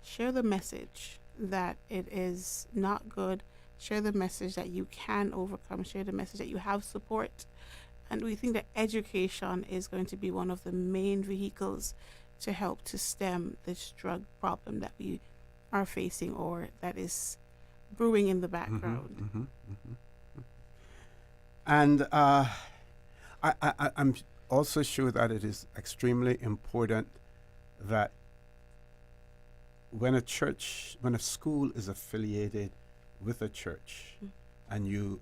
share the message that it is not good. Share the message that you can overcome. Share the message that you have support. And we think that education is going to be one of the main vehicles to help to stem this drug problem that we are facing or that is brewing in the background. And I'm also sure that it is extremely important that when a school is affiliated with a church, and you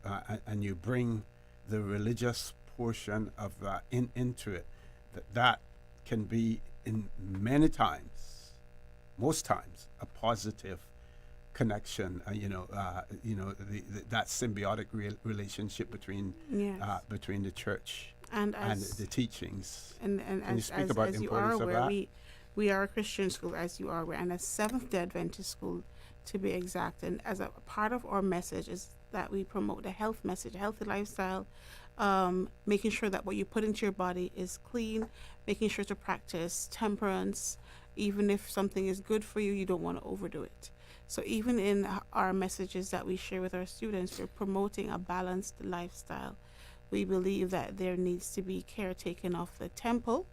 bring the religious portion of that into it, that can be in most times, a positive connection. That symbiotic relationship between the church and the teachings. And can you speak about the importance of that? We are a Christian school, as you are aware, and a Seventh-day Adventist school, to be exact. And as a part of our message is that we promote the health message, healthy lifestyle, making sure that what you put into your body is clean, making sure to practice temperance. Even if something is good for you, you don't want to overdo it. So even in our messages that we share with our students, we're promoting a balanced lifestyle. We believe that there needs to be care taken of the temple,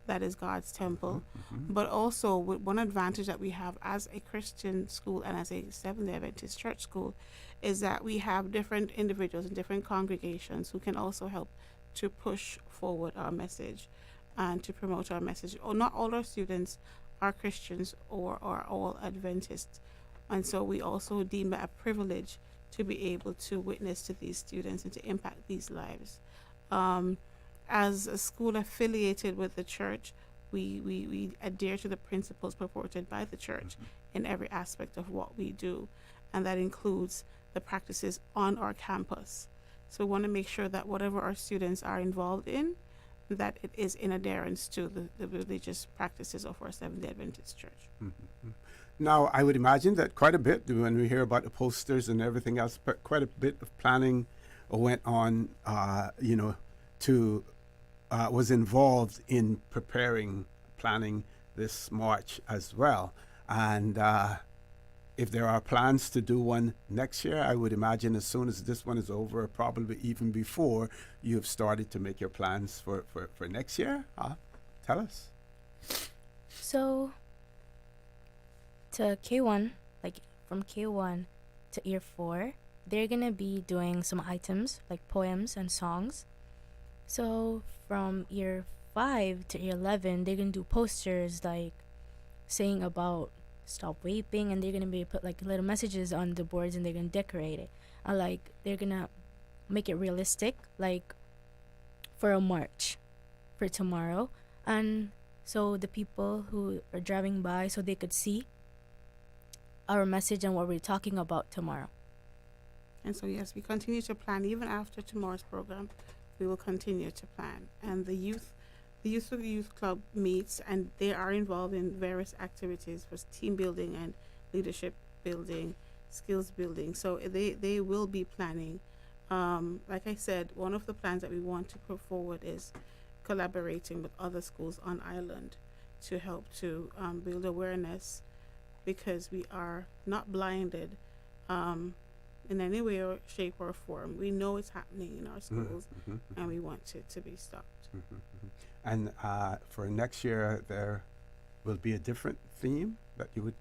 that is God's temple, but also with one advantage that we have as a Christian school and as a Seventh-day Adventist church school is that we have different individuals and different congregations who can also help to push forward our message and to promote our message. Not all our students are Christians or are all Adventists, and so we also deem it a privilege to be able to witness to these students and to impact these lives. As a school affiliated with the church, we adhere to the principles purported by the church in every aspect of what we do, and that includes the practices on our campus. So we want to make sure that whatever our students are involved in, that it is in adherence to the religious practices of our Seventh-day Adventist church. Now, I would imagine that quite a bit, when we hear about the posters and everything else, but quite a bit of planning went on, was involved in planning this march as well. And if there are plans to do one next year, I would imagine as soon as this one is over, probably even before, you've started to make your plans for next year. Tell us. So, to K1, like from K1 to year 4, they're going to be doing some items like poems and songs. So, from year 5 to year 11, they're going to do posters like saying about stop vaping, and they're going to be put like little messages on the boards, and they're going to decorate it. And like they're going to make it realistic, like for a march for tomorrow. And so the people who are driving by, so they could see our message and what we're talking about tomorrow. And so yes, we continue to plan even after tomorrow's program. We will continue to plan, and the youth club meets, and they are involved in various activities for team building and leadership building, skills building. So they will be planning. Like I said, one of the plans that we want to put forward is collaborating with other schools on island to help to build awareness, because we are not blinded in any way or shape or form. We know it's happening in our schools, and we want it to be stopped. And for next year, there will be a different theme that you would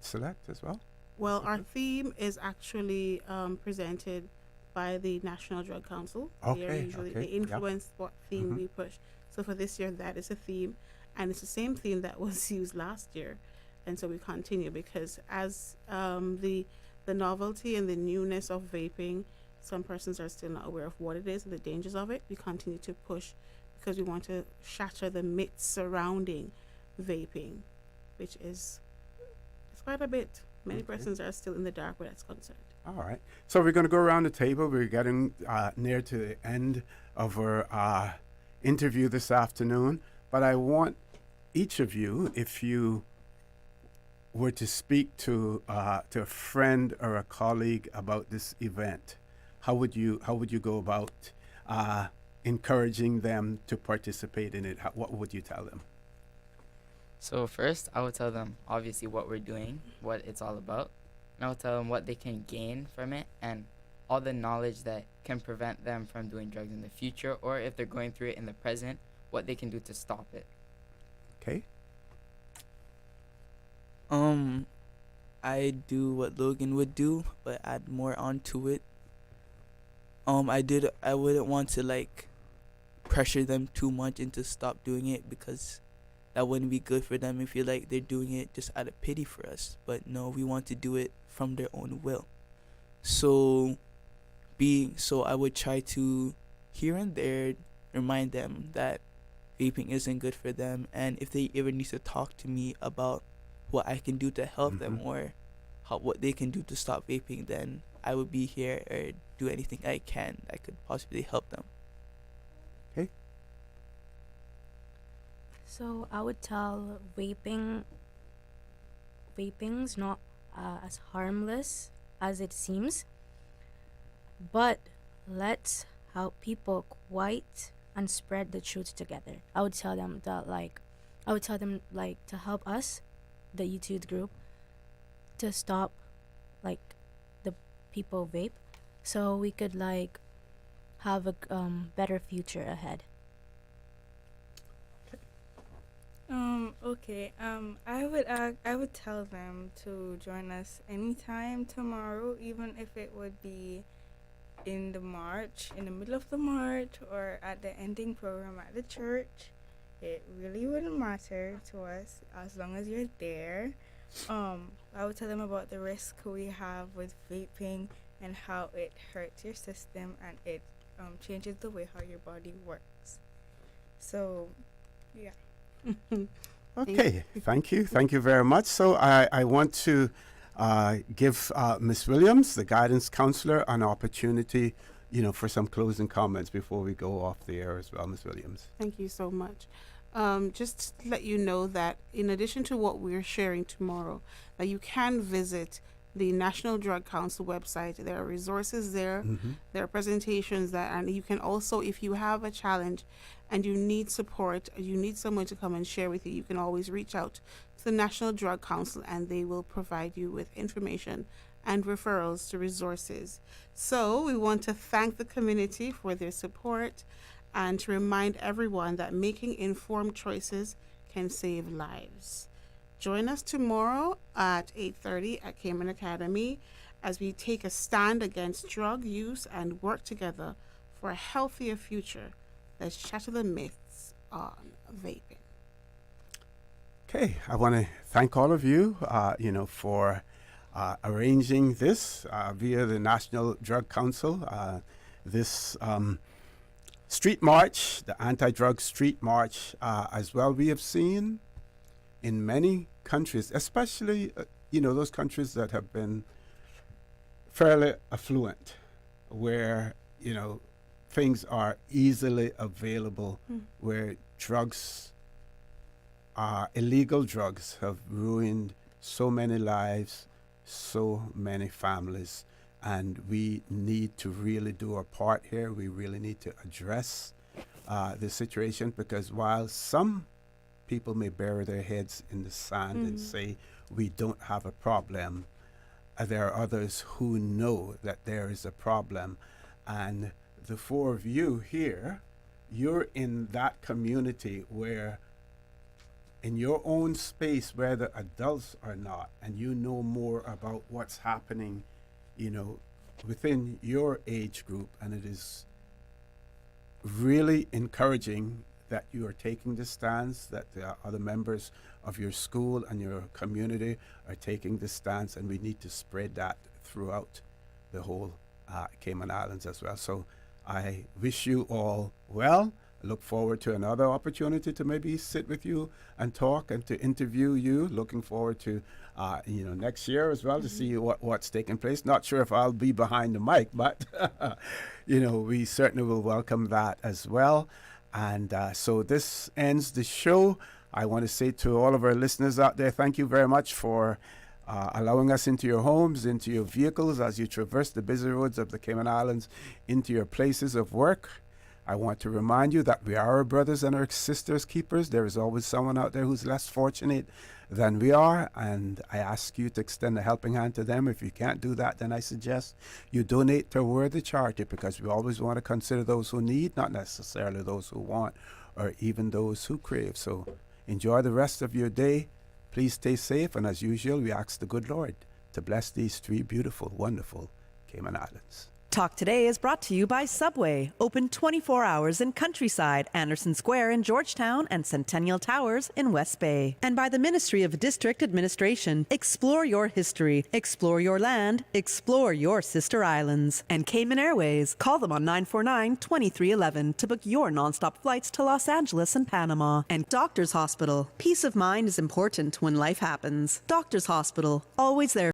select as well? Well, our theme is actually presented by the National Drug Council. They influence what theme we push. So for this year, that is a theme, and it's the same theme that was used last year. And so we continue, because as the novelty and the newness of vaping, some persons are still not aware of what it is and the dangers of it. We continue to push, because we want to shatter the myths surrounding vaping, which is it's quite a bit. Many persons are still in the dark where that's concerned. All right. So we're going to go around the table. We're getting near to the end of our interview this afternoon. But I want each of you, if you were to speak to a friend or a colleague about this event, how would you go about encouraging them to participate in it? What would you tell them? So first, I would tell them obviously what we're doing, what it's all about, and I would tell them what they can gain from it and all the knowledge that can prevent them from doing drugs in the future, or if they're going through it in the present, what they can do to stop it. Okay. I do what Logan would do, but add more onto it. I wouldn't want to like pressure them too much into stop doing it, because that wouldn't be good for them. If feel like they're doing it just out of pity for us. But no, we want to do it from their own will. So I would try to here and there remind them that vaping isn't good for them, and if they ever need to talk to me about what I can do to help them or what they can do to stop vaping, then I would be here or do anything I can that could possibly help them. Okay. So I would tell vaping's not as harmless as it seems, but let's help people quite and spread the truth together. I would tell them to help us, the YouTube group, to stop like the people vape, so we could like have a better future ahead. Okay. I would tell them to join us anytime tomorrow, even if it would be in the middle of the march, or at the ending program at the church. It really wouldn't matter to us as long as you're there. I would tell them about the risk we have with vaping and how it hurts your system and it changes the way how your body works. So, yeah. Okay, thank you very much. So I want to give Ms. Williams, the guidance counselor, an opportunity, for some closing comments before we go off the air as well, Ms. Williams. Thank you so much. Just to let you know that in addition to what we're sharing tomorrow, that you can visit the National Drug Council website. There are resources there. There are presentations and you can also, if you have a challenge and you need support, you need someone to come and share with you, you can always reach out to the National Drug Council and they will provide you with information and referrals to resources. So we want to thank the community for their support and to remind everyone that making informed choices can save lives. Join us tomorrow at 8:30 at Cayman Academy as we take a stand against drug use and work together for a healthier future. Let's shatter the myths on vaping. Okay, I want to thank all of you, for arranging this via the National Drug Council. This street march, the anti-drug street march, as well, we have seen in many countries, especially, those countries that have been fairly affluent, where, things are easily available, where drugs, illegal drugs have ruined so many lives, so many families, and we need to really do our part here. We really need to address the situation, because while some people may bury their heads in the sand and say we don't have a problem, there are others who know that there is a problem. And the four of you here, you're in that community where, in your own space where the adults are not, and you know more about what's happening, within your age group. And it is really encouraging that you are taking the stance, that the other members of your school and your community are taking the stance, and we need to spread that throughout the whole Cayman Islands as well. So I wish you all well. look forward to another opportunity to maybe sit with you and talk and to interview you. Looking forward to, next year as well to see what's taking place. Not sure if I'll be behind the mic, but, we certainly will welcome that as well. And so this ends the show. I want to say to all of our listeners out there, thank you very much for allowing us into your homes, into your vehicles as you traverse the busy roads of the Cayman Islands, into your places of work. I want to remind you that we are our brothers and our sisters keepers. There is always someone out there who's less fortunate than we are, and I ask you to extend a helping hand to them. If you can't do that, then I suggest you donate to a worthy charity, because we always want to consider those who need, not necessarily those who want or even those who crave. So enjoy the rest of your day. Please stay safe, and as usual, we ask the good Lord to bless these three beautiful, wonderful Cayman Islands. Talk Today is brought to you by Subway, open 24 hours in Countryside, Anderson Square in Georgetown, and Centennial Towers in West Bay. And by the Ministry of District Administration. Explore your history, explore your land, explore your sister islands. And Cayman Airways. Call them on 949-2311 to book your nonstop flights to Los Angeles and Panama. And Doctors Hospital. Peace of mind is important when life happens. Doctors Hospital, always there